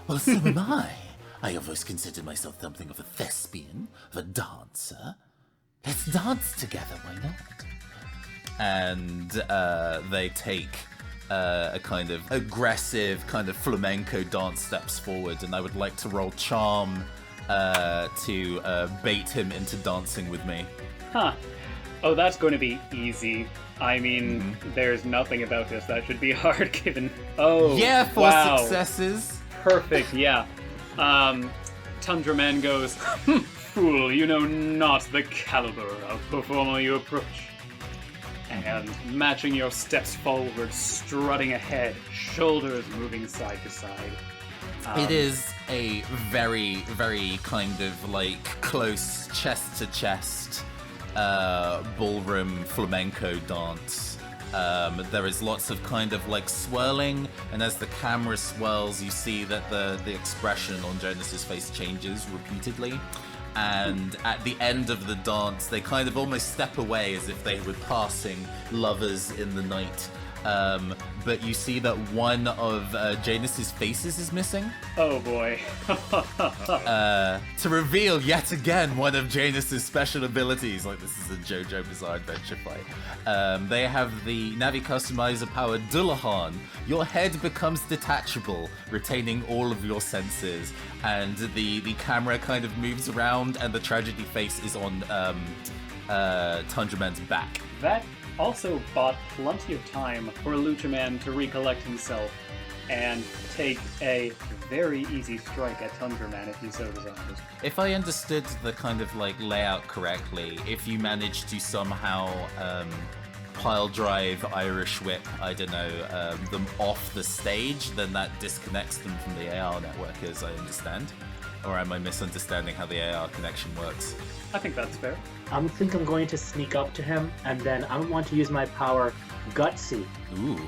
Well, so am I. I always considered myself something of a thespian, of a dancer. Let's dance together, why not? And they take a kind of aggressive, kind of flamenco dance steps forward, and I would like to roll Charm to bait him into dancing with me. Huh. Oh, that's going to be easy. I mean, there's nothing about this that should be hard given... Oh, yeah, 4 wow. successes. Perfect, yeah. Tundraman goes, Fool, you know not the caliber of performer you approach. And matching your steps forward, strutting ahead, shoulders moving side to side. It is a very, very kind of like close chest to chest ballroom flamenco dance. There is lots of kind of like swirling, and as the camera swirls, you see that the expression on Jonas's face changes repeatedly. And at the end of the dance, they kind of almost step away as if they were passing lovers in the night. But you see that one of Janus's faces is missing. Oh boy. To reveal yet again one of Janus's special abilities, like this is a JoJo Bizarre Adventure fight. They have the Navi Customizer power Dullahan. Your head becomes detachable, retaining all of your senses, and the camera kind of moves around, and the tragedy face is on Tundraman's back. That also bought plenty of time for Luchaman to recollect himself and take a very easy strike at Tundraman if he so desires. If I understood the kind of like layout correctly, if you manage to somehow pile drive, Irish whip, I don't know, them off the stage, then that disconnects them from the AR network, as I understand. Or am I misunderstanding how the AR connection works? I think that's fair. I think I'm going to sneak up to him, and then I want to use my power Gutsy, Ooh.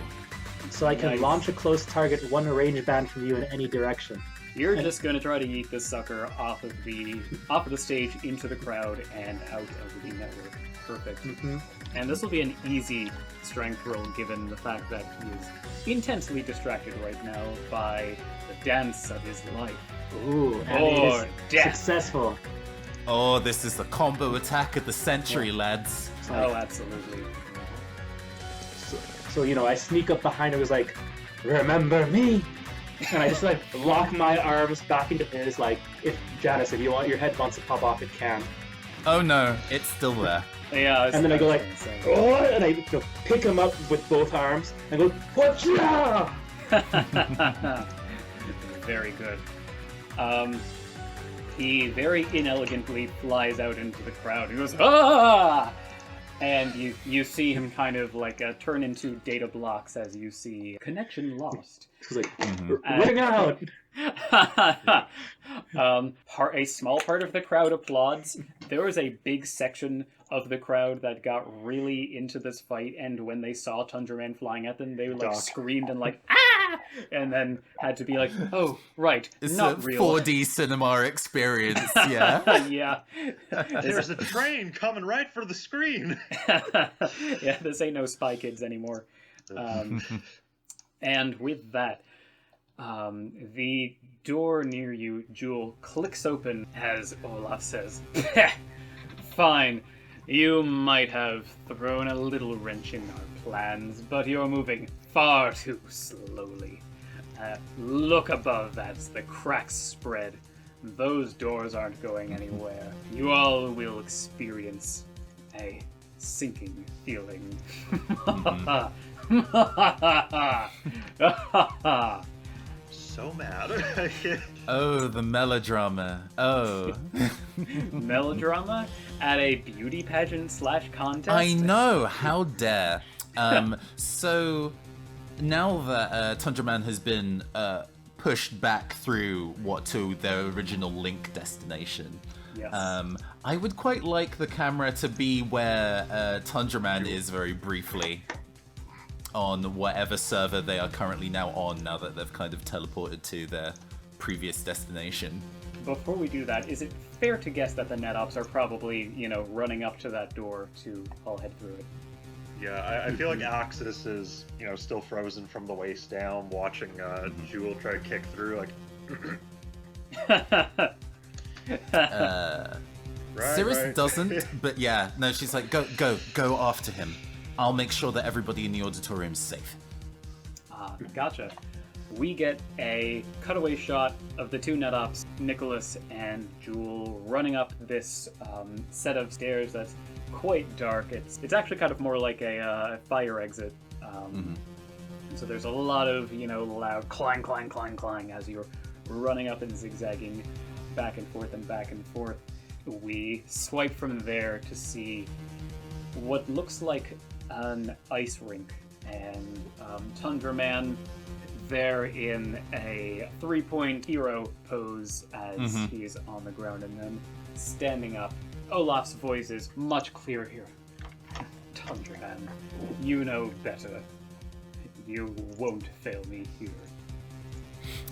so I can Nice. launch a close target one range band from you in any direction. You're just going to try to yeet this sucker off of the stage into the crowd and out of the network. Perfect. And this will be an easy strength roll given the fact that he is intensely distracted right now by the dance of his life. Ooh, and Or it is death. successful. Oh, this is the combo attack of the century, lads. It's like- Oh, absolutely. So, you know, I sneak up behind him, was like, remember me? And I just like lock my arms back into his, like, if Janice, if you want your head wants to pop off, it can. Oh no, it's still there. Yeah, And then I go like, oh, and I pick him up with both arms and go, whatcha? Very good. He very inelegantly flies out into the crowd and goes, ah! And you see him kind of like turn into data blocks as you see connection lost. He's like, ring out! A small part of the crowd applauds. There was a big section of the crowd that got really into this fight, and when they saw Tundraman flying at them, they like screamed and like, ah! And then had to be like, oh, right, It's not a real. 4D cinema experience, yeah. Yeah. There's a train coming right for the screen. Yeah, this ain't no Spy Kids anymore. And with that, the door near you, Jewel, clicks open as Olaf says, "Peh, fine. You might have thrown a little wrench in our plans, but you're moving far too slowly. Look above, that's the cracks spread. Those doors aren't going anywhere. You all will experience a sinking feeling. So mad. Oh, the melodrama. Oh. Melodrama at a beauty pageant / contest? I know, how dare. So, now that Tundra Man has been pushed back through to their original link destination, Yes. I would quite like the camera to be where Tundra Man is very briefly on whatever server they are currently now on, now that they've kind of teleported to their previous destination. Before we do that, is it fair to guess that the NetOps are probably, running up to that door to all head through it? Yeah, I feel like Axis is, still frozen from the waist down, watching Jewel try to kick through, Cirrus doesn't, but yeah, no, she's like, go after him. I'll make sure that everybody in the auditorium's safe. Gotcha. We get a cutaway shot of the two NetOps, Nicholas and Jewel, running up this set of stairs that's quite dark. It's actually kind of more like a fire exit. So there's a lot of, loud clang, clang, clang, clang as you're running up and zigzagging back and forth and back and forth. We swipe from there to see what looks like an ice rink, and Tundra Man there in a 3-point hero pose as he's on the ground, and then standing up, Olaf's voice is much clearer here. Tundra Man, you know better. You won't fail me here.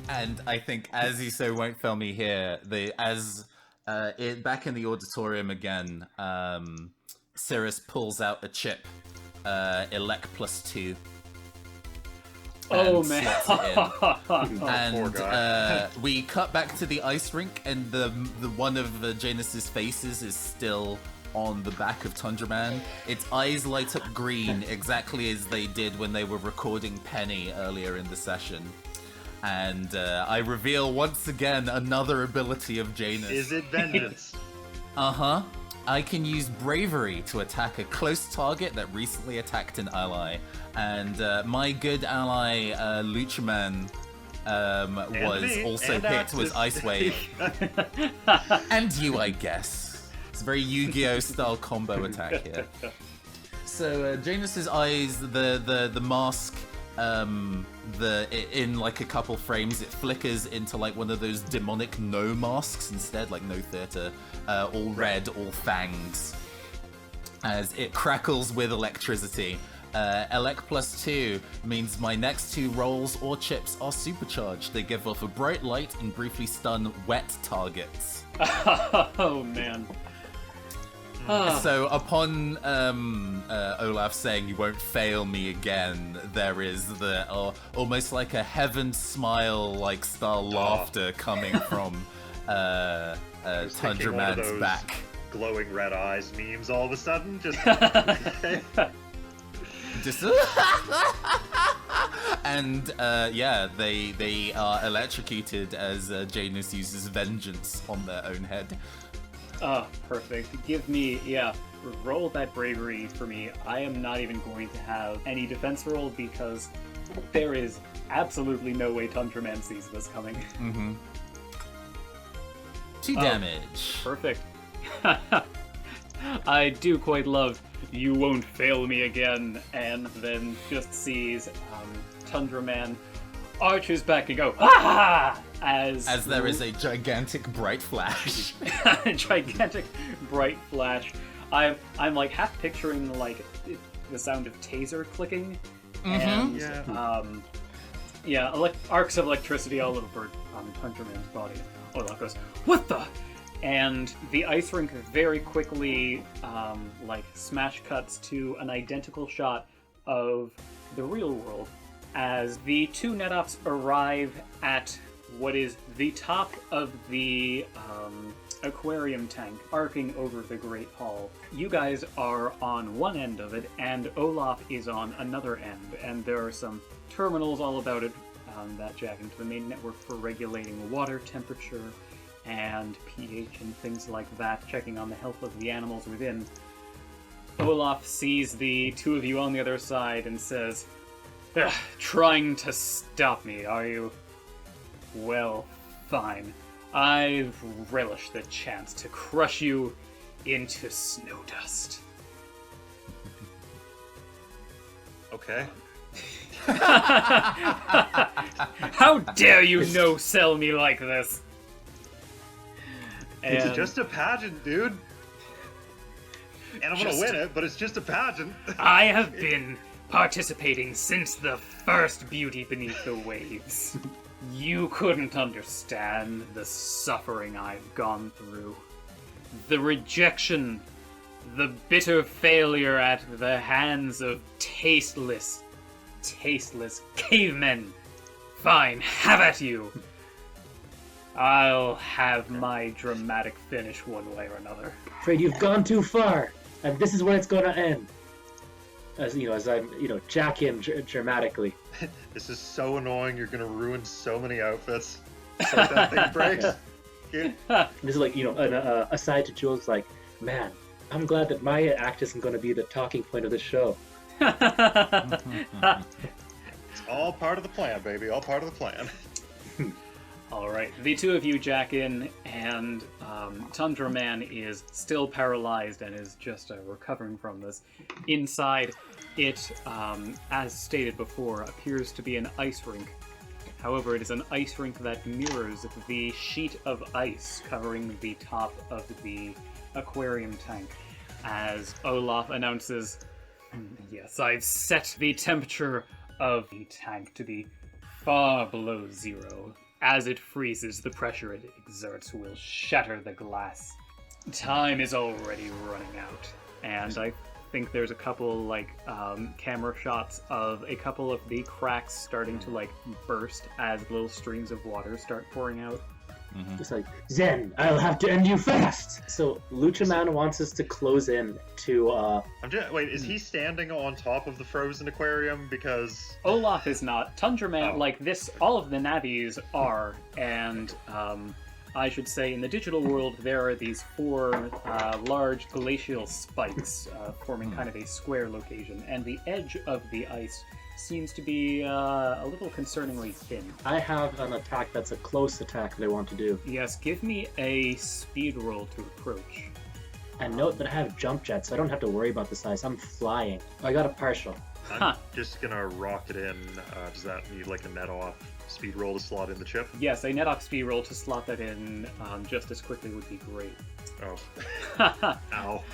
And I think as you so won't fail me here, back in the auditorium again, Cirrus pulls out a chip, Elec +2. Oh and man! slots it in. Poor guy. And we cut back to the ice rink, and the one of Janus's faces is still on the back of Tundra Man. Its eyes light up green, exactly as they did when they were recording Penny earlier in the session. And I reveal once again another ability of Janus. Is it vengeance? Uh-huh. I can use bravery to attack a close target that recently attacked an ally. And my good ally, Luchaman, was me, also and hit with Axis. Ice Wave. And you, I guess. It's a very Yu-Gi-Oh! Style combo attack here. So Janus's eyes, the mask, in like a couple frames, it flickers into like one of those demonic no masks instead, like no theater, all red, all fangs, as it crackles with electricity. Elec +2 means my next two rolls or chips are supercharged. They give off a bright light and briefly stun wet targets. Oh man. So upon Olaf saying you won't fail me again, there is the almost like a heaven smile like style laughter coming from Tundra Man's back. Glowing red eyes memes all of a sudden, just Just and yeah, they are electrocuted as Janus uses vengeance on their own head. Perfect. Give me, roll that bravery for me. I am not even going to have any defense roll because there is absolutely no way Tundra Man sees this coming. 2 damage. Perfect. I do quite love "You won't fail me again," and then just sees Tundra Man arches back and go "Ah!" as there is a gigantic bright flash. gigantic bright flash. I'm like half picturing like the sound of taser clicking and arcs of electricity all over Tundra Man's body. Olaf goes, "What the?" And the ice rink very quickly smash cuts to an identical shot of the real world as the two NetOps arrive at what is the top of the aquarium tank arcing over the Great Hall. You guys are on one end of it, and Olaf is on another end, and there are some terminals all about it that jack into the main network for regulating water temperature and pH and things like that, checking on the health of the animals within. Olaf sees the two of you on the other side and says, "Trying to stop me, are you? Well, fine. I relish the chance to crush you into snow dust." Okay. How dare you no-sell me like this? It's And just a pageant, dude. And I'm gonna win it, but it's just a pageant. I have been participating since the first Beauty Beneath the Waves. You couldn't understand the suffering I've gone through. The rejection, the bitter failure at the hands of tasteless cavemen. Fine, have at you. I'll have my dramatic finish one way or another. Afraid you've gone too far, and this is where it's gonna end. As I'm, jack in dramatically. This is so annoying. You're gonna ruin so many outfits. So that thing breaks. This is like, an aside to Jules, like, man, I'm glad that my act isn't going to be the talking point of the show. It's all part of the plan, baby. All part of the plan. Alright, the two of you jack in, and Tundra Man is still paralyzed and is just recovering from this. Inside, it, as stated before, appears to be an ice rink. However, it is an ice rink that mirrors the sheet of ice covering the top of the aquarium tank. As Olaf announces, "Yes, I've set the temperature of the tank to be far below zero. As it freezes, the pressure it exerts will shatter the glass. Time is already running out." And I think there's a couple camera shots of a couple of the cracks starting to burst as little streams of water start pouring out. Just like, "Zen, I'll have to end you fast." So Lucha Man wants us to close in to Wait, is he standing on top of the frozen aquarium? Because Olaf is not. Tundra Man, all of the Navis are, and I should say in the digital world there are these four large glacial spikes forming kind of a square location, and the edge of the ice seems to be a little concerningly thin. I have an attack that's a close attack that I want to do. Yes, give me a speed roll to approach. And note that I have jump jet, so I don't have to worry about the size. I'm flying. I got a partial. I'm just gonna rock it in. Does that need a net off speed roll to slot in the chip? Yes, a net off speed roll to slot that in just as quickly would be great. Oh. Ow.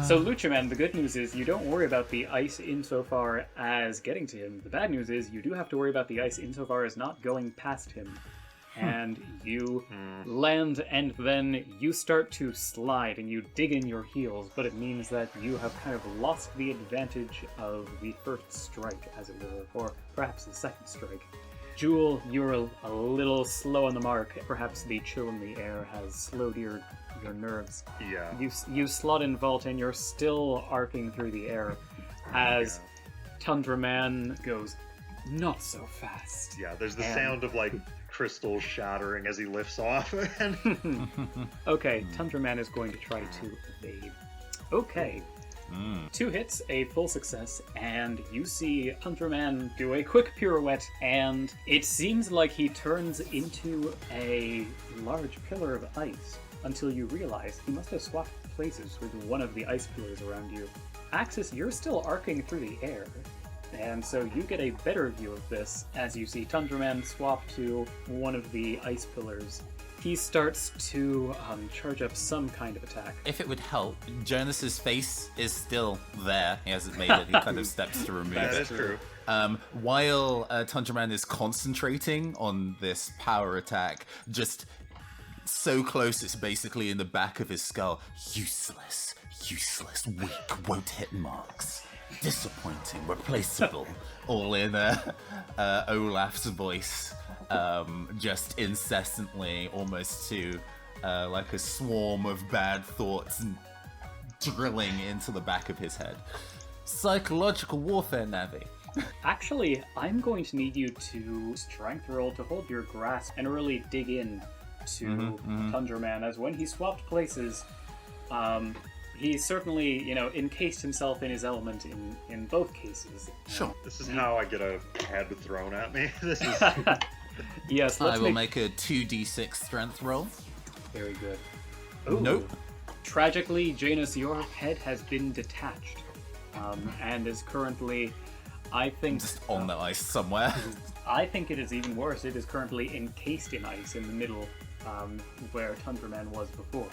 So, Luchaman, the good news is you don't worry about the ice insofar as getting to him. The bad news is you do have to worry about the ice insofar as not going past him. And you land, and then you start to slide, and you dig in your heels, but it means that you have kind of lost the advantage of the first strike, as it were, or perhaps the second strike. Jewel, you're a little slow on the mark. Perhaps the chill in the air has slowed your nerves. Yeah. You slot in vault, and you're still arcing through the air as Tundra Man goes, "Not so fast." Yeah, there's the sound of crystals shattering as he lifts off. Okay, Tundra Man is going to try to evade. Okay. 2 hits, a full success, and you see Tundra Man do a quick pirouette, and it seems like he turns into a large pillar of ice until you realize he must have swapped places with one of the ice pillars around you. Axis, you're still arcing through the air, and so you get a better view of this as you see Tundra Man swap to one of the ice pillars. He starts to charge up some kind of attack. If it would help, Jonas's face is still there. He hasn't made it. He kind of steps to remove That it. is true. While Tundra Man is concentrating on this power attack, just so close it's basically in the back of his skull. Useless, weak, won't hit marks. Disappointing, replaceable. All in Olaf's voice. Just incessantly, almost to like a swarm of bad thoughts drilling into the back of his head. Psychological warfare, Navi. Actually, I'm going to need you to strength roll to hold your grasp and really dig in to Tundra Man, as when he swapped places, he certainly, encased himself in his element in both cases. Sure. This is how I get a head thrown at me. This is Yes, I will make a 2d6 strength roll. Very good. Ooh. Nope. Tragically, Janus, your head has been detached, and is currently, I think, Just on the ice somewhere. I think it is even worse. It is currently encased in ice in the middle, where Tundra Man was before.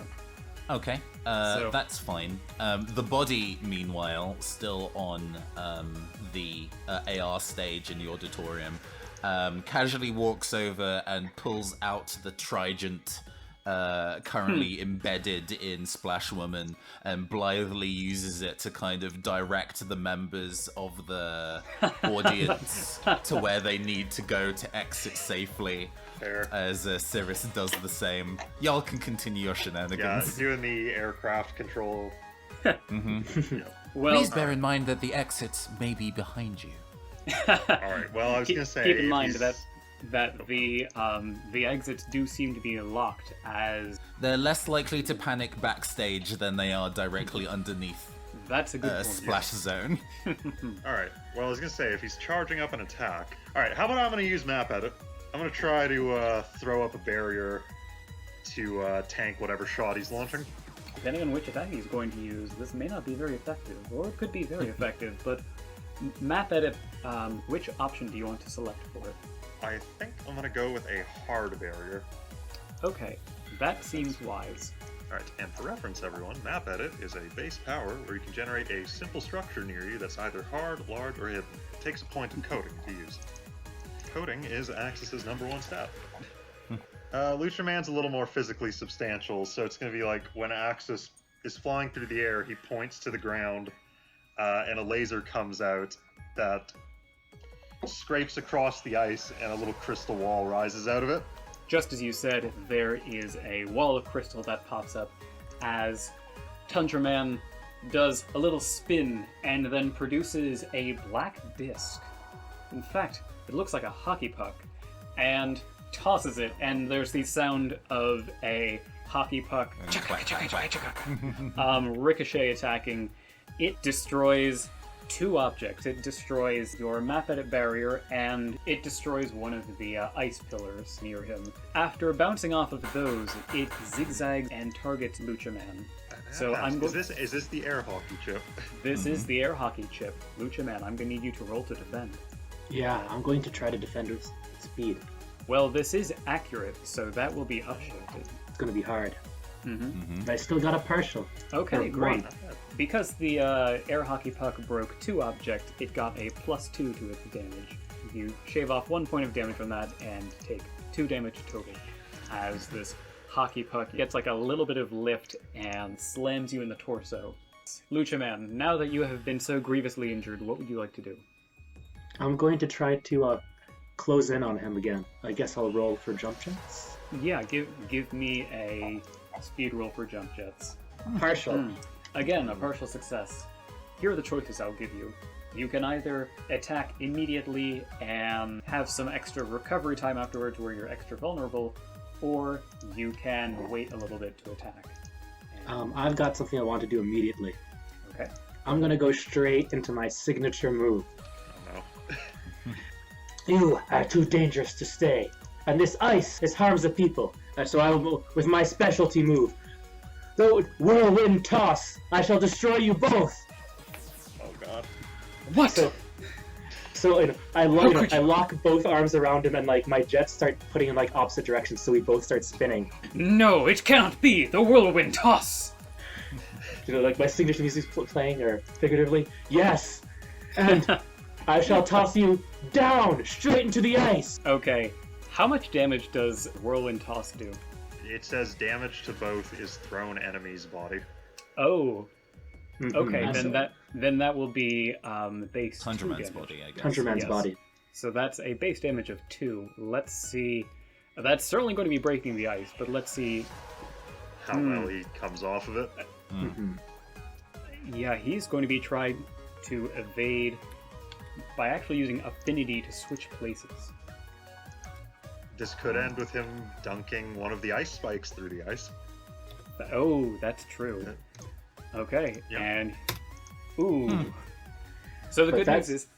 Okay, that's fine. The body, meanwhile, still on the AR stage in the auditorium, casually walks over and pulls out the Trident currently embedded in Splash Woman, and blithely uses it to kind of direct the members of the audience to where they need to go to exit safely. fair. As Cirrus does the same. Y'all can continue your Yeah, shenanigans. doing the aircraft control. Well, Please bear in mind that the exits may be behind you. All right. Well, I was gonna say. keep in if mind he's- that the exits do seem to be locked, as They're less likely to panic backstage than they are directly underneath that's a good a point. splash zone. All right. Well, I was gonna say if he's charging up an attack. All right. How about I'm gonna use map edit. I'm gonna try to throw up a barrier to tank whatever shot he's launching. Depending on which attack he's going to use, this may not be very effective, or it could be very effective. But map edit, which option do you want to select for it? I think I'm gonna go with a hard barrier. Okay, that seems wise. All right. And for reference, everyone, map edit is a base power where you can generate a simple structure near you that's either hard, large, or hidden. It takes a point of coding to use. Coding is Axis's #1 stat. Lucha Man's a little more physically substantial, so it's going to be like when Axis is flying through the air, he points to the ground, and a laser comes out that scrapes across the ice, and a little crystal wall rises out of it. Just as you said, there is a wall of crystal that pops up as Tundra Man does a little spin and then produces a black disc. In fact, it looks like a hockey puck, and tosses it, and there's the sound of a hockey puck ricochet attacking. It destroys two objects. It destroys your map edit barrier, and it destroys one of the ice pillars near him. After bouncing off of those, it zigzags and targets Lucha Man. So I'm going. Is this the air hockey chip? This is the air hockey chip, Lucha Man. I'm going to need you to roll to defend. Yeah, I'm going to try to defend with speed. Well, this is accurate, so that will be upshifted. It's going to be hard. Mm-hmm. But I still got a partial. Okay, Or great. one. Because the air hockey puck broke two objects, it got a +2 to its damage. You shave off 1 point of damage from that and take 2 damage total, as this hockey puck gets like a little bit of lift and slams you in the torso. Lucha Man, now that you have been so grievously injured, what would you like to do? I'm going to try to close in on him again. I guess I'll roll for jump jets. Yeah, give me a speed roll for jump jets. Partial. Again, a partial success. Here are the choices I'll give you. You can either attack immediately and have some extra recovery time afterwards where you're extra vulnerable, or you can wait a little bit to attack. I've got something I want to do immediately. Okay. I'm going to go straight into my signature move. Oh no. You are too dangerous to stay, and this ice harms the people. And so I will, with my specialty move, the whirlwind toss, I shall destroy you both. Oh god. What? So I lock both arms around him, and like my jets start putting in like opposite directions, so we both start spinning. No, it cannot be! The whirlwind toss! You know, like my signature music playing, or figuratively. Yes, and I shall toss you down straight into the ice. Okay. How much damage does whirlwind toss do? It says damage to both is thrown enemy's body. Oh. Okay, Mhm. then that will be base 2 Tundra Man's damage. body, I guess. Tundra Man's Yes. body. So that's a base damage of 2. Let's see. That's certainly going to be breaking the ice, but let's see how well he comes off of it. Yeah, he's going to be trying to evade by actually using affinity to switch places. This could end with him dunking one of the ice spikes through the ice. Oh, that's true. Okay, Yep. and ooh. So the But good that's- news is,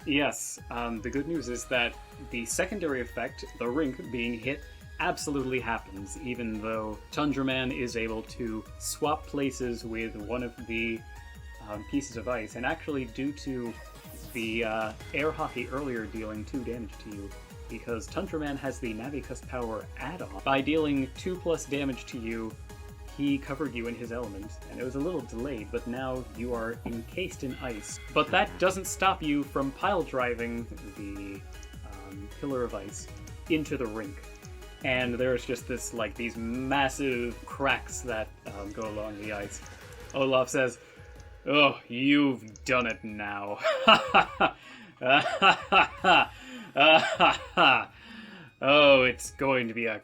yes, the good news is that the secondary effect, the rink being hit, absolutely happens, even though Tundraman is able to swap places with one of the pieces of ice, and actually due to the air hockey earlier dealing 2 damage to you, because Tundraman has the Navicus power add-on. By dealing 2+ damage to you, he covered you in his element, and it was a little delayed, but now you are encased in ice. But that doesn't stop you from pile driving the pillar of ice into the rink. And there's just this, like, these massive cracks that go along the ice. Olaf says, "Oh, you've done it now." Oh, it's going to be a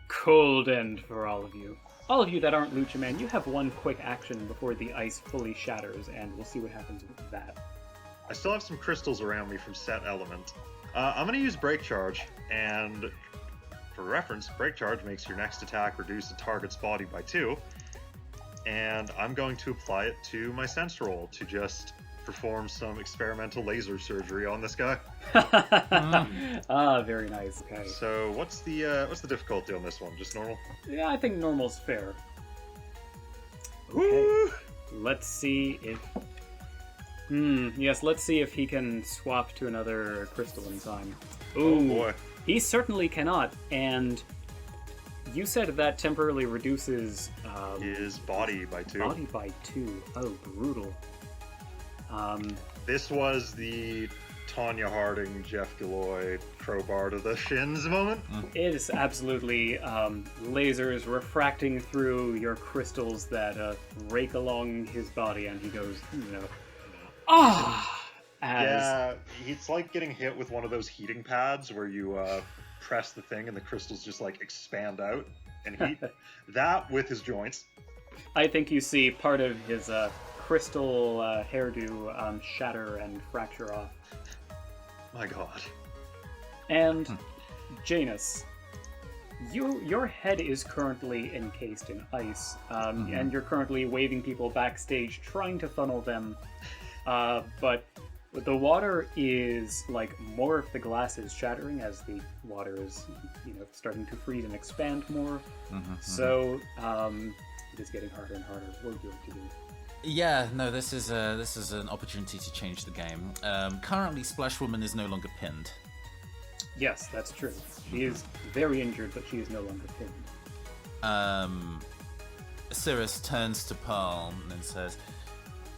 cold end for all of you. All of you that aren't Lucha Man, you have one quick action before the ice fully shatters, and we'll see what happens with that. I still have some crystals around me from set element. I'm going to use Break Charge, and for reference, Break Charge makes your next attack reduce the target's body by 2, and I'm going to apply it to my sense roll to just perform some experimental laser surgery on this guy. Ah, very nice. Okay. So what's the difficulty on this one? Just normal? Yeah, I think normal's fair. Woo! Let's see if... yes, let's see if he can swap to another crystal in time. Ooh, Oh boy. he certainly cannot, and you said that temporarily reduces His body by 2. body by 2. Oh, brutal. This was the Tanya Harding, Jeff Gilloy, crowbar to the shins moment. It is absolutely lasers refracting through your crystals that rake along his body, and he goes, Yeah, it's like getting hit with one of those heating pads where you press the thing and the crystals just like expand out and heat. That with his joints. I think you see part of his crystal hairdo shatter and fracture off. My god. And Janus, your head is currently encased in ice, and you're currently waving people backstage, trying to funnel them. But the water is like more of the glass is shattering as the water is, starting to freeze and expand more. So it is getting harder and harder. What are you going to do? Yeah, no, this is an opportunity to change the game. Currently, Splash Woman is no longer pinned. Yes, that's true. She is very injured, but she is no longer pinned. Cirrus turns to Pearl and says,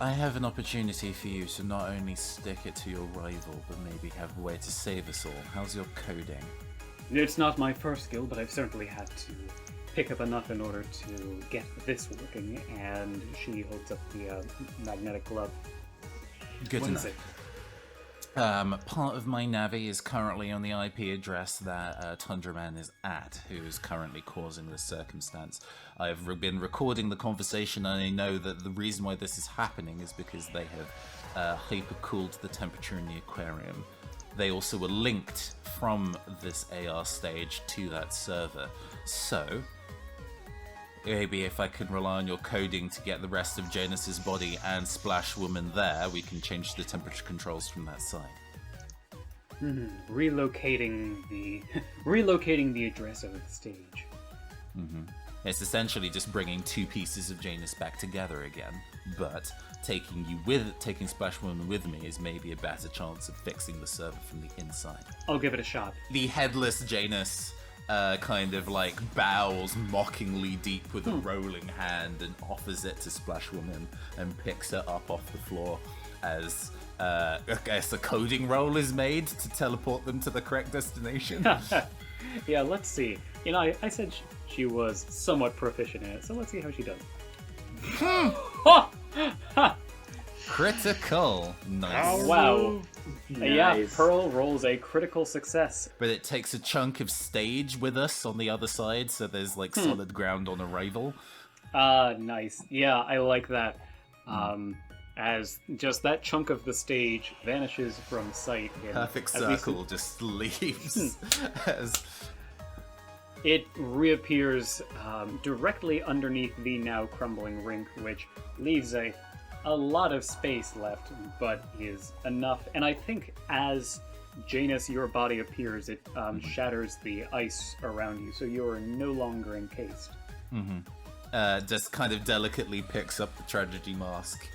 "I have an opportunity for you to not only stick it to your rival, but maybe have a way to save us all. How's your coding?" It's not my first skill, but I've certainly had to pick up enough in order to get this working, and she holds up the magnetic glove. Good What to is know. it? Part of my Navi is currently on the IP address that Tundraman is at, who is currently causing this circumstance. I've been recording the conversation, and I know that the reason why this is happening is because they have hyper-cooled the temperature in the aquarium. They also were linked from this AR stage to that server. So, maybe if I can rely on your coding to get the rest of Janus's body and Splash Woman there, we can change the temperature controls from that side. Relocating the address of the stage. It's essentially just bringing 2 pieces of Janus back together again, but taking Splash Woman with me is maybe a better chance of fixing the server from the inside. I'll give it a shot. The headless Janus kind of like bows mockingly deep with a rolling hand and offers it to Splash Woman and picks her up off the floor as I guess a coding roll is made to teleport them to the correct destination. Yeah, let's see. I said she was somewhat proficient in it, so let's see how she does. Critical. Nice. Wow. Yeah, Nice. Pearl rolls a critical success. But it takes a chunk of stage with us on the other side, so there's like solid ground on arrival. Nice. Yeah, I like that. As just that chunk of the stage vanishes from sight. Perfect as we circle just leaves. as It reappears directly underneath the now crumbling rink, which leaves a lot of space left, but is enough. And I think as Janus, your body appears, it shatters the ice around you, so you are no longer encased. just kind of delicately picks up the tragedy mask.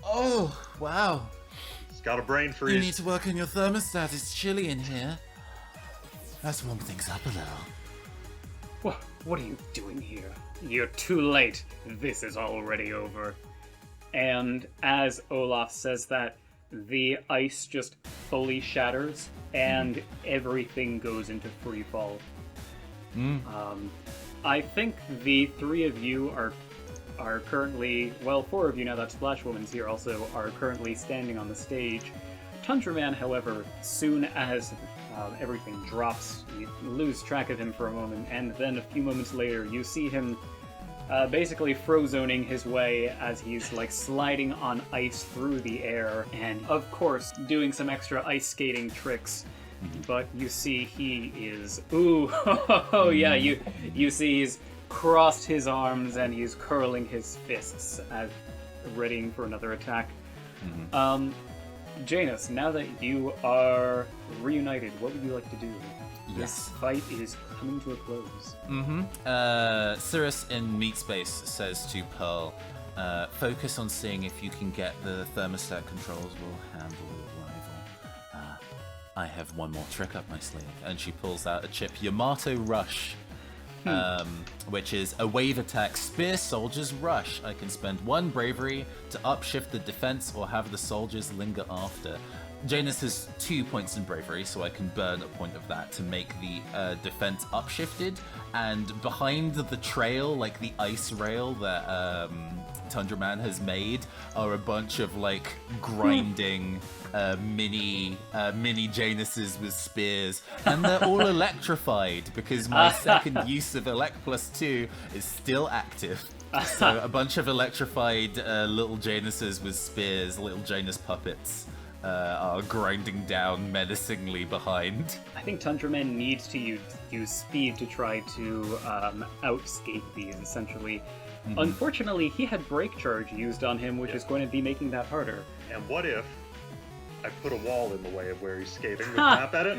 Oh, wow. It's got a brain You freeze. need to work on your thermostat. It's chilly in here. Let's warm things up a little. What are you doing here? You're too late. This is already over. And as Olaf says that, the ice just fully shatters and everything goes into free fall. I think the three of you are currently, well, four of you now that Splash Woman's here also, are currently standing on the stage. Tundra Man, however, soon as everything drops, you lose track of him for a moment, and then a few moments later you see him basically frozoning his way as he's like sliding on ice through the air, and of course doing some extra ice skating tricks. But you see he is, yeah, you see he's crossed his arms and he's curling his fists, readying for another attack. Janus, now that you are reunited, what would you like to do? This fight is coming to a close. Cirrus in Meat Space says to Pearl, focus on seeing if you can get the thermostat controls will handle your arrival. I have one more trick up my sleeve. And she pulls out a chip, Yamato Rush, which is a wave attack, spear soldiers rush. I can spend one bravery to upshift the defense or have the soldiers linger after. Janus has 2 points in bravery, so I can burn a point of that to make the defense upshifted. And behind the trail, like the ice rail that Tundra Man has made, are a bunch of like grinding mini Januses with spears, and they're all electrified because my second use of Elect +2 is still active. So a bunch of electrified little Januses with spears, little Janus puppets. Are grinding down menacingly behind. I think Tundra Man needs to use speed to try to outscape these, essentially. Unfortunately, he had Break Charge used on him, which is going to be making that harder. And what if I put a wall in the way of where he's skating with map edit?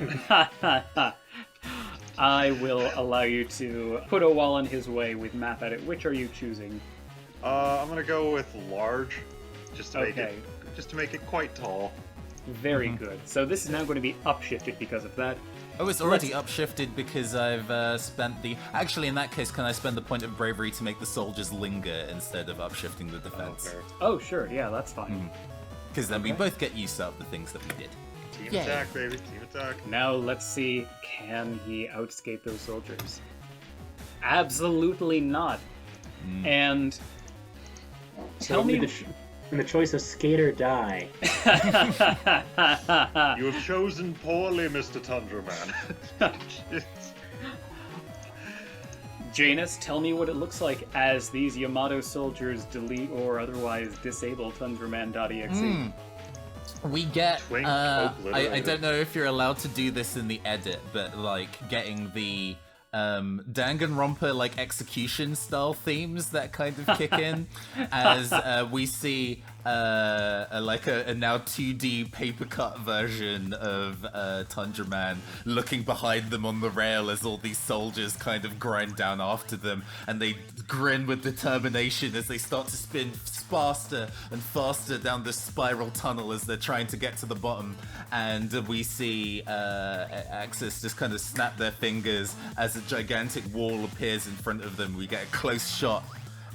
I will allow you to put a wall in his way with map edit. Which are you choosing? I'm gonna go with large, just to make it quite tall. Very good. So this is now going to be upshifted because of that. Oh, it's already upshifted because I've spent the... Actually, in that case, can I spend the point of bravery to make the soldiers linger instead of upshifting the defense? Oh, sure. Yeah, that's fine. Because then we both get used to the things that we did. Team attack, baby. Team attack. Now let's see, can he outscape those soldiers? Absolutely not. And tell me... In the choice of skate or die. You have chosen poorly, Mr. Tundra Man. Janus, tell me what it looks like as these Yamato soldiers delete or otherwise disable Tundraman.exe. We get, Twink I obliterated. don't know if you're allowed to do this in the edit, but like getting the Danganronpa like execution style themes that kind of kick in as we see a now 2D paper cut version of Tundra Man looking behind them on the rail as all these soldiers kind of grind down after them, and they grin with determination as they start to spin faster and faster down this spiral tunnel as they're trying to get to the bottom. And we see Axis just kind of snap their fingers as a gigantic wall appears in front of them. We get a close shot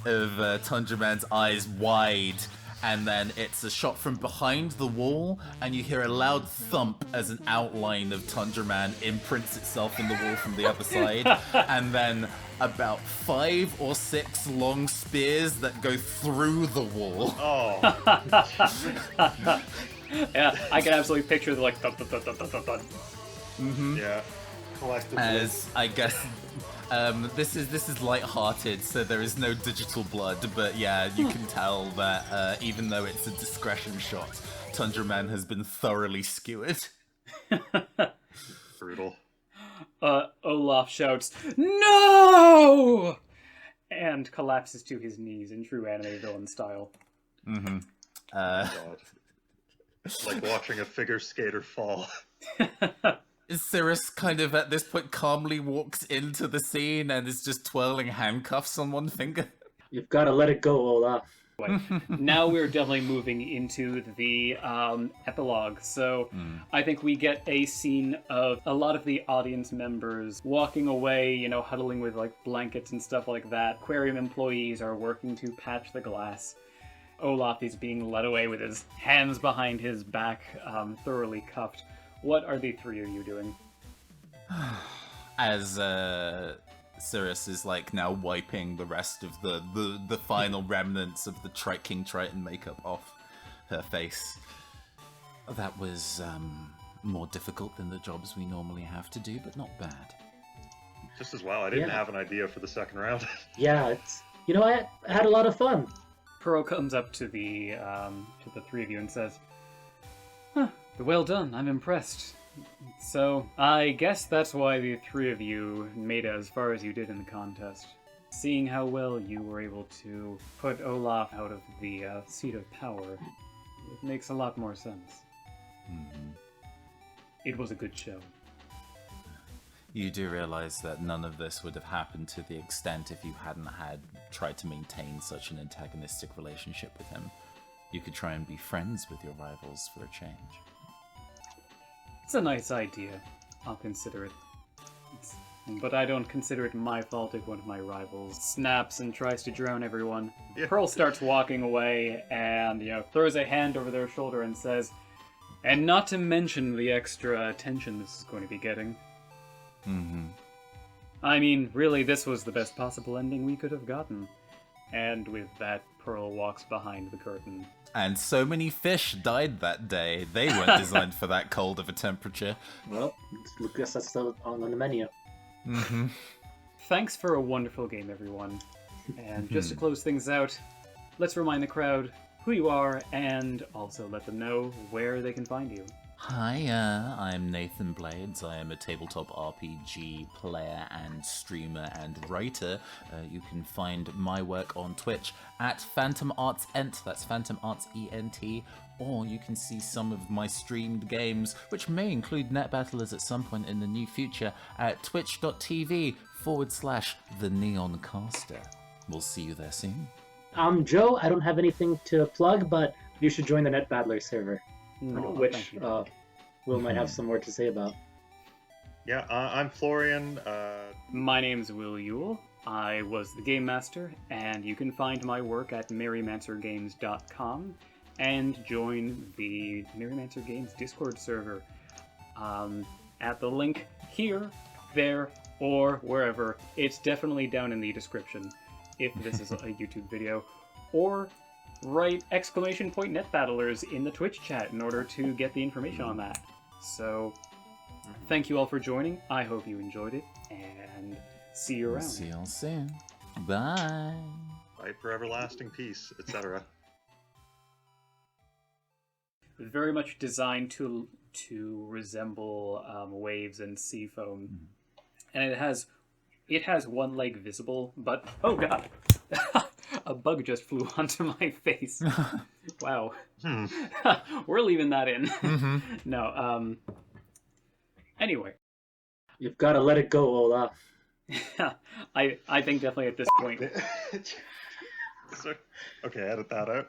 of Tundra Man's eyes wide and then it's a shot from behind the wall, and you hear a loud thump as an outline of Tundra Man imprints itself in the wall from the other side, and then about 5 or 6 long spears that go through the wall. Oh. Yeah, I can absolutely picture the like thud, thud, thud, thud, thud, thud. Yeah. Collectively. As I guess this is light-hearted, so there is no digital blood, but yeah, you can tell that even though it's a discretion shot, Tundra Man has been thoroughly skewered. Brutal. Olaf shouts, "No!" and collapses to his knees in true anime villain style. God. Like watching a figure skater fall. Cirrus kind of at this point calmly walks into the scene and is just twirling handcuffs on one finger. You've got to let it go, Olaf. Now we're definitely moving into the epilogue. So I think we get a scene of a lot of the audience members walking away, you know, huddling with like blankets and stuff like that. Aquarium employees are working to patch the glass. Olaf is being led away with his hands behind his back, thoroughly cuffed. What are the three of you doing? As Cirrus is like now wiping the rest of the final remnants of the King Triton makeup off her face. That was more difficult than the jobs we normally have to do, but not bad. Just as well. I didn't have an idea for the second round. Yeah, it's I had a lot of fun. Pearl comes up to the three of you and says, "Huh, well done, I'm impressed. So, I guess that's why the three of you made it as far as you did in the contest. Seeing how well you were able to put Olaf out of the seat of power, it makes a lot more sense. It was a good show." You do realize that none of this would have happened to the extent if you hadn't tried to maintain such an antagonistic relationship with him. You could try and be friends with your rivals for a change. It's a nice idea. I'll consider it. But I don't consider it my fault if one of my rivals snaps and tries to drown everyone. Yeah. Pearl starts walking away and, throws a hand over their shoulder and says, "And not to mention the extra attention this is going to be getting." I mean, really, this was the best possible ending we could have gotten. And with that, Pearl walks behind the curtain. And so many fish died that day. They weren't designed for that cold of a temperature. Well, I guess that's still on the menu. Thanks for a wonderful game, everyone. And just to close things out, let's remind the crowd who you are and also let them know where they can find you. Hi, I'm Nathan Blades. I am a tabletop RPG player and streamer and writer. You can find my work on Twitch at Phantom Arts Ent, that's Phantom Arts ENT, or you can see some of my streamed games, which may include NetBattlers at some point in the near future, at twitch.tv/The Neon Caster. We'll see you there soon. I'm Joe. I don't have anything to plug, but you should join the NetBattlers server. Which Will might have some more to say about. Yeah, I'm Florian. My name's Will Yule. I was the Game Master, and you can find my work at merrymancergames.com and join the Merrymancer Games Discord server at the link here, there, or wherever. It's definitely down in the description if this is a YouTube video. Or write !NetBattlers in the Twitch chat in order to get the information on that. So, thank you all for joining. I hope you enjoyed it, and see you around. See you all soon. Bye. Fight for everlasting peace, etc. Very much designed to resemble waves and sea foam, and it has one leg visible, but oh god. A bug just flew onto my face. Wow. We're leaving that in. No, anyway. You've got to let it go, Olaf. I think definitely at this point. Okay, edit that out.